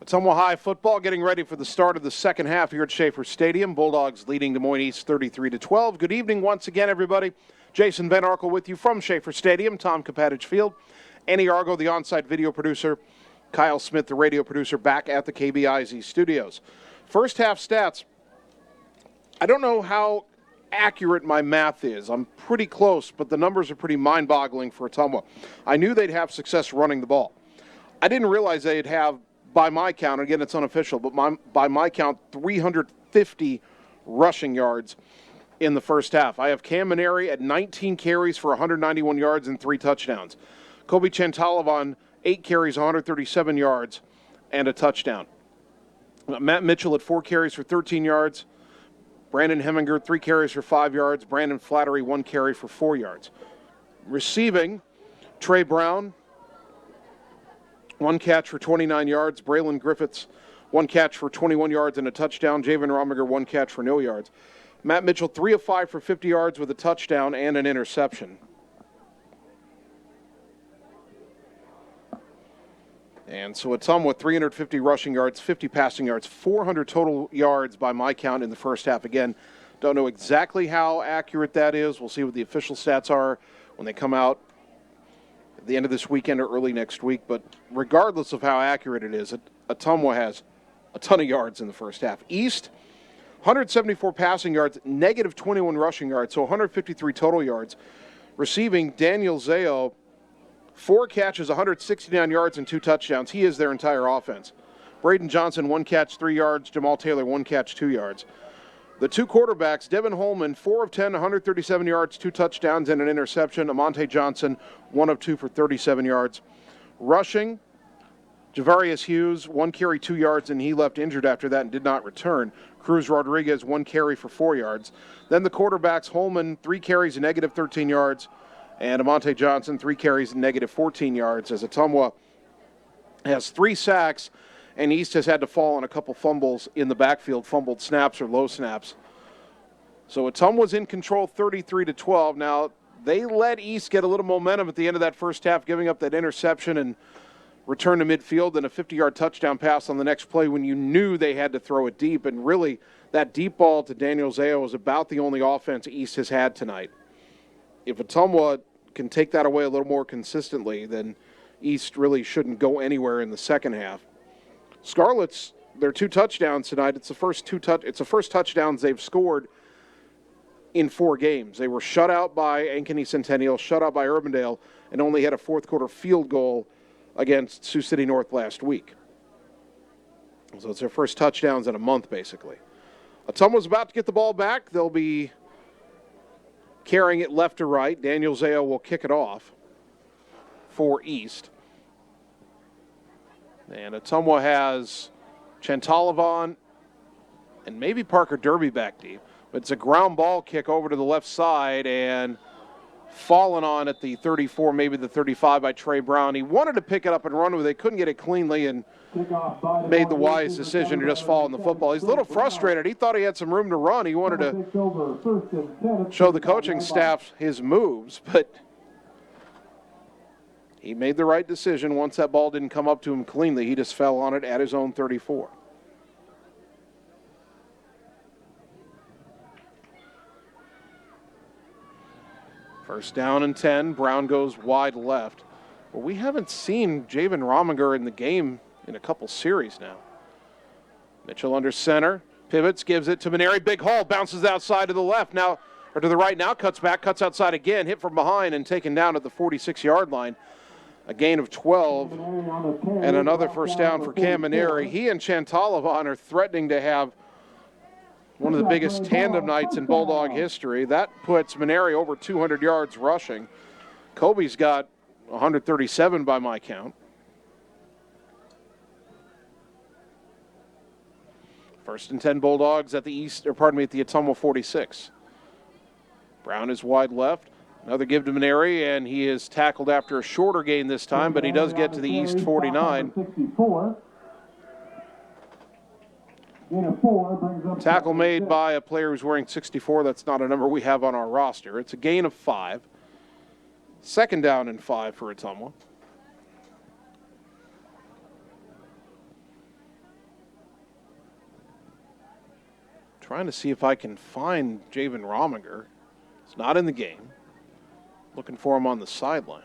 Ottumwa High football getting ready for the start of the second half here at Schaefer Stadium. Bulldogs leading Des Moines East 33-12. Good evening once again, everybody. Jason Van Arkel with you from Schaefer Stadium. Tom Kapatich Field. Annie Argo, the on-site video producer. Kyle Smith, the radio producer, back at the KBIZ studios. First half stats. I don't know how accurate my math is. I'm pretty close, but the numbers are pretty mind-boggling for Ottumwa. I knew they'd have success running the ball. I didn't realize they'd have, by my count, again it's unofficial, but by my count, 350 rushing yards in the first half. I have Cam Maneri at 19 carries for 191 yards and 3 touchdowns. Kobe Chantalavan, 8 carries, 137 yards, and a touchdown. Matt Mitchell at 4 carries for 13 yards. Brandon Heminger, 3 carries for 5 yards. Brandon Flattery, 1 carry for 4 yards. Receiving, Trey Brown, 1 catch for 29 yards. Braylon Griffiths, 1 catch for 21 yards and a touchdown. Javen Romiger, 1 catch for no yards. Matt Mitchell, 3 of 5 for 50 yards with a touchdown and an interception. And so Ottumwa, 350 rushing yards, 50 passing yards, 400 total yards by my count in the first half. Again, don't know exactly how accurate that is. We'll see what the official stats are when they come out at the end of this weekend or early next week. But regardless of how accurate it is, Ottumwa has a ton of yards in the first half. East, 174 passing yards, negative 21 rushing yards, so 153 total yards. Receiving, Daniel Zao, 4 catches, 169 yards, and 2 touchdowns. He is their entire offense. Braden Johnson, 1 catch, 3 yards. Jamal Taylor, 1 catch, 2 yards. The 2 quarterbacks, Devin Holman, 4 of 10, 137 yards, 2 touchdowns, and an interception. Amonte Johnson, 1 of 2 for 37 yards. Rushing, Javarius Hughes, 1 carry, 2 yards, and he left injured after that and did not return. Cruz Rodriguez, 1 carry for 4 yards. Then the quarterbacks, Holman, 3 carries, a negative 13 yards, and Amonte Johnson, 3 carries, negative 14 yards, as Ottumwa has 3 sacks, and East has had to fall on a couple fumbles in the backfield, fumbled snaps or low snaps. So Ottumwa's in control 33-12. Now, they let East get a little momentum at the end of that first half, giving up that interception and return to midfield and a 50-yard touchdown pass on the next play when you knew they had to throw it deep. And really, that deep ball to Daniel Zao was about the only offense East has had tonight. If Ottumwa can take that away a little more consistently, then East really shouldn't go anywhere in the second half. Scarlets, their 2 touchdowns tonight, it's the first touchdowns they've scored in 4 games. They were shut out by Ankeny Centennial, shut out by Urbandale, and only had a fourth-quarter field goal against Sioux City North last week. So it's their first touchdowns in a month, basically. Ottumwa's about to get the ball back. They'll be carrying it left to right. Daniel Zao will kick it off for East. And Ottumwa has Chantalavan and maybe Parker Derby back deep. But it's a ground ball kick over to the left side and fallen on at the 34, maybe the 35 by Trey Brown. He wanted to pick it up and run with it. Couldn't get it cleanly and made the wise decision to just fall on the football. He's a little frustrated. He thought he had some room to run. He wanted to show the coaching staff his moves, but he made the right decision. Once that ball didn't come up to him cleanly, he just fell on it at his own 34. First down and 10. Brown goes wide left. Well, we haven't seen Javen Rominger in the game in a couple series now. Mitchell under center. Pivots, gives it to Maneri. Big haul, bounces outside to the left now, or to the right now, cuts back, cuts outside again, hit from behind and taken down at the 46-yard line. A gain of 12 and another first down for Cam Maneri. He and Chantalavan are threatening to have one of the biggest tandem nights in Bulldog history. That puts Maneri over 200 yards rushing. Kobe's got 137 by my count. First and 10 Bulldogs at the at the Ottumwa 46. Brown is wide left. Another give to Maneri, and he is tackled after a shorter gain this time, but he does get to the East 49. Tackle made by a player who's wearing 64. That's not a number we have on our roster. It's a gain of 5. Second down and 5 for Ottumwa. Trying to see if I can find Javen Rominger. He's not in the game. Looking for him on the sideline.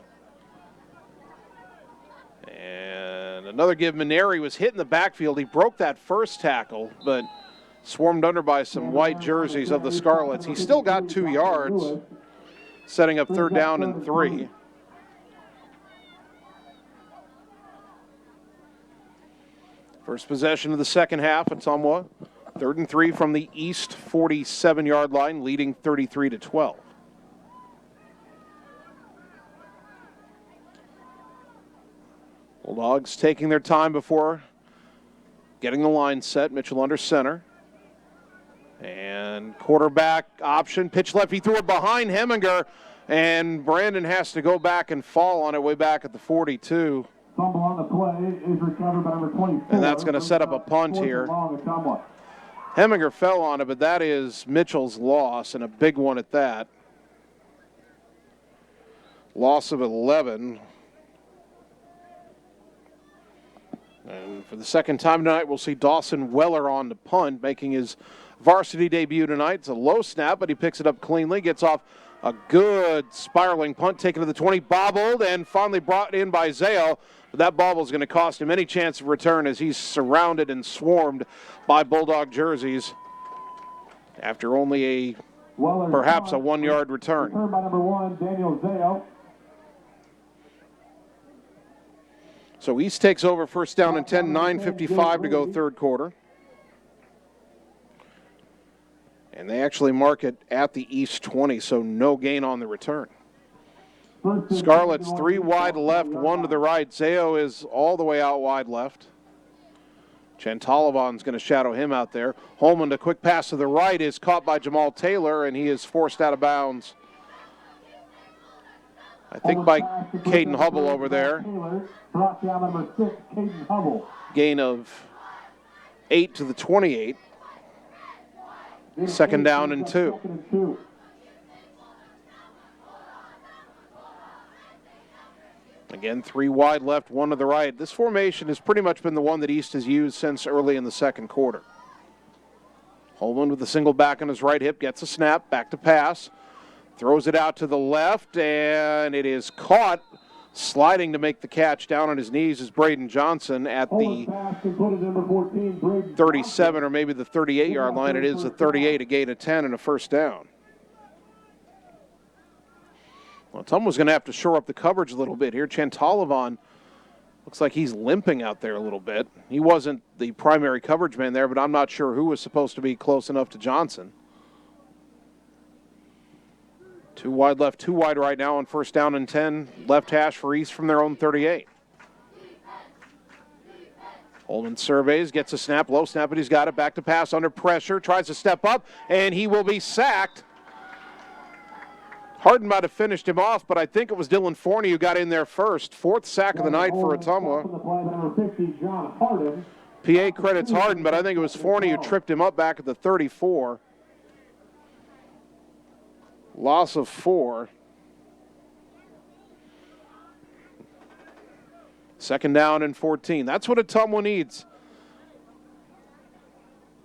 And another give. Maneri was hit in the backfield. He broke that first tackle, but swarmed under by some white jerseys of the Scarlets. He still got 2 yards, setting up 3rd down and 3. First possession of the second half, Ottumwa. 3rd and 3 from the east 47-yard line, leading 33-12. Bulldogs taking their time before getting the line set. Mitchell under center. And quarterback option. Pitch left. He threw it behind Heminger. And Brandon has to go back and fall on it way back at the 42. Fumble on the play is recovered by number 24. And that's going to set up a punt here. Heminger fell on it, but that is Mitchell's loss, and a big one at that. Loss of 11. And for the second time tonight, we'll see Dawson Weller on the punt, making his varsity debut tonight. It's a low snap, but he picks it up cleanly, gets off a good spiraling punt, taken to the 20, bobbled, and finally brought in by Zale. But that bobble is going to cost him any chance of return as he's surrounded and swarmed by Bulldog jerseys after only perhaps a 1-yard return. Return by number 1, Daniel Zale. So East takes over, first down and 10, 9:55 to go, third quarter. And they actually mark it at the East 20, so no gain on the return. Scarlets 3 wide left, 1 to the right. Zeo is all the way out wide left. Chantalovan's going to shadow him out there. Holman, a quick pass to the right, is caught by Jamal Taylor, and he is forced out of bounds. I think by Caden Hubble over there. Brought down number 6, Caden Hubble. Gain of 8 to the 28. Second down and 2. Again, 3 wide left, 1 to the right. This formation has pretty much been the one that East has used since early in the second quarter. Holman with a single back on his right hip, gets a snap, back to pass. Throws it out to the left, and it is caught. Sliding to make the catch down on his knees is Braden Johnson at the 37 or maybe the 38-yard line. It is a 38, a gain of 10, and a first down. Well, Ottumwa's going to have to shore up the coverage a little bit here. Chantalovan looks like he's limping out there a little bit. He wasn't the primary coverage man there, but I'm not sure who was supposed to be close enough to Johnson. 2 wide left, 2 wide right now on first down and 10. Left hash for East from their own 38. Holman surveys, gets a snap, low snap, but he's got it. Back to pass under pressure, tries to step up, and he will be sacked. Harden might have finished him off, but I think it was Dylan Forney who got in there first. 4th sack of the night for Ottumwa. PA credits Harden, but I think it was Forney who tripped him up back at the 34. Loss of 4. Second down and 14. That's what Ottumwa needs.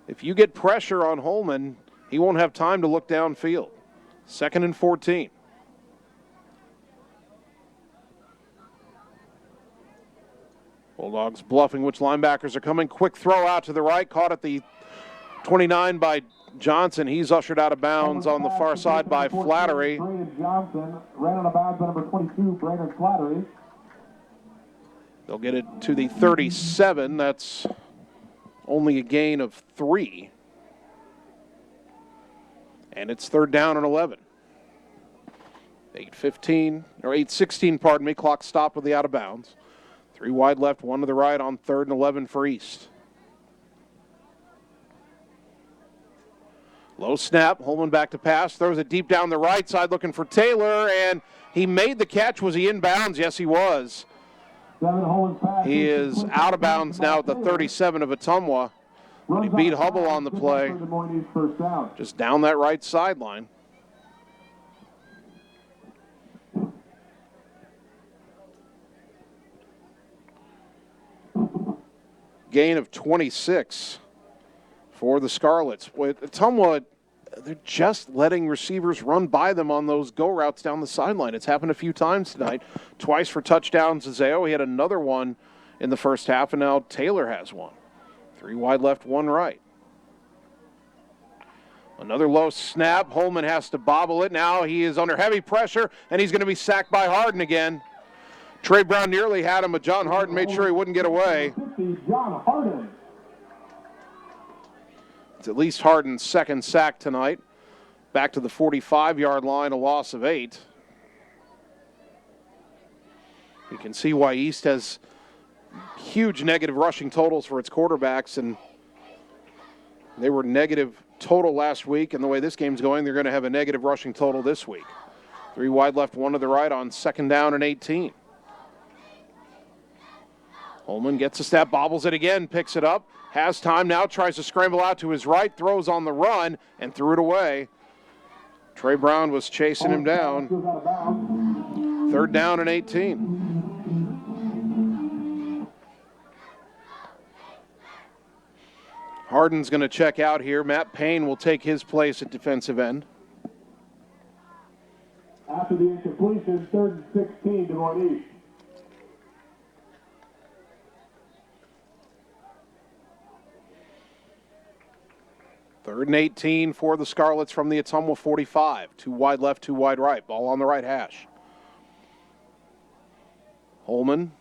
If you get pressure on Holman, he won't have time to look downfield. Second and 14. Bulldogs bluffing which linebackers are coming. Quick throw out to the right, caught at the 29 by Johnson. He's ushered out of bounds on the far side by Flattery. Brandon Johnson ran out of bounds by number 22, Brandon Flattery. They'll get it to the 37. That's only a gain of 3. And it's third down and 11. 8:16, pardon me. Clock stopped with the out of bounds. 3 wide left, 1 to the right on 3rd and 11 for East. Low snap, Holman back to pass, throws it deep down the right side looking for Taylor, and he made the catch. Was he in bounds? Yes, he was. He is out of bounds now at the 37 of Ottumwa. He beat Hubble on the play, just down that right sideline. Gain of 26 for the Scarlets. With Ottumwa, they're just letting receivers run by them on those go routes down the sideline. It's happened a few times tonight. Twice for touchdowns. Zazeo, he had another one in the first half, and now Taylor has one. 3 wide left, 1 right. Another low snap. Holman has to bobble it. Now he is under heavy pressure, and he's going to be sacked by Harden again. Trey Brown nearly had him, but John Harden made sure he wouldn't get away. John Harden. It's at least Harden's second sack tonight. Back to the 45-yard line, a loss of 8. You can see why East has huge negative rushing totals for its quarterbacks, and they were negative total last week, and the way this game's going, they're going to have a negative rushing total this week. 3 wide left, 1 to the right on 2nd down and 18. Holman gets a snap, bobbles it again, picks it up, has time now, tries to scramble out to his right, throws on the run, and threw it away. Trey Brown was chasing him down. 3rd down and 18. Harden's going to check out here. Matt Payne will take his place at defensive end. After the incompletion, 3rd and 16 to Moines. Third and 18 for the Scarlets from the Ottumwa 45. 2 wide left, 2 wide right. Ball on the right hash. Holman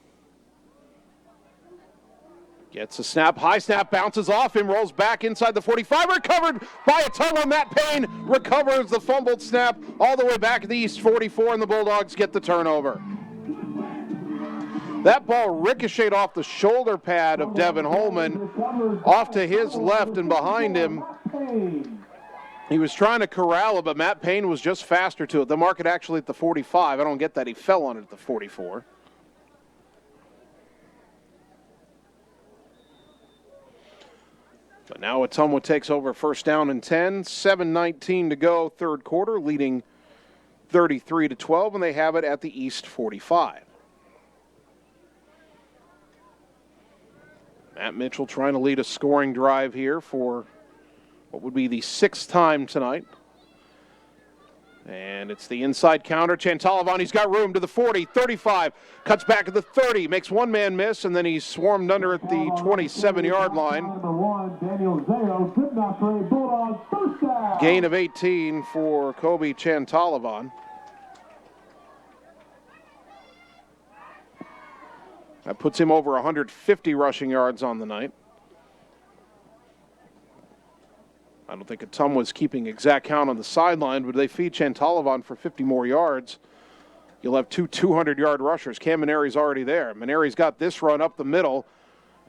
gets a snap. High snap, bounces off him, rolls back inside the 45. Recovered by Ottumwa. Matt Payne recovers the fumbled snap all the way back to the East 44, and the Bulldogs get the turnover. That ball ricocheted off the shoulder pad of Devin Holman, off to his left and behind him. He was trying to corral it, but Matt Payne was just faster to it. The mark it actually at the 45. I don't get that. He fell on it at the 44. But now Ottumwa takes over 1st down and 10. 7:19 to go, 3rd quarter, leading 33-12, and they have it at the East 45. Matt Mitchell trying to lead a scoring drive here for what would be the 6th time tonight. And it's the inside counter. Chantalivon, he's got room to the 40, 35, cuts back to the 30, makes one man miss, and then he's swarmed under at the 27-yard line. Gain of 18 for Kobe Chantalivon. That puts him over 150 rushing yards on the night. I don't think Ottumwa's keeping exact count on the sideline, but they feed Chantalivon for 50 more yards. You'll have 2 200-yard rushers. Cam Maneri's already there. Maneri's got this run up the middle,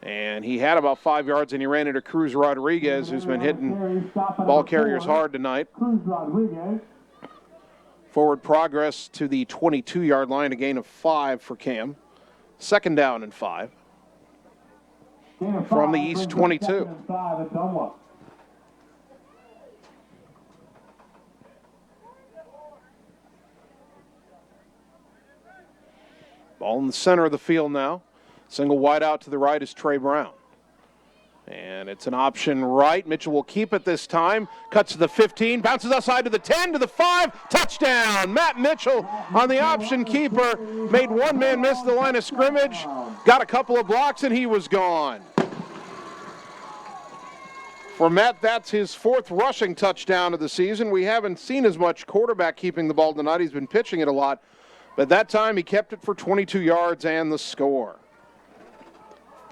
and he had about 5 yards, and he ran into Cruz Rodriguez, who's been hitting ball carriers hard tonight. Forward progress to the 22-yard line, a gain of 5 for Cam. 2nd down and 5 from the East 22. Ball in the center of the field now. Single wide out to the right is Trey Brown. And it's an option right. Mitchell will keep it this time. Cuts to the 15, bounces outside to the 10, to the 5. Touchdown! Matt Mitchell on the option keeper. Made one man miss the line of scrimmage. Got a couple of blocks, and he was gone. For Matt, that's his 4th rushing touchdown of the season. We haven't seen as much quarterback keeping the ball tonight. He's been pitching it a lot. But that time he kept it for 22 yards and the score.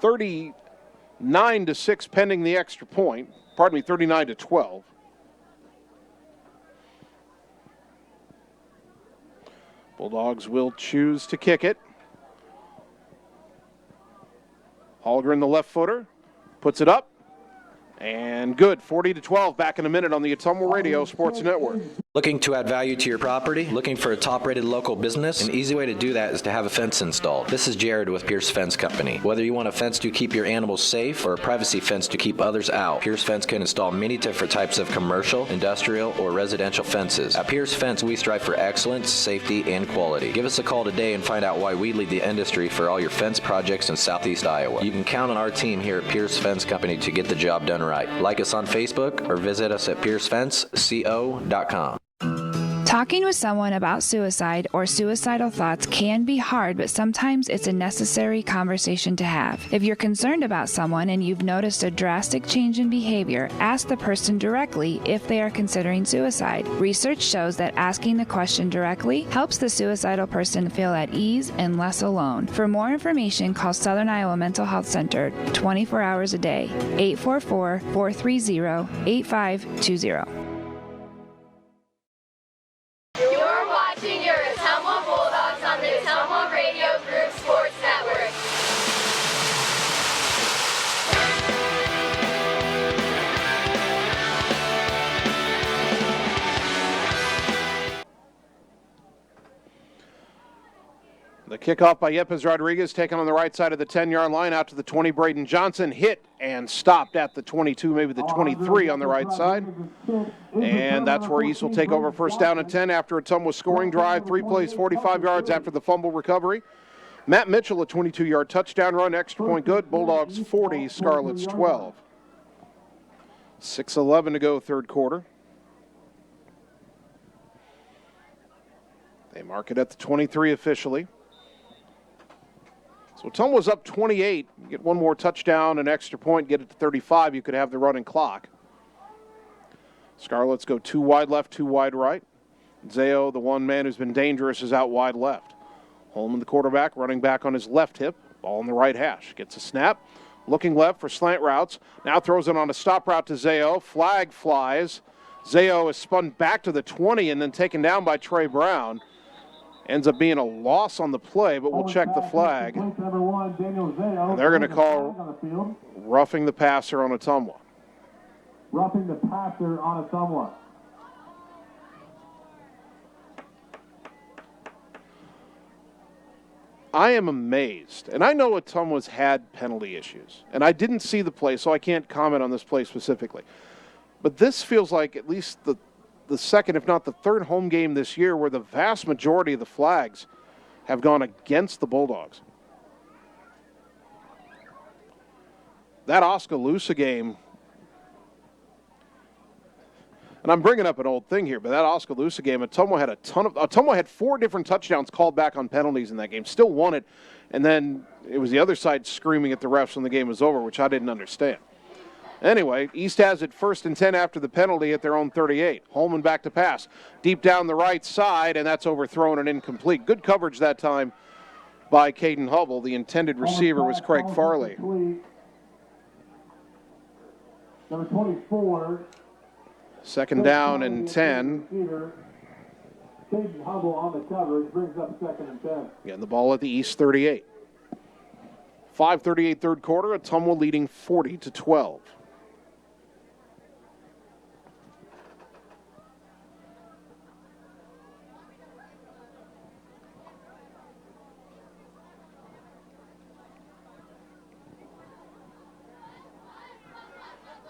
39-6 pending the extra point. 39-12. Bulldogs will choose to kick it. Hallgren, the left footer, puts it up. And good, 40-12, back in a minute on the Ottumwa Radio Sports Network. Looking to add value to your property? Looking for a top-rated local business? An easy way to do that is to have a fence installed. This is Jared with Pierce Fence Company. Whether you want a fence to keep your animals safe or a privacy fence to keep others out, Pierce Fence can install many different types of commercial, industrial, or residential fences. At Pierce Fence, we strive for excellence, safety, and quality. Give us a call today and find out why we lead the industry for all your fence projects in Southeast Iowa. You can count on our team here at Pierce Fence Company to get the job done right. Like us on Facebook or visit us at piercefenceco.com. Talking with someone about suicide or suicidal thoughts can be hard, but sometimes it's a necessary conversation to have. If you're concerned about someone and you've noticed a drastic change in behavior, ask the person directly if they are considering suicide. Research shows that asking the question directly helps the suicidal person feel at ease and less alone. For more information, call Southern Iowa Mental Health Center 24 hours a day, 844-430-8520. You're watching your Ottumwa Bulldogs on the Ottumwa Radio Group Sports Network. The kickoff by Yepes Rodriguez, taken on the right side of the 10-yard line, out to the 20. Braden Johnson hit and stopped at the 22, maybe the 23 on the right side. And that's where East will take over first down and 10 after a Ottumwa scoring drive. 3 plays, 45 yards after the fumble recovery. Matt Mitchell, a 22-yard touchdown run, extra point good. Bulldogs 40, Scarlets 12. 6:11 to go, third quarter. They mark it at the 23 officially. So Ottumwa's up 28. You get one more touchdown, an extra point, get it to 35. You could have the running clock. Scarlets go 2 wide left, 2 wide right. Zao, the one man who's been dangerous, is out wide left. Holman, the quarterback, running back on his left hip. Ball on the right hash. Gets a snap. Looking left for slant routes. Now throws it on a stop route to Zao. Flag flies. Zao is spun back to the 20 and then taken down by Trey Brown. Ends up being a loss on the play, but we'll check the flag. They're going to call roughing the passer on Ottumwa. Roughing the passer on Ottumwa. I am amazed, and I know Ottumwa's had penalty issues, and I didn't see the play, so I can't comment on this play specifically. But this feels like at least the second, if not the third home game this year where the vast majority of the flags have gone against the Bulldogs. That Oskaloosa game, and I'm bringing up an old thing here, but that Oskaloosa game, Ottumwa had 4 different touchdowns called back on penalties in that game, still won it, and then it was the other side screaming at the refs when the game was over, which I didn't understand. Anyway, East has it 1st and 10 after the penalty at their own 38. Holman back to pass. Deep down the right side, and that's overthrown and incomplete. Good coverage that time by Caden Hubble. The intended receiver was Craig Farley. Number 24. 2nd down and 10. Caden Hubble on the coverage brings up 2nd and 10. Getting the ball at the East 38. 5:38 third quarter. Ottumwa leading 40-12.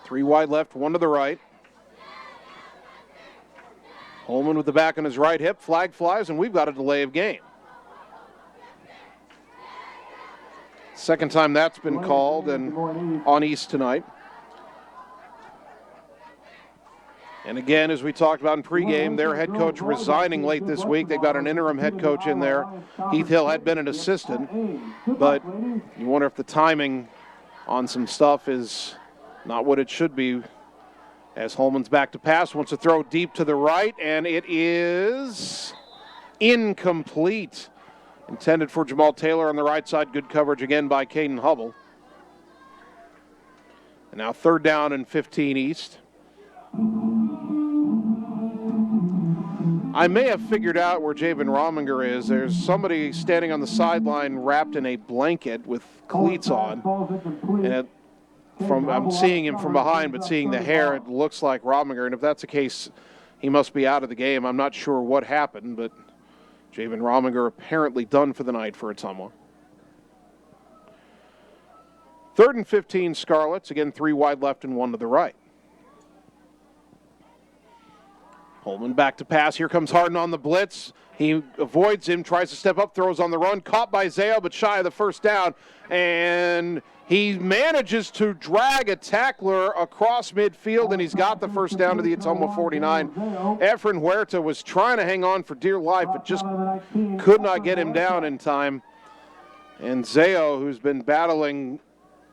Three wide left, 1 to the right. Holman with the back on his right hip. Flag flies, and we've got a delay of game. Second time that's been called and on East tonight. And again, as we talked about in pregame, their head coach resigning late this week. They've got an interim head coach in there. Heath Hill had been an assistant, but you wonder if the timing on some stuff is not what it should be, as Holman's back to pass, wants to throw deep to the right, and it is incomplete. Intended for Jamal Taylor on the right side. Good coverage again by Caden Hubble. And now 3rd down and 15 East. I may have figured out where Javen Rominger is. There's somebody standing on the sideline wrapped in a blanket with cleats on. And I'm seeing him from behind, but seeing the hair, it looks like Rominger. And if that's the case, he must be out of the game. I'm not sure what happened, but Javen Rominger apparently done for the night for Ottumwa. 3rd and 15, Scarlets. Again, 3 wide left and 1 to the right. Holman back to pass. Here comes Harden on the blitz. He avoids him, tries to step up, throws on the run. Caught by Zao, but shy of the first down. And he manages to drag a tackler across midfield, and he's got the first down to the Ottumwa 49. Efren Huerta was trying to hang on for dear life, but just could not get him down in time. And Zao, who's been battling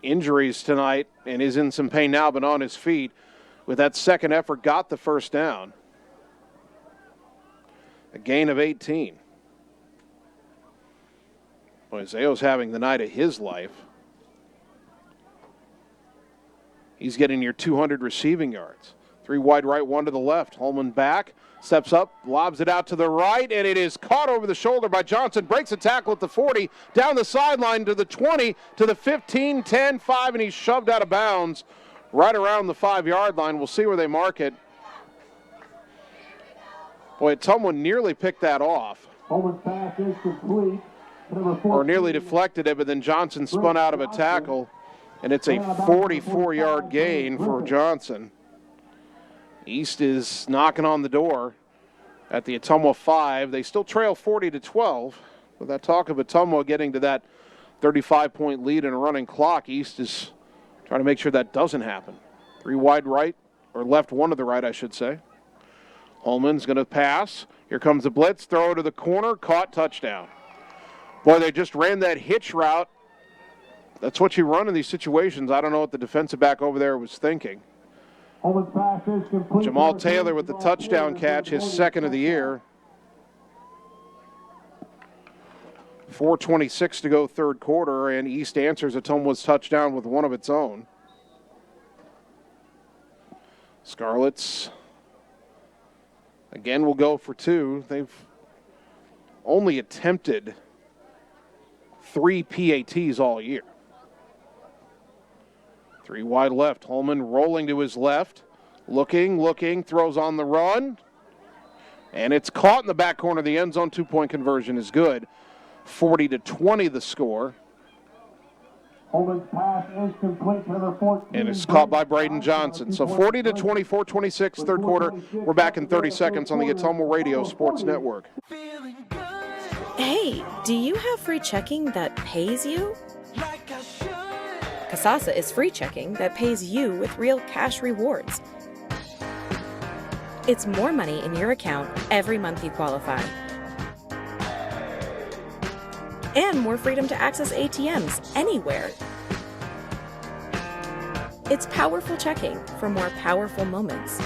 injuries tonight and is in some pain now, but on his feet, with that second effort, got the first down. A gain of 18. Boy, Zao's having the night of his life. He's getting near 200 receiving yards. 3 wide right, 1 to the left. Holman back, steps up, lobs it out to the right, and it is caught over the shoulder by Johnson. Breaks a tackle at the 40, down the sideline to the 20, to the 15, 10, 5, and he's shoved out of bounds right around the 5-yard line. We'll see where they mark it. Boy, someone nearly picked that off. Holman's pass is complete. Or nearly deflected it, but then Johnson spun out of a tackle, and it's a 44-yard gain for Johnson. East is knocking on the door at the Ottumwa 5. They still trail 40-12. With that talk of Ottumwa getting to that 35-point lead in a running clock, East is trying to make sure that doesn't happen. 3 wide right, or left 1 to the right, I should say. Holman's going to pass. Here comes the blitz. Throw to the corner. Caught. Touchdown. Boy, they just ran that hitch route. That's what you run in these situations. I don't know what the defensive back over there was thinking. Holman's pass is complete. Jamal Taylor with the touchdown catch, his second of the year. 4:26 to go third quarter, and East answers Ottumwa's touchdown with one of its own. Scarlets again will go for 2. They've only attempted 3 PATs all year. 3 wide left. Holman rolling to his left. Looking, throws on the run. And it's caught in the back corner of the end zone. 2-point conversion is good. 40-20 the score. Holman's pass is complete to number 14. And it's caught by Braden Johnson. So 40-24, 26, third quarter. We're back in 30 seconds on the Ottumwa Radio Sports Network. Hey, do you have free checking that pays you? Kasasa is free checking that pays you with real cash rewards. It's more money in your account every month you qualify. And more freedom to access ATMs anywhere. It's powerful checking for more powerful moments.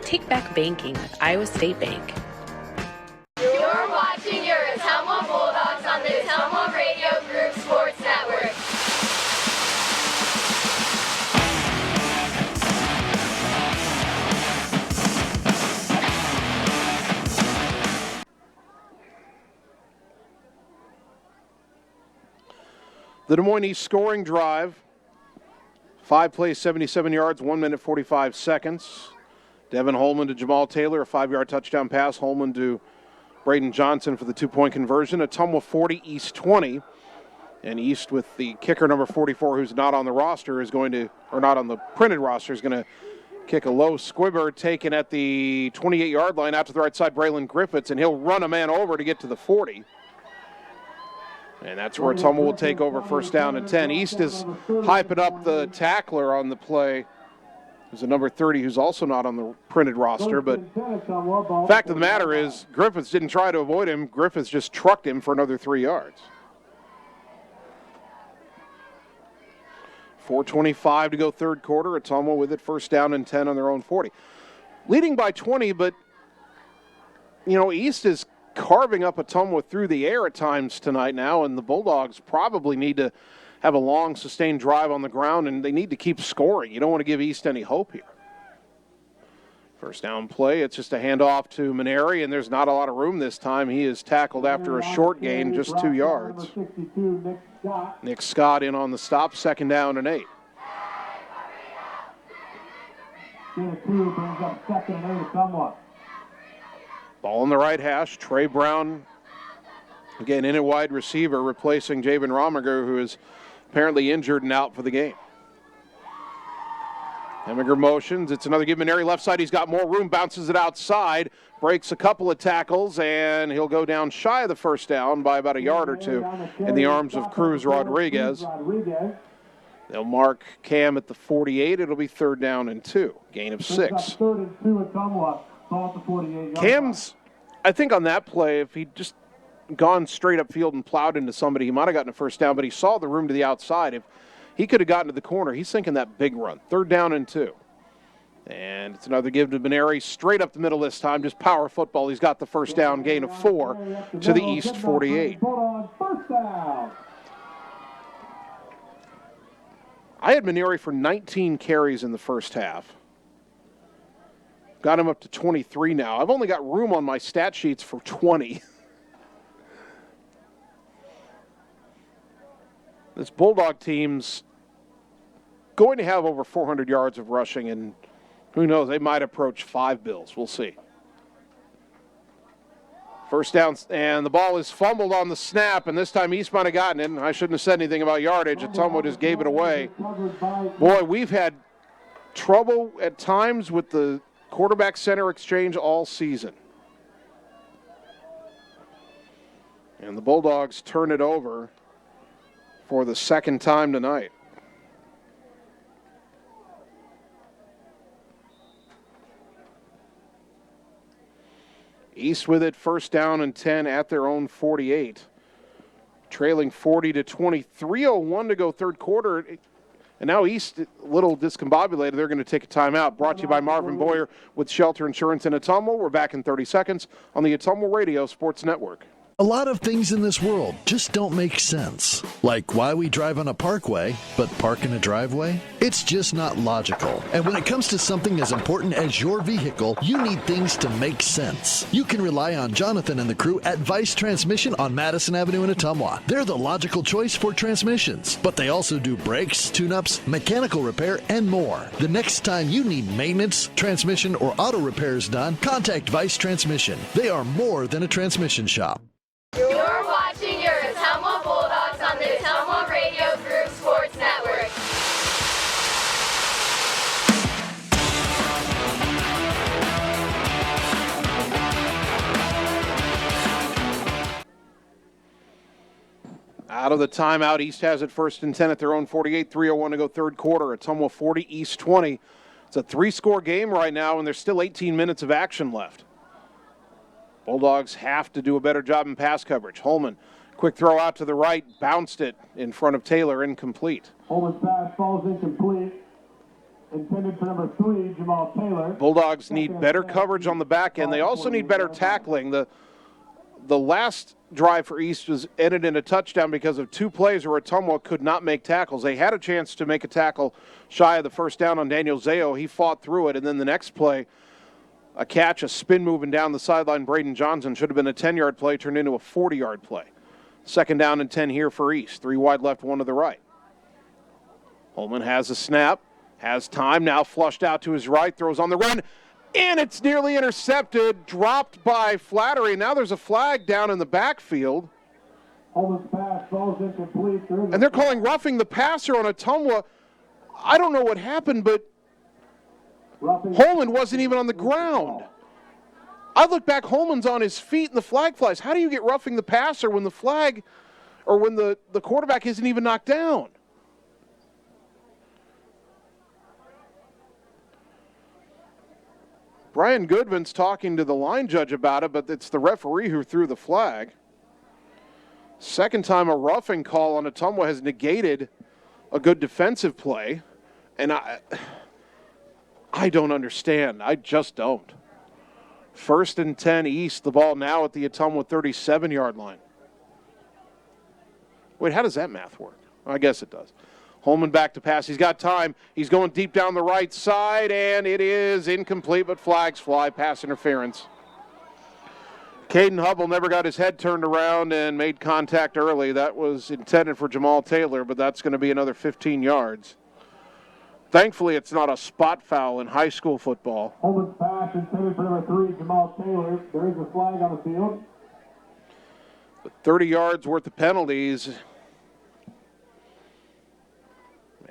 Take back banking with Iowa State Bank. You're watching your Ottumwa Bulldogs on the Ottumwa Radio Group Sports Network. The Des Moines East scoring drive. 5 plays, 77 yards, 1 minute, 45 seconds. Devin Holman to Jamal Taylor, a 5-yard touchdown pass. Holman to Braden Johnson for the 2-point conversion. Ottumwa 40, East 20. And East with the kicker number 44, who's not on the roster, is going to, or not on the printed roster, is going to kick a low squibber taken at the 28-yard line out to the right side, Braylon Griffiths, and he'll run a man over to get to the 40. And that's where Ottumwa will take over first down and 10. East is hyping up the tackler on the play. There's a number 30 who's also not on the printed roster. But fact of the matter is, Griffiths didn't try to avoid him. Griffiths just trucked him for another 3 yards. 4:25 to go third quarter. Ottumwa with it first down and 10 on their own 40. Leading by 20, but, you know, East is carving up Ottumwa through the air at times tonight now, and the Bulldogs probably need to have a long, sustained drive on the ground, and they need to keep scoring. You don't want to give East any hope here. First down play, it's just a handoff to Maneri, and there's not a lot of room this time. He is tackled after a short gain, just 2 yards. Nick Scott in on the stop, second down and 8. Ball on the right hash. Trey Brown, again, in a wide receiver, replacing Javen Romiger, who is apparently injured and out for the game. Heminger motions. It's another give. Maneri left side. He's got more room. Bounces it outside. Breaks a couple of tackles, and he'll go down shy of the first down by about a yard or two in the arms of Cruz Rodriguez. They'll mark Cam at the 48. It'll be 3rd down and 2. Gain of 6. 3rd and 2 at Ottumwa. Ball at the 48. Cam's, I think on that play, if he'd just gone straight upfield and plowed into somebody, he might have gotten a first down, but he saw the room to the outside. If he could have gotten to the corner, he's thinking that big run. 3rd down and 2. And it's another give to Beneri, straight up the middle this time, just power football. He's got the first down, gain of 4 to the East 48. I had Beneri for 19 carries in the first half. Got him up to 23 now. I've only got room on my stat sheets for 20. This Bulldog team's going to have over 400 yards of rushing, and who knows, they might approach 5 Bills. We'll see. First down, and the ball is fumbled on the snap, and this time East might have gotten it. I shouldn't have said anything about yardage. Ottumwa just gave it away. Boy, we've had trouble at times with the quarterback-center exchange all season. And the Bulldogs turn it over for the 2nd time tonight. East with it, 1st down and 10 at their own 48. Trailing 40-20, 3:01 to go 3rd quarter. And now East, a little discombobulated. They're going to take a timeout. Brought to you by Marvin Boyer with Shelter Insurance in Ottumwa. We're back in 30 seconds on the Ottumwa Radio Sports Network. A lot of things in this world just don't make sense. Like why we drive on a parkway, but park in a driveway? It's just not logical. And when it comes to something as important as your vehicle, you need things to make sense. You can rely on Jonathan and the crew at Vice Transmission on Madison Avenue in Ottumwa. They're the logical choice for transmissions, but they also do brakes, tune-ups, mechanical repair, and more. The next time you need maintenance, transmission, or auto repairs done, contact Vice Transmission. They are more than a transmission shop. You're watching your Ottumwa Bulldogs on the Ottumwa Radio Group Sports Network. Out of the timeout, East has it 1st and 10 at their own 48, 3:01 to go 3rd quarter. Ottumwa 40, East 20. It's a 3-score game right now, and there's still 18 minutes of action left. Bulldogs have to do a better job in pass coverage. Holman, quick throw out to the right, bounced it in front of Taylor, incomplete. Holman's pass falls incomplete. Intended for number 3, Jamal Taylor. Bulldogs need better coverage on the back end. They also need better tackling. The last drive for East was ended in a touchdown because of 2 plays where Ottumwa could not make tackles. They had a chance to make a tackle shy of the first down on Daniel Zao. He fought through it, and then the next play, a catch, a spin moving down the sideline. Braden Johnson should have been a 10-yard play, turned into a 40-yard play. 2nd down and 10 here for East. 3 wide left, 1 to the right. Holman has a snap, has time, now flushed out to his right, throws on the run, and it's nearly intercepted, dropped by Flattery. Now there's a flag down in the backfield. Holman's pass falls incomplete. And they're calling roughing the passer on Ottumwa. I don't know what happened, but Holman wasn't even on the ground. I look back, Holman's on his feet and the flag flies. How do you get roughing the passer when the flag or when the quarterback isn't even knocked down? Brian Goodman's talking to the line judge about it, but it's the referee who threw the flag. 2nd time a roughing call on Ottumwa has negated a good defensive play, and I don't understand. I just don't. 1st and 10 East, the ball now at the Ottumwa 37-yard line. Wait, how does that math work? I guess it does. Holman back to pass. He's got time. He's going deep down the right side, and it is incomplete, but flags fly. Pass interference. Caden Hubble never got his head turned around and made contact early. That was intended for Jamal Taylor, but that's going to be another 15 yards. Thankfully, it's not a spot foul in high school football. Holman's pass intended for number 3, Jamal Taylor. There is a flag on the field. But 30 yards worth of penalties.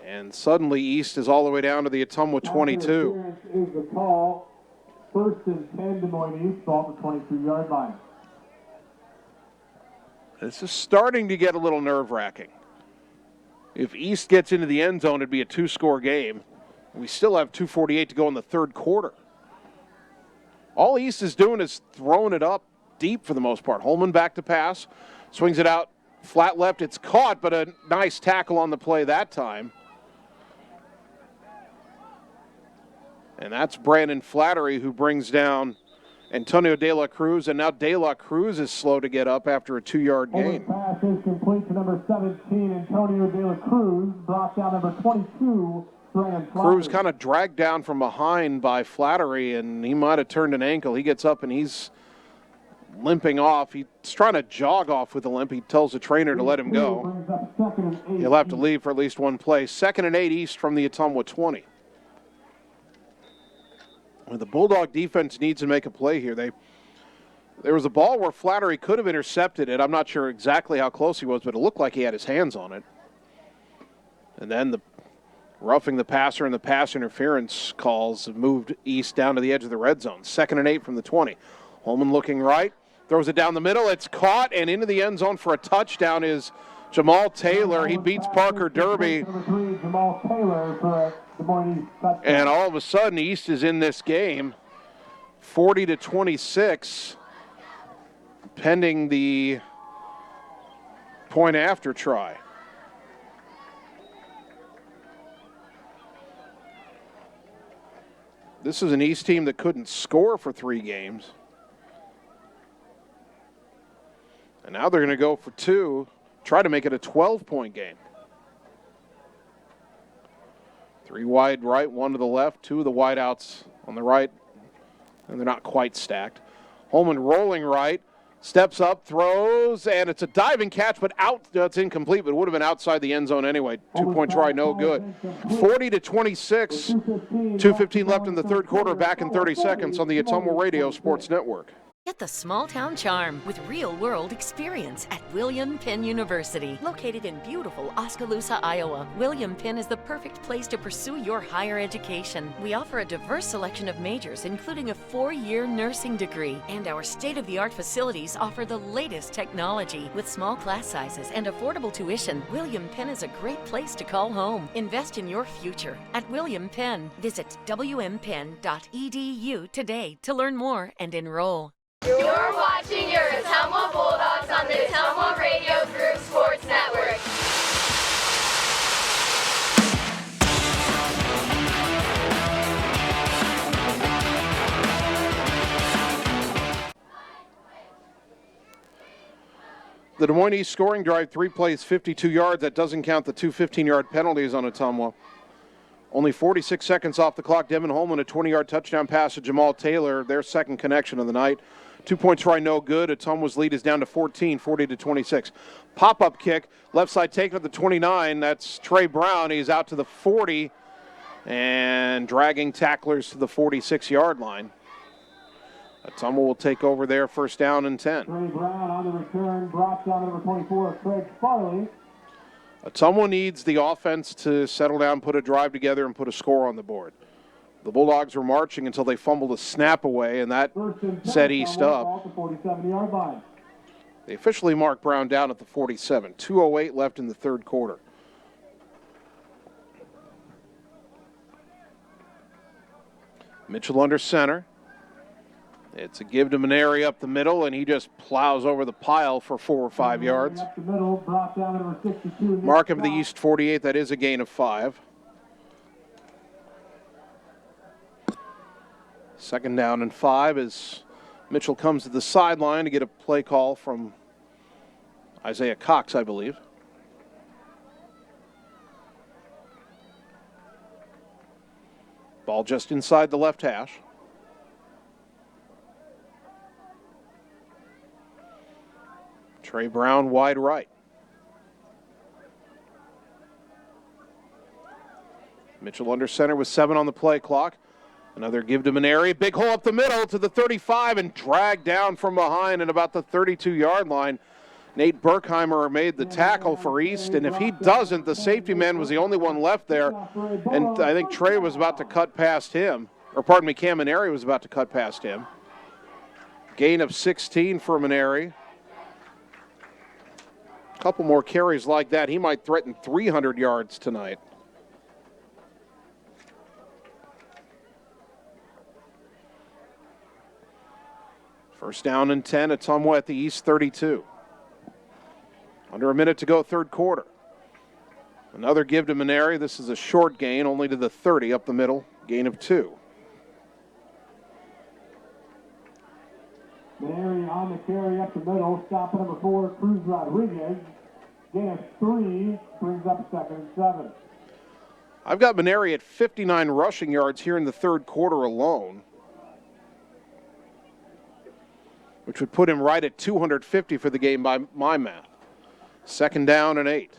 And suddenly East is all the way down to the Ottumwa 22. Is the call. 1st and 10, Des Moines East, ball at the 22-yard line. This is starting to get a little nerve-wracking. If East gets into the end zone, it'd be a 2-score game. We still have 2:48 to go in the third quarter. All East is doing is throwing it up deep for the most part. Holman back to pass, swings it out flat left. It's caught, but a nice tackle on the play that time. And that's Brandon Flattery who brings down Antonio De La Cruz, and now De La Cruz is slow to get up after a 2-yard gain. Pass is complete to number 17, Antonio De La Cruz, brought down number 22, Brandon Flattery. Cruz kind of dragged down from behind by Flattery, and he might have turned an ankle. He gets up and he's limping off. He's trying to jog off with a limp. He tells the trainer to let him go. He'll have to leave for at least one play. 2nd and 8 East from the Ottumwa 20. The Bulldog defense needs to make a play here. There was a ball where Flattery could have intercepted it. I'm not sure exactly how close he was, but it looked like he had his hands on it. And then the roughing the passer and the pass interference calls have moved East down to the edge of the red zone. 2nd and 8 from the 20. Holman looking right, throws it down the middle. It's caught, and into the end zone for a touchdown is Jamal Taylor. He beats Parker Derby. Jamal Taylor for Des Moines touchdown. And all of a sudden, East is in this game, 40-26, pending the point after try. This is an East team that couldn't score for 3 games. And now they're going to go for 2, try to make it a 12-point game. 3 wide right, 1 to the left, 2 of the wide outs on the right, and they're not quite stacked. Holman rolling right, steps up, throws, and it's a diving catch, but out. That's incomplete, but it would have been outside the end zone anyway. 2-point try, no good. 40-26, 2:15 left in the third quarter, back in 30 seconds on the Ottumwa Radio Sports Network. Get the small town charm with real-world experience at William Penn University. Located in beautiful Oskaloosa, Iowa, William Penn is the perfect place to pursue your higher education. We offer a diverse selection of majors, including a 4-year nursing degree. And our state-of-the-art facilities offer the latest technology. With small class sizes and affordable tuition, William Penn is a great place to call home. Invest in your future at William Penn. Visit wmpenn.edu today to learn more and enroll. You're watching your Ottumwa Bulldogs on the Ottumwa Radio Group Sports Network. The Des Moines East scoring drive, 3 plays, 52 yards. That doesn't count the 2 15-yard penalties on Ottumwa. Only 46 seconds off the clock. Devin Holman, a 20-yard touchdown pass to Jamal Taylor, their second connection of the night. 2-point try, no good. Ottumwa's lead is down to 14, 40-26. Pop-up kick, left side taken at the 29. That's Trey Brown. He's out to the 40 and dragging tacklers to the 46-yard line. Ottumwa will take over there, first down and 10. Trey Brown on the return, brought down number 24, Craig Farley. Ottumwa needs the offense to settle down, put a drive together, and put a score on the board. The Bulldogs were marching until they fumbled a snap away, and that set East up. They officially marked Brown down at the 47. 2:08 left in the third quarter. Mitchell under center. It's a give to Maneri up the middle, and he just plows over the pile for 4 or 5 yards. Markham, the East 48. That is a gain of 5. Second down and 5 as Mitchell comes to the sideline to get a play call from Isaiah Cox, I believe. Ball just inside the left hash. Trey Brown wide right. Mitchell under center with 7 on the play clock. Another give to Maneri. Big hole up the middle to the 35 and dragged down from behind at about the 32-yard line. Nate Berkheimer made the tackle for East, and if he doesn't, the safety man was the only one left there. And I think Trey was about to cut past him. Or pardon me, Cam Maneri was about to cut past him. Gain of 16 for Maneri. A couple more carries like that. He might threaten 300 yards tonight. First down and 10. Ottumwa at the East 32. Under a minute to go, third quarter. Another give to Maneri. This is a short gain, only to the 30 up the middle. Gain of 2. Maneri on the carry up the middle. Stop at number 4, Cruz Rodriguez. Gain of 3 brings up 2nd and 7. I've got Maneri at 59 rushing yards here in the third quarter alone, which would put him right at 250 for the game by my math. Second down and 8.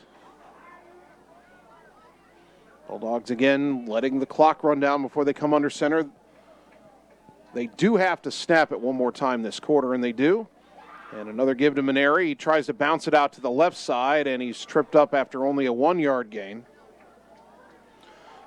Bulldogs again letting the clock run down before they come under center. They do have to snap it one more time this quarter, and they do. And another give to Maneri. He tries to bounce it out to the left side, and he's tripped up after only a 1-yard gain.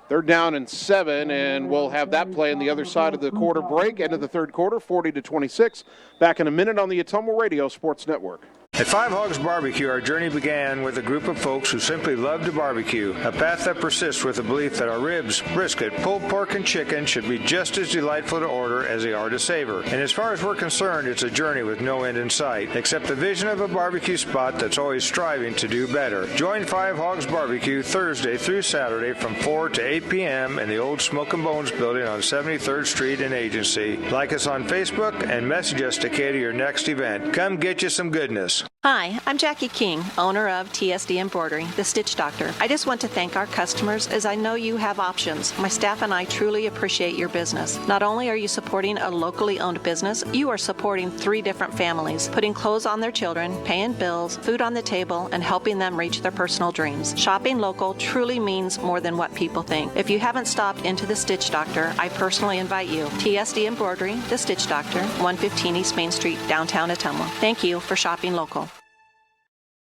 Third down and 7, and we'll have that play on the other side of the quarter break. End of the third quarter, 40-26. Back in a minute on the Ottumwa Radio Sports Network. At Five Hogs Barbecue, our journey began with a group of folks who simply love to barbecue, a path that persists with the belief that our ribs, brisket, pulled pork, and chicken should be just as delightful to order as they are to savor. And as far as we're concerned, it's a journey with no end in sight, except the vision of a barbecue spot that's always striving to do better. Join Five Hogs Barbecue Thursday through Saturday from 4 to 8 p.m. in the old Smoke and Bones building on 73rd Street in Agency. Like us on Facebook and message us to cater your next event. Come get you some goodness. Hi, I'm Jackie King, owner of TSD Embroidery, the Stitch Doctor. I just want to thank our customers as I know you have options. My staff and I truly appreciate your business. Not only are you supporting a locally owned business, you are supporting 3 different families, putting clothes on their children, paying bills, food on the table, and helping them reach their personal dreams. Shopping local truly means more than what people think. If you haven't stopped into the Stitch Doctor, I personally invite you. TSD Embroidery, the Stitch Doctor, 115 East Main Street, downtown Ottumwa. Thank you for shopping local.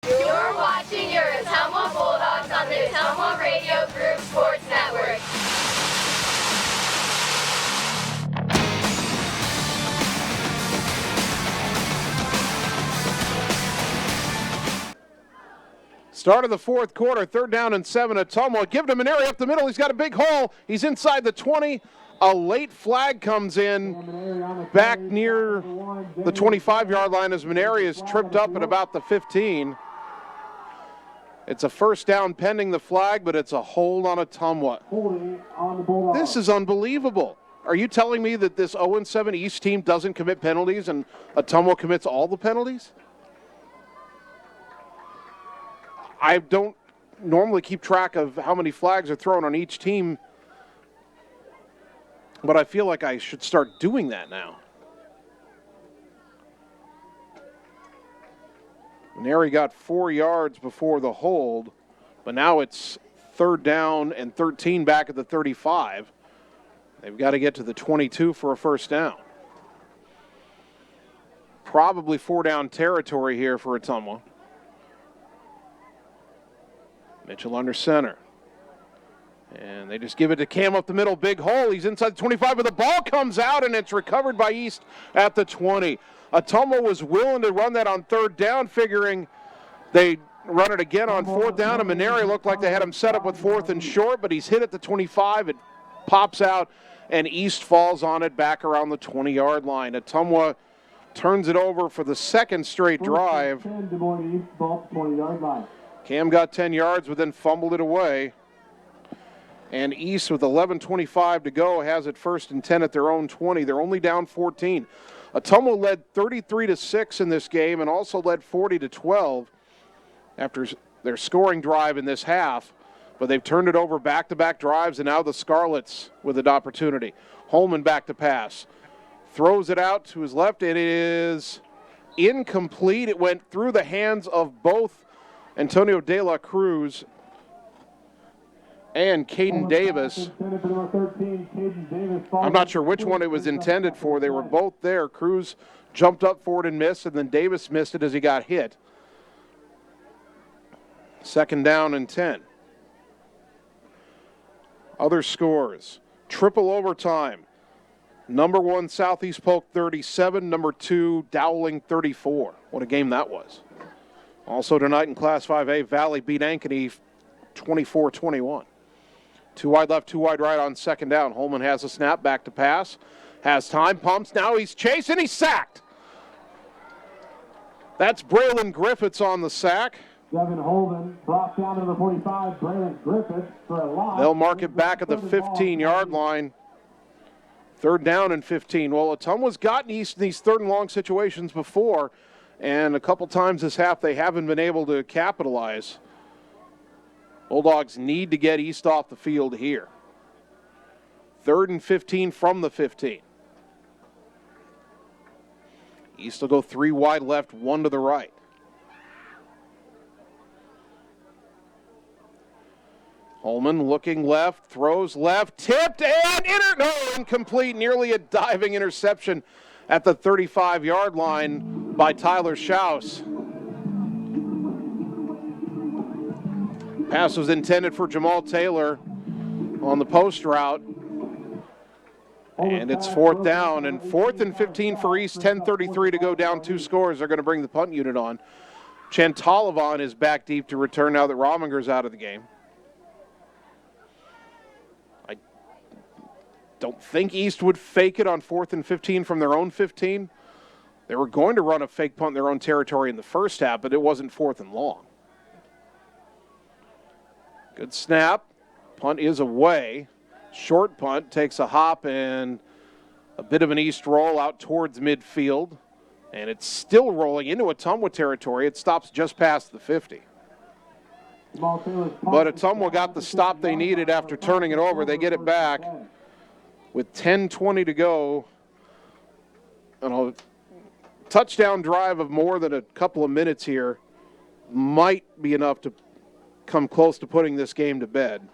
You're watching your Ottumwa Bulldogs on the Ottumwa Radio Group Sports Network. Start of the fourth quarter, third down and 7. Ottumwa. Give to Maneri up the middle. He's got a big hole. He's inside the 20. A late flag comes in back near the 25-yard line as Maneri is tripped up at about the 15. It's a first down pending the flag, but it's a hold on Ottumwa. This is unbelievable. Are you telling me that this 0-7 East team doesn't commit penalties and Ottumwa commits all the penalties? I don't normally keep track of how many flags are thrown on each team, but I feel like I should start doing that now. Maneri got 4 yards before the hold, but now it's third down and 13 back at the 35. They've got to get to the 22 for a first down. Probably 4-down territory here for Ottumwa. Mitchell under center. And they just give it to Cam up the middle, big hole. He's inside the 25, but the ball comes out, and it's recovered by East at the 20. Ottumwa was willing to run that on third down, figuring they'd run it again on fourth down, and Maneri looked like they had him set up with fourth and short, but he's hit at the 25. It pops out, and East falls on it back around the 20-yard line. Ottumwa turns it over for the second straight drive. Cam got 10 yards, but then fumbled it away. And East, with 11:25 to go, has it first and 10 at their own 20. They're only down 14. Ottumwa led 33-6 in this game and also led 40-12 after their scoring drive in this half. But they've turned it over back-to-back drives, and now the Scarlets with an opportunity. Holman back to pass. Throws it out to his left. It is incomplete. It went through the hands of both Antonio De La Cruz and Caden Davis. I'm not sure which one it was intended for. They were both there. Cruz jumped up for it and missed, and then Davis missed it as he got hit. 2nd down and 10. Other scores. Triple overtime. Number 1, Southeast Polk 37. Number 2, Dowling 34. What a game that was. Also tonight in Class 5A, Valley beat Ankeny 24-21. 2 wide left, 2 wide right on 2nd down. Holman has a snap, back to pass. Has time, pumps, now he's chasing, he's sacked. That's Braylon Griffiths on the sack. Devin Holden brought down to number 45, Braylon Griffiths for a loss. They'll mark it back at the 15-yard line. 3rd down and 15. Well, Ottumwa's gotten East in these 3rd and long situations before, and a couple times this half they haven't been able to capitalize. Bulldogs need to get East off the field here. 3rd and 15 from the 15. East will go 3 wide left, 1 to the right. Holman looking left, throws left, tipped, and incomplete. Nearly a diving interception at the 35-yard line by Tyler Schaus. Pass was intended for Jamal Taylor on the post route. And it's 4th down, and 4th and 15 for East, 10:33 to go, down 2 scores. They're going to bring the punt unit on. Chantalavan is back deep to return now that Rominger's out of the game. I don't think East would fake it on 4th and 15 from their own 15. They were going to run a fake punt in their own territory in the first half, but it wasn't 4th and long. Good snap. Punt is away. Short punt takes a hop and a bit of an East roll out towards midfield. And it's still rolling into Ottumwa territory. It stops just past the 50. But Ottumwa got the stop they needed after turning it over. They get it back with 10:20 to go. And a touchdown drive of more than a couple of minutes here might be enough to come close to putting this game to bed.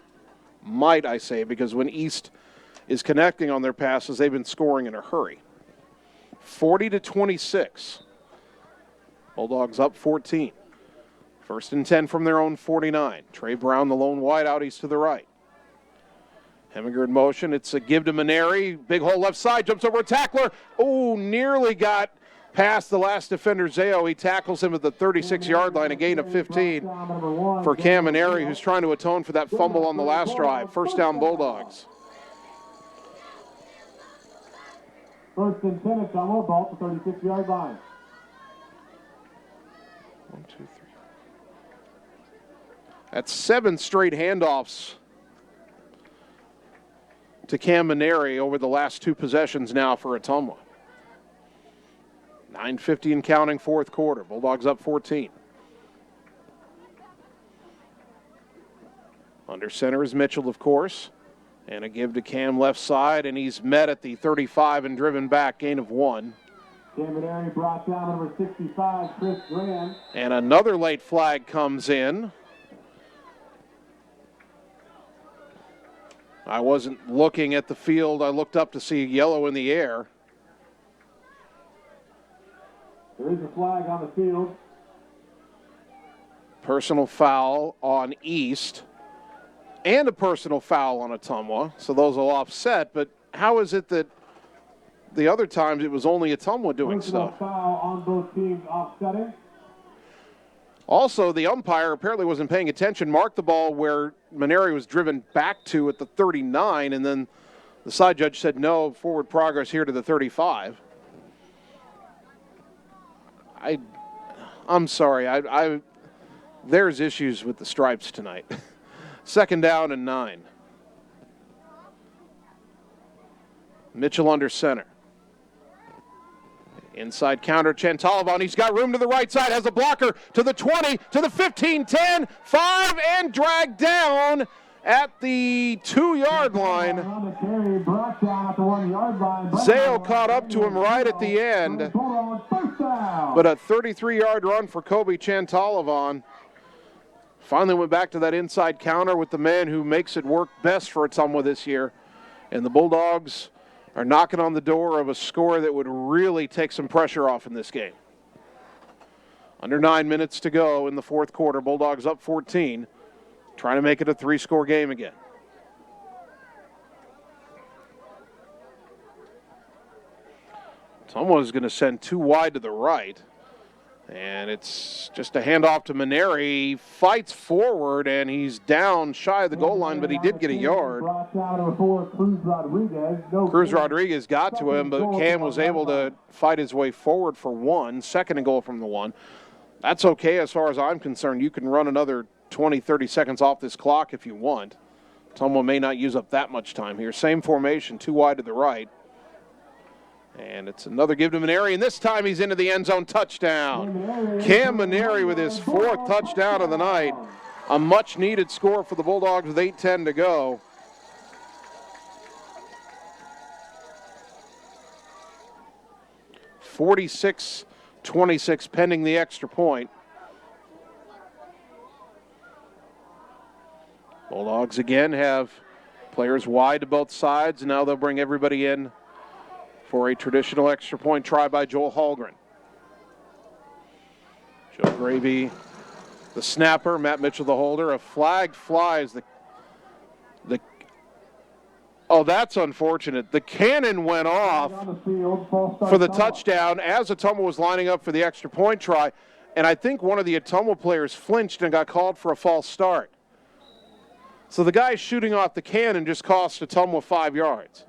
Might, I say, because when East is connecting on their passes, they've been scoring in a hurry. 40-26. Bulldogs up 14. 1st and 10 from their own 49. Trey Brown, the lone wide out, he's to the right. Heminger in motion. It's a give to Maneri. Big hole left side, jumps over a tackler. Oh, nearly got past the last defender, Zao. He tackles him at the 36-yard line, a gain of 15 for Cam Maneri, who's trying to atone for that fumble on the last drive. 1st down, Bulldogs. 1st and 10 at Ottumwa, ball to 36-yard line. 1, 2, 3. That's 7 straight handoffs to Cam Maneri over the last 2 possessions now for Ottumwa. 9:50 and counting, 4th quarter. Bulldogs up 14. Under center is Mitchell, of course. And a give to Cam left side, and he's met at the 35 and driven back, gain of 1. Cam brought down number 65, Chris Graham. And another late flag comes in. I wasn't looking at the field. I looked up to see yellow in the air. There is a flag on the field. Personal foul on East and a personal foul on Ottumwa, so those will offset. But how is it that the other times it was only Ottumwa doing stuff? Foul on both teams offsetting. Also, the umpire apparently wasn't paying attention, marked the ball where Maneri was driven back to at the 39, and then the side judge said no, forward progress here to the 35. I'm sorry. There's issues with the stripes tonight. 2nd down and 9. Mitchell under center. Inside counter, Chantalavan. He's got room to the right side, has a blocker to the 20, to the 15, 10, 5, and dragged down at the 2-yard line. Zale caught up to him right at the end. But a 33-yard run for Kobe Chantalavan. Finally went back to that inside counter with the man who makes it work best for Ottumwa this year. And the Bulldogs are knocking on the door of a score that would really take some pressure off in this game. Under 9 minutes to go in the fourth quarter. Bulldogs up 14, trying to make it a 3-score game again. Ottumwa is going to send 2 wide to the right. And it's just a handoff to Maneri. He fights forward, and he's down shy of the goal line, but he did get a yard. Cruz Rodriguez got to him, but Cam was able to fight his way forward for 1, second and goal from the 1. That's okay as far as I'm concerned. You can run another 20, 30 seconds off this clock if you want. Ottumwa may not use up that much time here. Same formation, 2 wide to the right. And it's another give to Maneri, and this time he's into the end zone, touchdown. Cam Maneri with his 4th touchdown of the night. A much-needed score for the Bulldogs with 8:10 to go. (46-26) pending the extra point. Bulldogs again have players wide to both sides, and now they'll bring everybody in for a traditional extra point try by Joel Hallgren. Joe Gravy, the snapper, Matt Mitchell, the holder. A flag flies. Oh, that's unfortunate. The cannon went off for the touchdown as Ottumwa was lining up for the extra point try, and I think one of the Ottumwa players flinched and got called for a false start. So the guy shooting off the cannon just cost Ottumwa 5 yards.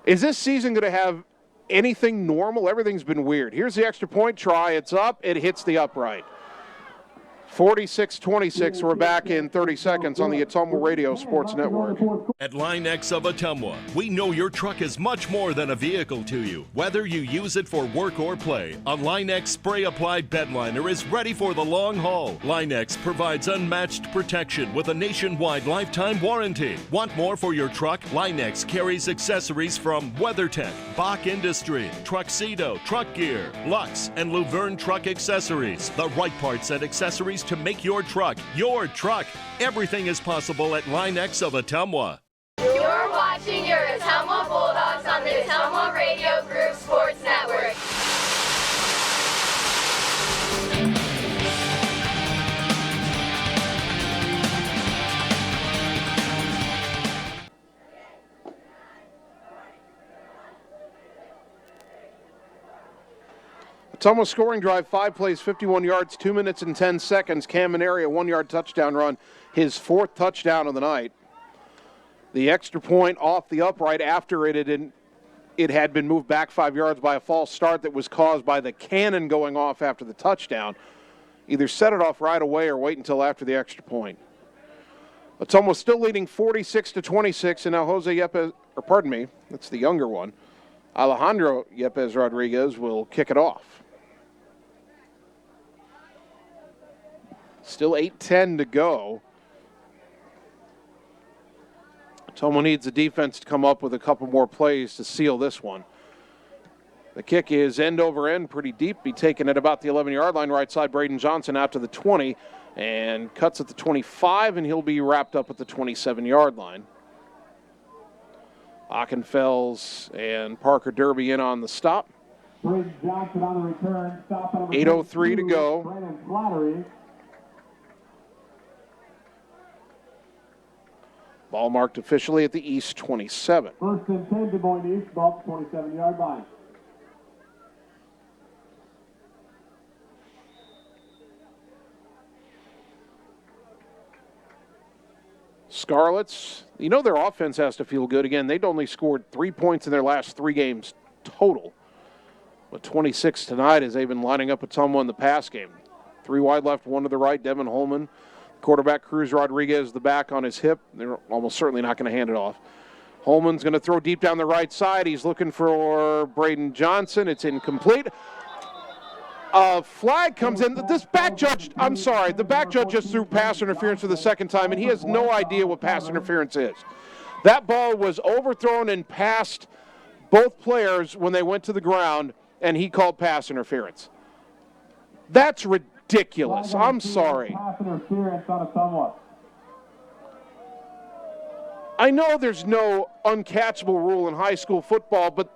Is this season going to have anything normal? Everything's been weird. Here's the extra point try. It's up. It hits the upright. 46-26. We're back in 30 seconds on the Ottumwa Radio Sports Network. At Line X of Ottumwa, we know your truck is much more than a vehicle to you. Whether you use it for work or play, a Line X spray-applied bedliner is ready for the long haul. Line X provides unmatched protection with a nationwide lifetime warranty. Want more for your truck? Line X carries accessories from WeatherTech, Bach Industry, Truxedo, Truck Gear, Lux, and Luverne Truck Accessories. The right parts and accessories to make your truck your truck. Everything is possible at Line X of Ottumwa. You're watching your Ottumwa Bulldogs on the Ottumwa Radio Group Sports Network. Ottumwa scoring drive, 5 plays, 51 yards, 2 minutes and 10 seconds. Cam Maneri, a 1-yard touchdown run, his 4th touchdown of the night. The extra point off the upright after it had been moved back 5 yards by a false start that was caused by the cannon going off after the touchdown. Either set it off right away or wait until after the extra point. Ottumwa still leading 46-26, and now that's the younger one. Alejandro Yepes Rodriguez will kick it off. Still 8:10 to go. Ottumwa needs the defense to come up with a couple more plays to seal this one. The kick is end over end, pretty deep. Be taken at about the 11-yard line. Right side, Braden Johnson out to the 20 and cuts at the 25, and he'll be wrapped up at the 27-yard line. Ockenfels and Parker Derby in on the stop. Braden Johnson on the return. Stop at 8:03 to go. Brandon Flattery. Ball marked officially at the East 27. First and 10 to Moines East, ball 27-yard line. Scarlets, their offense has to feel good. Again, they'd only scored 3 points in their last 3 games total. But 26 tonight as they've been lining up Ottumwa in the pass game. 3 wide left, 1 to the right. Devin Holman, quarterback Cruz Rodriguez, the back on his hip. They're almost certainly not going to hand it off. Holman's going to throw deep down the right side. He's looking for Braden Johnson. It's incomplete. A flag comes in. The back judge just threw pass interference for the second time, and he has no idea what pass interference is. That ball was overthrown and past both players when they went to the ground, and he called pass interference. That's ridiculous. ridiculous. I'm sorry. Pass interference on Ottumwa. I know there's no uncatchable rule in high school football, but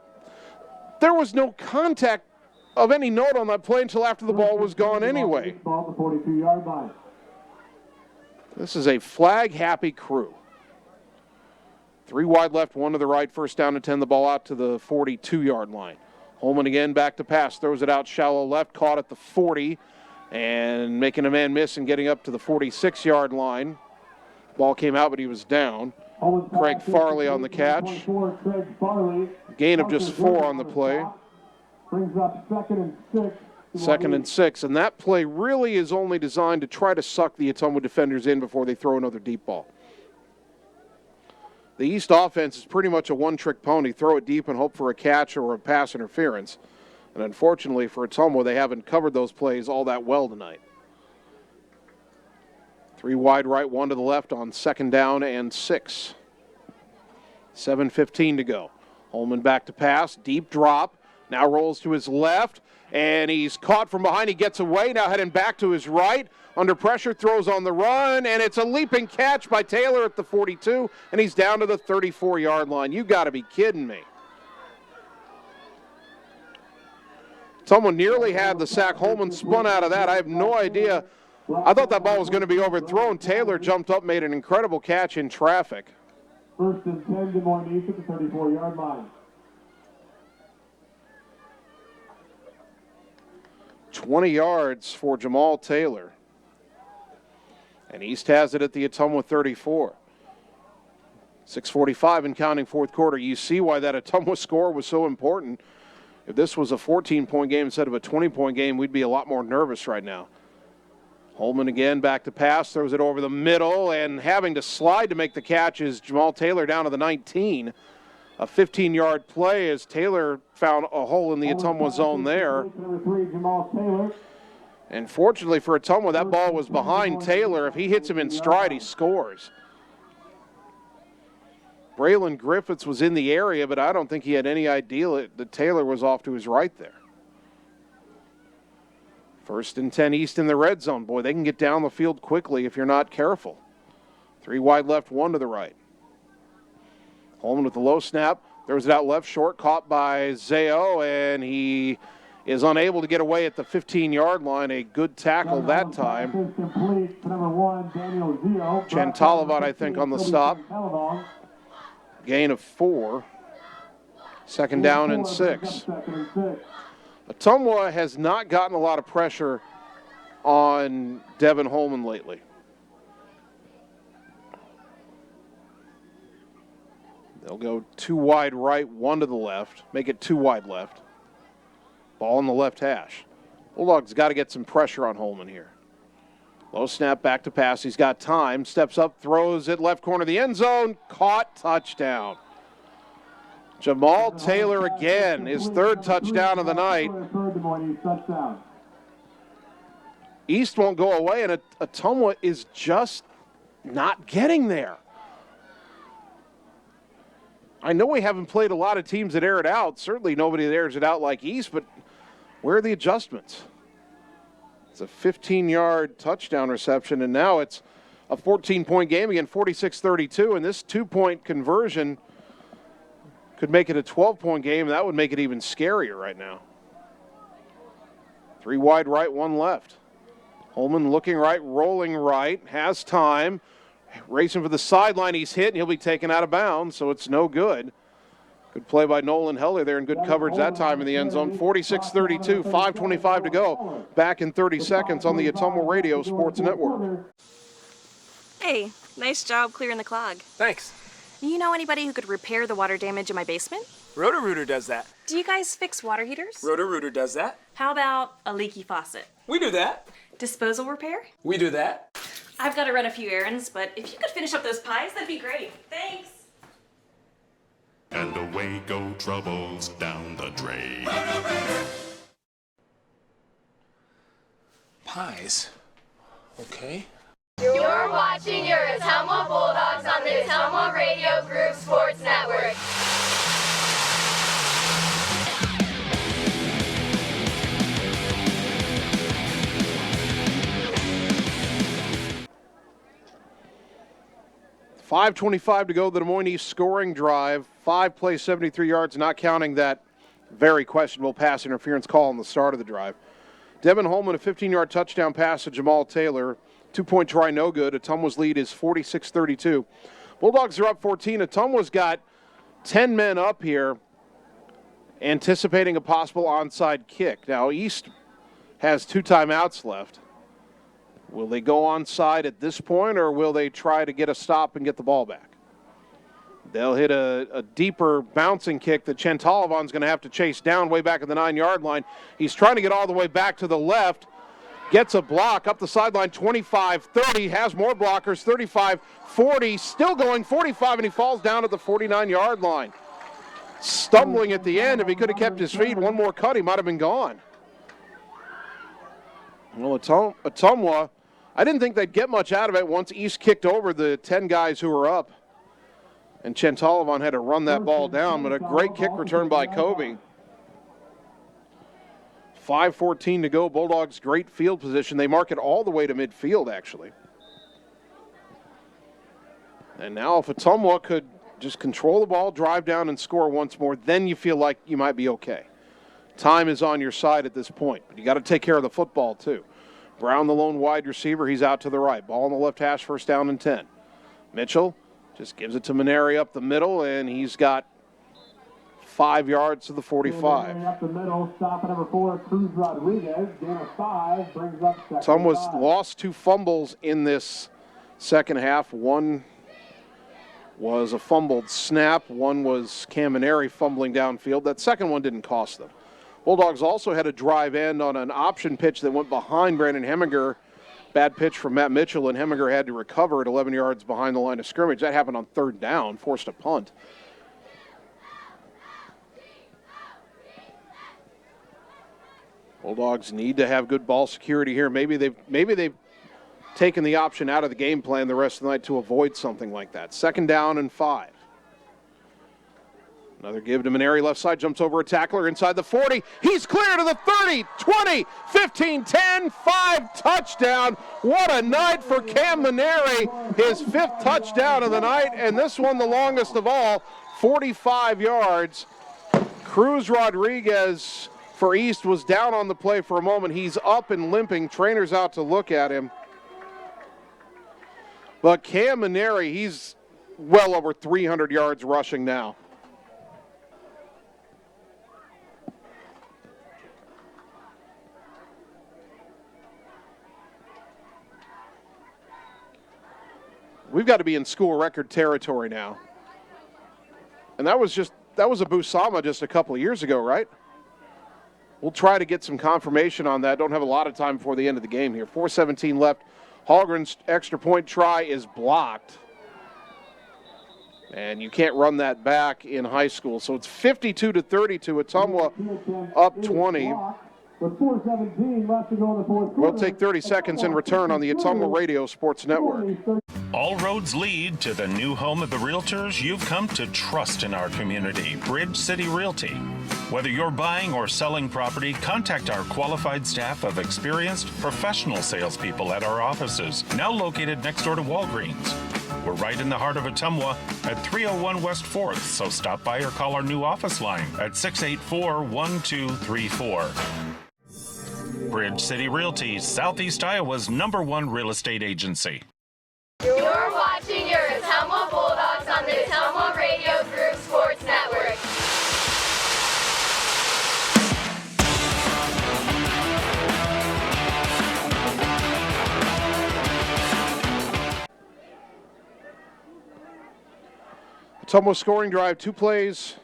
there was no contact of any note on that play until after the ball was gone anyway. Ball to 42-yard line. This is a flag-happy crew. 3 wide left, 1 to the right, first down and 10, the ball out to the 42-yard line. Holman again back to pass, throws it out shallow left, caught at the 40, and making a man miss and getting up to the 46-yard line. Ball came out, but he was down. Craig Farley on the catch. Gain of just 4 on the play. Brings up 2nd and 6. 2nd and 6, and that play really is only designed to try to suck the Ottumwa defenders in before they throw another deep ball. The East offense is pretty much a one-trick pony. Throw it deep and hope for a catch or a pass interference. And unfortunately for Ottumwa, they haven't covered those plays all that well tonight. 3 wide right, 1 to the left on 2nd down and 6. 7:15 to go. Holman back to pass, deep drop, now rolls to his left, and he's caught from behind. He gets away, now heading back to his right. Under pressure, throws on the run, and it's a leaping catch by Taylor at the 42, and he's down to the 34-yard line. You got to be kidding me. Someone nearly had the sack. Holman spun out of that. I have no idea. I thought that ball was going to be overthrown. Taylor jumped up, made an incredible catch in traffic. 1st and 10 to Moines at the 34-yard line. 20 yards for Jamal Taylor. And East has it at the Ottumwa 34. 6:45 and counting, 4th quarter. You see why that Ottumwa score was so important. If this was a 14-point game instead of a 20-point game, we'd be a lot more nervous right now. Holman again back to pass, throws it over the middle, and having to slide to make the catch is Jamal Taylor down to the 19. A 15-yard play as Taylor found a hole in the Ottumwa zone there. Number 3, Jamal Taylor. And fortunately for Ottumwa, that ball was behind Taylor. If he hits him in stride, he scores. Braylon Griffiths was in the area, but I don't think he had any idea that Taylor was off to his right there. 1st and 10 East in the red zone. Boy, they can get down the field quickly if you're not careful. 3 wide left, 1 to the right. Holman with the low snap. Throws it out left, short, caught by Zao, and he is unable to get away at the 15-yard line. A good tackle that time. Chantalavat, I think, on the stop. Gain of 4. 2nd down and 6. Ottumwa has not gotten a lot of pressure on Devin Holman lately. They'll go 2 wide right, 1 to the left, make it 2 wide left. Ball on the left hash. Bulldogs got to get some pressure on Holman here. Low snap, back to pass. He's got time. Steps up, throws it left corner of the end zone. Caught, touchdown. Jamal Taylor again, his 3rd touchdown of the night. East won't go away, and Ottumwa is just not getting there. I know we haven't played a lot of teams that air it out. Certainly nobody that airs it out like East, but where are the adjustments? It's a 15-yard touchdown reception, and now it's a 14-point game again, 46-32, and this 2-point conversion could make it a 12-point game, and that would make it even scarier right now. 3 wide right, 1 left. Holman looking right, rolling right, has time. Racing for the sideline, he's hit, and he'll be taken out of bounds, so it's no good. Good play by Nolan Heller there, and good coverage that time in the end zone. 46-32, 5:25 to go. Back in 30 seconds on the Ottumwa Radio Sports Network. Hey, nice job clearing the clog. Thanks. You know anybody who could repair the water damage in my basement? Roto-Rooter does that. Do you guys fix water heaters? Roto-Rooter does that. How about a leaky faucet? We do that. Disposal repair? We do that. I've got to run a few errands, but if you could finish up those pies, that'd be great. Thanks. And away go troubles down the drain. Pies? Okay. You're watching your Ottumwa Bulldogs on the Ottumwa Radio Group Sports Network. 5:25 to go, the Des Moines East scoring drive. 5 plays, 73 yards, not counting that very questionable pass interference call on the start of the drive. Devin Holman, a 15-yard touchdown pass to Jamal Taylor. 2-point try, no good. Ottumwa's lead is 46-32. Bulldogs are up 14. Ottumwa's got 10 men up here anticipating a possible onside kick. Now, East has 2 timeouts left. Will they go onside at this point, or will they try to get a stop and get the ball back? They'll hit a deeper bouncing kick that Chentalivan's going to have to chase down way back at the 9-yard line. He's trying to get all the way back to the left. Gets a block up the sideline, 25-30, has more blockers, 35-40, still going 45, and he falls down at the 49-yard line. Stumbling at the end. If he could have kept his feet, one more cut, he might have been gone. Well, Ottumwa, I didn't think they'd get much out of it once East kicked over the 10 guys who were up. And Chentalivan had to run that ball down, but a great kick return by Kobe. 5:14 to go. Bulldogs great field position. They mark it all the way to midfield, actually. And now if Ottumwa could just control the ball, drive down, and score once more, then you feel like you might be okay. Time is on your side at this point, but you got to take care of the football too. Brown, the lone wide receiver, he's out to the right. Ball on the left hash, first down and 10. Mitchell just gives it to Maneri up the middle, and he's got 5 yards to the 45. Up the middle, stop at number 4, Cruz Rodriguez. Gain of 5, brings up second. Ottumwa's lost 2 fumbles in this second half. One was a fumbled snap. One was Camineri fumbling downfield. That second one didn't cost them. Bulldogs also had a drive end on an option pitch that went behind Brandon Heminger. Bad pitch from Matt Mitchell, and Heminger had to recover at 11 yards behind the line of scrimmage. That happened on 3rd down, forced a punt. Bulldogs need to have good ball security here. Maybe they've taken the option out of the game plan the rest of the night to avoid something like that. 2nd down and 5. Another give to Maneri, left side, jumps over a tackler inside the 40. He's clear to the 30, 20, 15, 10, 5, touchdown. What a night for Cam Maneri. His 5th touchdown of the night, and this one the longest of all, 45 yards. Cruz Rodriguez for East was down on the play for a moment. He's up and limping. Trainer's out to look at him. But Cam Maneri, he's well over 300 yards rushing now. We've got to be in school record territory now. And that was a Busama just a couple of years ago, right? We'll try to get some confirmation on that. Don't have a lot of time before the end of the game here. 4:17 left. Hallgren's extra point try is blocked. And you can't run that back in high school. So it's 52-32. Ottumwa up 20. With 4:17 left to go in the fourth quarter. We'll take 30 seconds in return on the Ottumwa Radio Sports Network. All roads lead to the new home of the realtors you've come to trust in our community, Bridge City Realty. Whether you're buying or selling property, contact our qualified staff of experienced professional salespeople at our offices, now located next door to Walgreens. We're right in the heart of Ottumwa at 301 West 4th, so stop by or call our new office line at 684-1234. Bridge City Realty, Southeast Iowa's #1 real estate agency. You're watching your Ottumwa Bulldogs on the Ottumwa Radio Group Sports Network. Ottumwa scoring drive, 2 plays,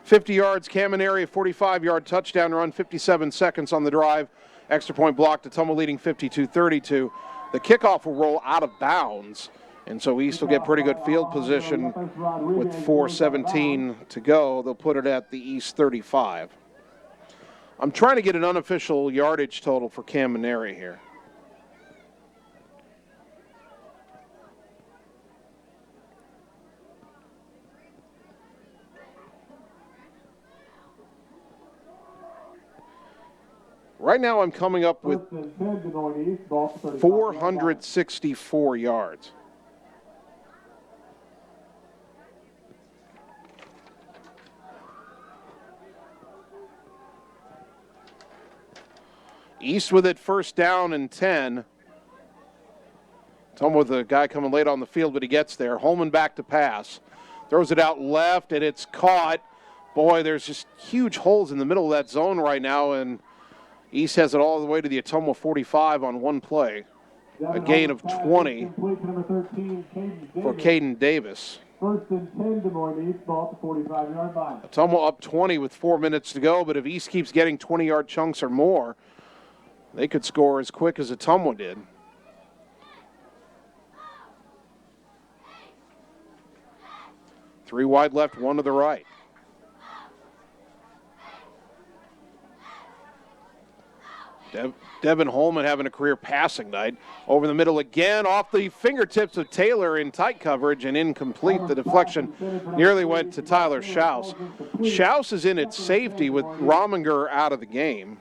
50 yards. Camineri, a 45-yard touchdown run, 57 seconds on the drive. Extra point blocked. Ottumwa leading 52-32. The kickoff will roll out of bounds, and so East will get pretty good field position with 4:17 to go. They'll put it at the East 35. I'm trying to get an unofficial yardage total for Cam Maneri here. Right now I'm coming up with 464 yards. East with it, first down and 10. Ottumwa with the guy coming late on the field, but he gets there. Holman back to pass. Throws it out left, and it's caught. Boy, there's just huge holes in the middle of that zone right now, and East has it all the way to the Ottumwa 45 on one play. A gain of 20 for Caden Davis. First and 10, Des Moines East, ball at the 45-yard line. Ottumwa up 20 with 4 minutes to go, but if East keeps getting 20-yard chunks or more, they could score as quick as Ottumwa did. Three wide left, one to the right. Devin Holman having a career passing night. Over the middle again, off the fingertips of Taylor in tight coverage and incomplete. The deflection nearly went to Tyler Schaus. Schaus is in at safety with Rominger out of the game.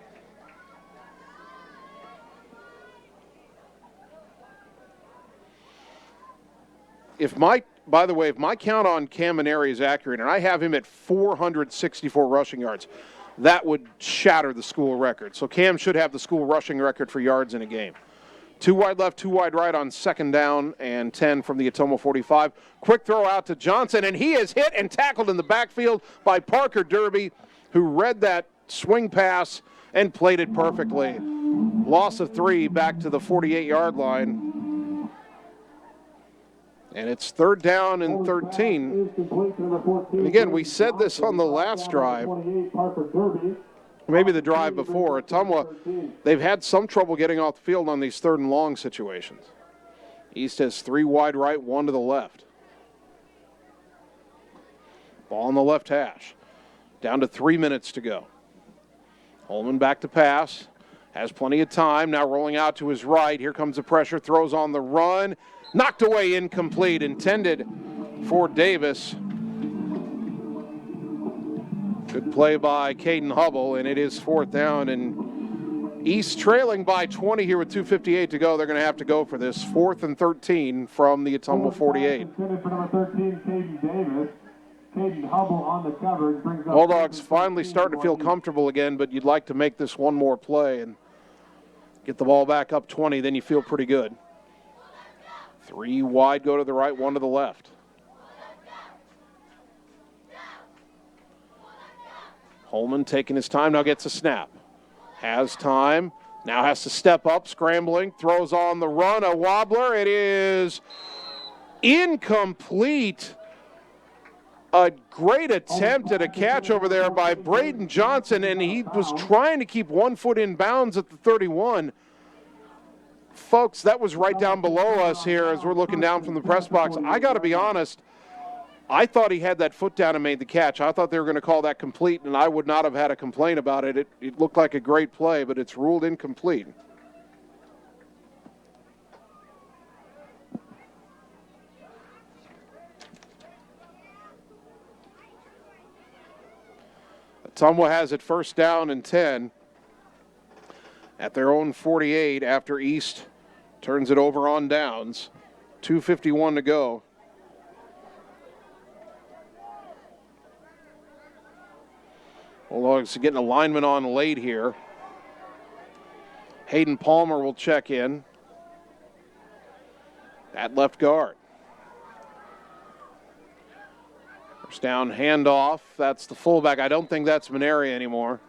By the way, if my count on Cam Maneri is accurate, and I have him at 464 rushing yards, that would shatter the school record. So Cam should have the school rushing record for yards in a game. 2 wide left, 2 wide right on second down and 10 from the Ottumwa 45. Quick throw out to Johnson, and he is hit and tackled in the backfield by Parker Derby, who read that swing pass and played it perfectly. Loss of 3 back to the 48-yard line. And it's third down and 13. And again, we said this on the last drive, maybe the drive before. Ottumwa, they've had some trouble getting off the field on these third and long situations. East has 3 wide right, 1 to the left. Ball on the left hash. Down to 3 minutes to go. Holman back to pass. Has plenty of time. Now rolling out to his right. Here comes the pressure. Throws on the run. Knocked away, incomplete. Intended for Davis. Good play by Caden Hubble, and it is fourth down. And East trailing by 20 here with 2:58 to go. They're going to have to go for this. 4th and 13 from the Ottumwa 48. For number 13, Caden Davis. Caden Hubble on the coverage brings up Bulldogs finally starting to feel comfortable again, but you'd like to make this one more play and get the ball back up 20, then you feel pretty good. 3 wide go to the right, 1 to the left. Holman taking his time, now gets a snap. Has time, now has to step up, scrambling, throws on the run, a wobbler. It is incomplete. A great attempt at a catch over there by Braden Johnson, and he was trying to keep 1 foot in bounds at the 31. Folks, that was right down below us here as we're looking down from the press box. I got to be honest, I thought he had that foot down and made the catch. I thought they were going to call that complete, and I would not have had a complaint about it. It looked like a great play, but it's ruled incomplete. Ottumwa has it first down and 10 at their own 48 after East turns it over on downs. 2:51 to go. Bulldogs getting a lineman on late here. Hayden Palmer will check in at left guard. First down handoff. That's the fullback. I don't think that's Maneri anymore.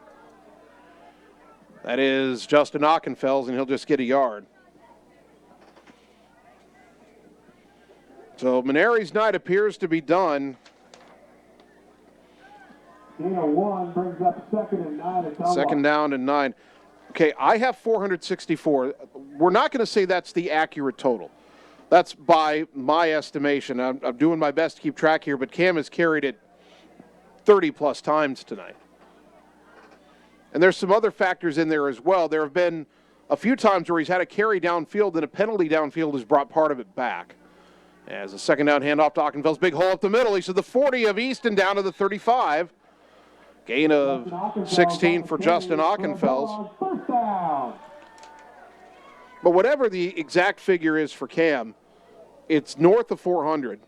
That is Justin Ockenfels, and he'll just get a yard. So Maneri's night appears to be done. Dana 1 brings up 2nd and 9. Second down and 9. Okay, I have 464. We're not going to say that's the accurate total. That's by my estimation. I'm doing my best to keep track here, but Cam has carried it 30-plus times tonight. And there's some other factors in there as well. There have been a few times where he's had a carry downfield and a penalty downfield has brought part of it back. As a second down handoff to Ockenfels, big hole up the middle. He's to the 40 of Easton down to the 35. Gain of 16 for Justin Ockenfels. But whatever the exact figure is for Cam, it's north of 400.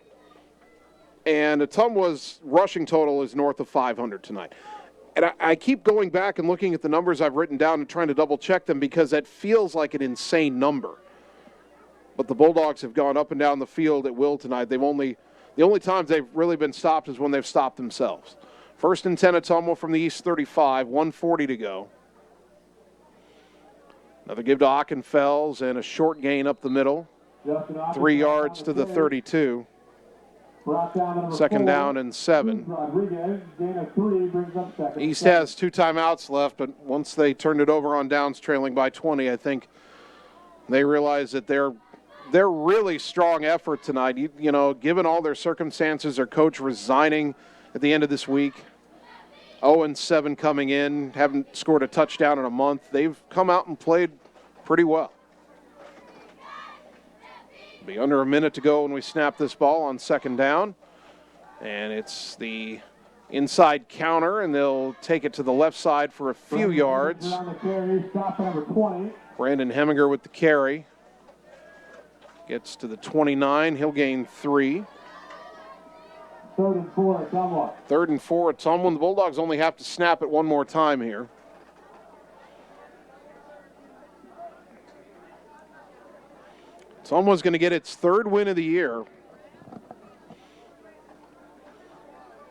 And Ottumwa's rushing total is north of 500 tonight. And I keep going back and looking at the numbers I've written down and trying to double-check them because that feels like an insane number. But the Bulldogs have gone up and down the field at will tonight. The only times they've really been stopped is when they've stopped themselves. 1st and 10 Ottumwa from the East 35, 1:40 to go. Another give to Ockenfels and a short gain up the middle. 3 yards to the 32. 2nd down and 7. East has 2 timeouts left, but once they turned it over on downs trailing by 20, I think they realize that their really strong effort tonight, you know, given all their circumstances, their coach resigning at the end of this week, 0-7 coming in, haven't scored a touchdown in a month. They've come out and played pretty well. Be under a minute to go when we snap this ball on 2nd down. And it's the inside counter, and they'll take it to the left side for a few yards. Brandon Heminger with the carry. Gets to the 29. He'll gain 3. 3rd and 4 Ottumwa. 3rd and 4 Ottumwa. The Bulldogs only have to snap it one more time here. Ottumwa's going to get its 3rd win of the year.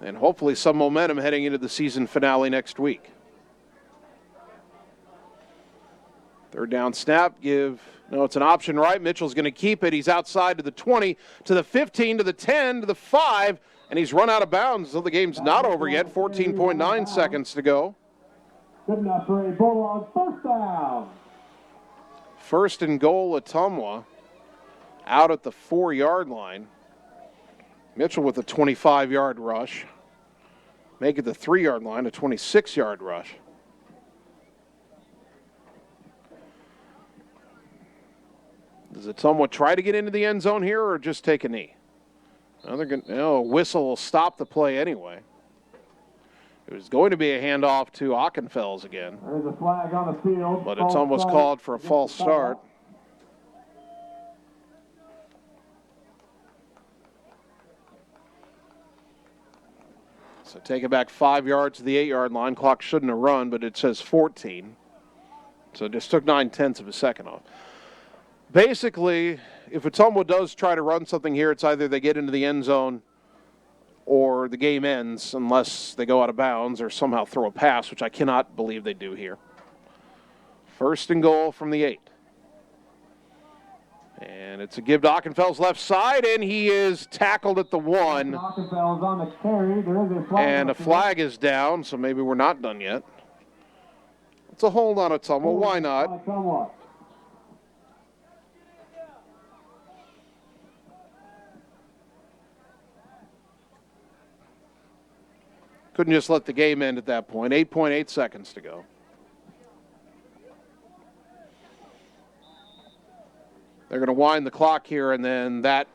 And hopefully some momentum heading into the season finale next week. 3rd down snap, it's an option right. Mitchell's going to keep it. He's outside to the 20, to the 15, to the 10, to the 5, and he's run out of bounds. So the game's not over yet. 14.9 seconds to go. Good enough for a Bulldog 1st down. 1st and goal, Ottumwa out at the 4-yard line. Mitchell with a 25-yard rush. Make it the 3-yard line, a 26-yard rush. Does Ottumwa try to get into the end zone here or just take a knee? A whistle will stop the play anyway. It was going to be a handoff to Ockenfels again. There's a flag on the field. But it's almost called for a false start. So take it back 5 yards to the 8-yard line. Clock shouldn't have run, but it says 14. So it just took 9/10 of a second off. Basically, if Ottumwa does try to run something here, it's either they get into the end zone or the game ends unless they go out of bounds or somehow throw a pass, which I cannot believe they do here. 1st and goal from the 8. And it's a give to Ockenfels left side, and he is tackled at the 1. Ockenfels on the carry. There is a flag. And a flag is down, so maybe we're not done yet. It's a hold on Ottumwa. Why not? Couldn't just let the game end at that point. 8.8 seconds to go. They're going to wind the clock here, and then that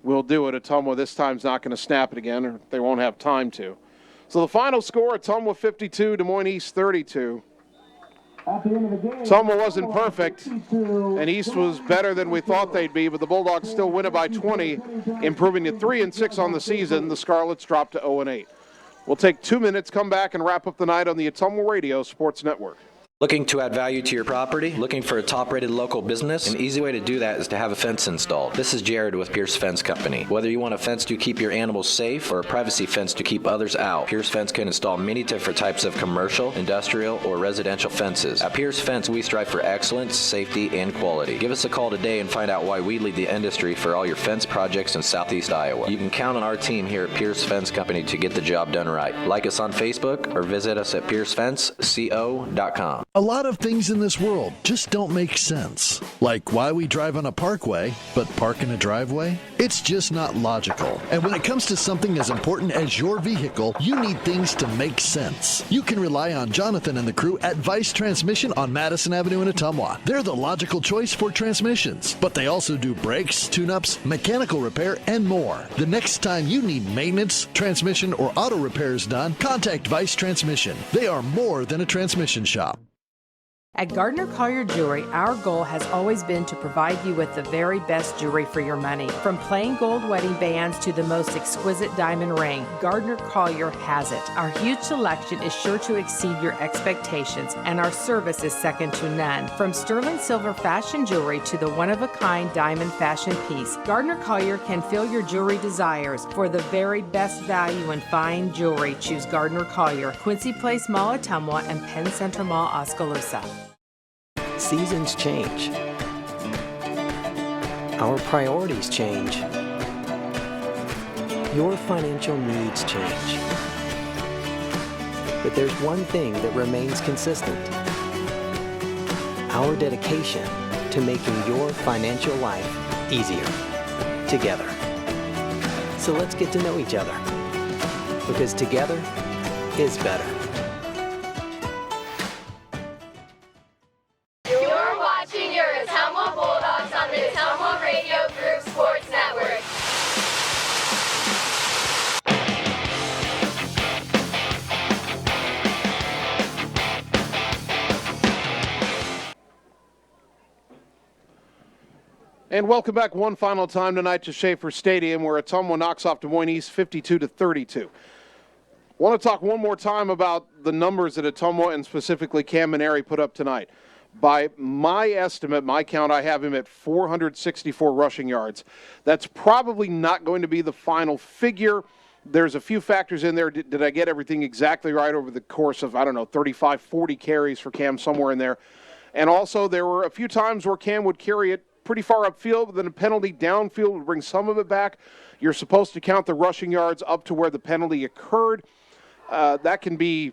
will do it. Ottumwa this time's not going to snap it again, or they won't have time to. So the final score, Ottumwa 52, Des Moines East 32. At the end of the game, Ottumwa wasn't perfect, and East was better than we thought they'd be, but the Bulldogs still win it by 20, improving to 3-6 on the season. The Scarlets dropped to 0-8. We'll take 2 minutes, come back, and wrap up the night on the Ottumwa Radio Sports Network. Looking to add value to your property? Looking for a top-rated local business? An easy way to do that is to have a fence installed. This is Jared with Pierce Fence Company. Whether you want a fence to keep your animals safe or a privacy fence to keep others out, Pierce Fence can install many different types of commercial, industrial, or residential fences. At Pierce Fence, we strive for excellence, safety, and quality. Give us a call today and find out why we lead the industry for all your fence projects in Southeast Iowa. You can count on our team here at Pierce Fence Company to get the job done right. Like us on Facebook or visit us at piercefenceco.com. A lot of things in this world just don't make sense. Like why we drive on a parkway, but park in a driveway? It's just not logical. And when it comes to something as important as your vehicle, you need things to make sense. You can rely on Jonathan and the crew at Vice Transmission on Madison Avenue in Ottumwa. They're the logical choice for transmissions, but they also do brakes, tune-ups, mechanical repair, and more. The next time you need maintenance, transmission, or auto repairs done, contact Vice Transmission. They are more than a transmission shop. At Gardner Collier Jewelry, our goal has always been to provide you with the very best jewelry for your money. From plain gold wedding bands to the most exquisite diamond ring, Gardner Collier has it. Our huge selection is sure to exceed your expectations, and our service is second to none. From sterling silver fashion jewelry to the one-of-a-kind diamond fashion piece, Gardner Collier can fill your jewelry desires. For the very best value in fine jewelry, choose Gardner Collier, Quincy Place Mall, Ottumwa, and Penn Center Mall, Oskaloosa. Seasons change. Our priorities change. Your financial needs change. But there's one thing that remains consistent. Our dedication to making your financial life easier together. So let's get to know each other, because together is better. You're watching your Ottumwa Bulldogs on the Ottumwa Radio Group Sports Network. And welcome back one final time tonight to Schaefer Stadium, where Ottumwa knocks off Des Moines East 52-32. Want to talk one more time about the numbers that Ottumwa and specifically Cam Maneri put up tonight. By my estimate, my count, I have him at 464 rushing yards. That's probably not going to be the final figure. There's a few factors in there. Did I get everything exactly right over the course of, 35, 40 carries for Cam, somewhere in there? And also, there were a few times where Cam would carry it pretty far upfield, but then a penalty downfield would bring some of it back. You're supposed to count the rushing yards up to where the penalty occurred. That can be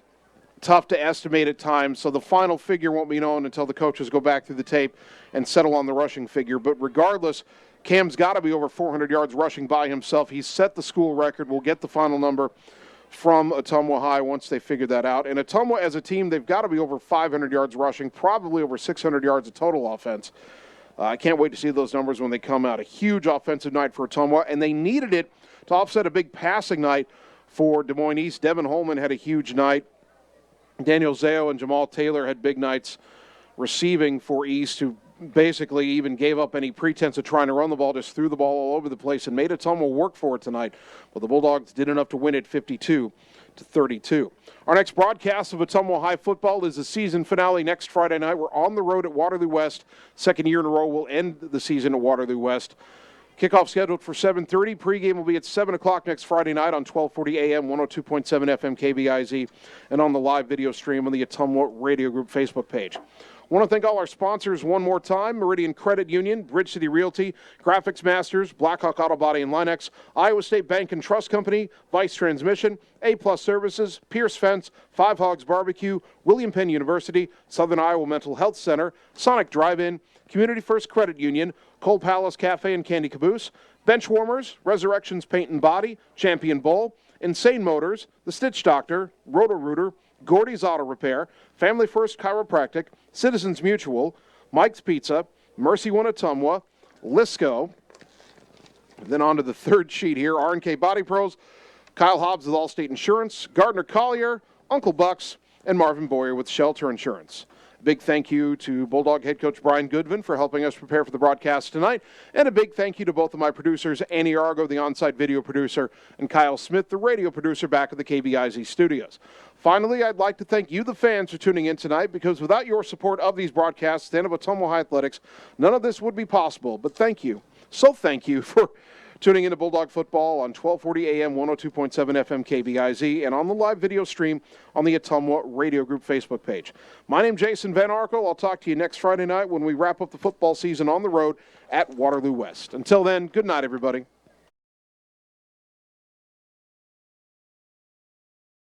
tough to estimate at times, so the final figure won't be known until the coaches go back through the tape and settle on the rushing figure. But regardless, Cam's got to be over 400 yards rushing by himself. He's set the school record. We'll get the final number from Ottumwa High once they figure that out. And Ottumwa, as a team, they've got to be over 500 yards rushing, probably over 600 yards of total offense. I can't wait to see those numbers when they come out. A huge offensive night for Ottumwa, and they needed it to offset a big passing night for Des Moines East. Devin Holman had a huge night. Daniel Zao and Jamal Taylor had big nights receiving for East, who basically even gave up any pretense of trying to run the ball, just threw the ball all over the place and made Ottumwa work for it tonight. But the Bulldogs did enough to win it 52-32. Our next broadcast of Ottumwa High football is the season finale next Friday night. We're on the road at Waterloo West. Second year in a row, we'll end the season at Waterloo West. Kickoff scheduled for 7:30. Pregame will be at 7 o'clock next Friday night on 1240 AM, 102.7 FM KBIZ, and on the live video stream on the Ottumwa Radio Group Facebook page. I want to thank all our sponsors one more time: Meridian Credit Union, Bridge City Realty, Graphics Masters, Blackhawk Auto Body and Linex, Iowa State Bank and Trust Company, Vice Transmission, A-Plus Services, Pierce Fence, Five Hogs Barbecue, William Penn University, Southern Iowa Mental Health Center, Sonic Drive-In, Community First Credit Union, Cold Palace Cafe and Candy Caboose, Benchwarmers, Resurrections Paint and Body, Champion Bowl, Insane Motors, The Stitch Doctor, Roto-Rooter, Gordy's Auto Repair, Family First Chiropractic, Citizens Mutual, Mike's Pizza, Mercy One Ottumwa, Lisco. Then on to the third sheet here, R&K Body Pros, Kyle Hobbs with Allstate Insurance, Gardner Collier, Uncle Bucks, and Marvin Boyer with Shelter Insurance. Big thank you to Bulldog head coach Brian Goodvin for helping us prepare for the broadcast tonight. And a big thank you to both of my producers, Annie Argo, the on-site video producer, and Kyle Smith, the radio producer back at the KBIZ studios. Finally, I'd like to thank you, the fans, for tuning in tonight, because without your support of these broadcasts and of Ottumwa High Athletics, none of this would be possible. But thank you. So thank you for tuning into Bulldog football on 1240 AM, 102.7 FM KBIZ, and on the live video stream on the Ottumwa Radio Group Facebook page. My name's Jason Van Arkel. I'll talk to you next Friday night when we wrap up the football season on the road at Waterloo West. Until then, good night, everybody.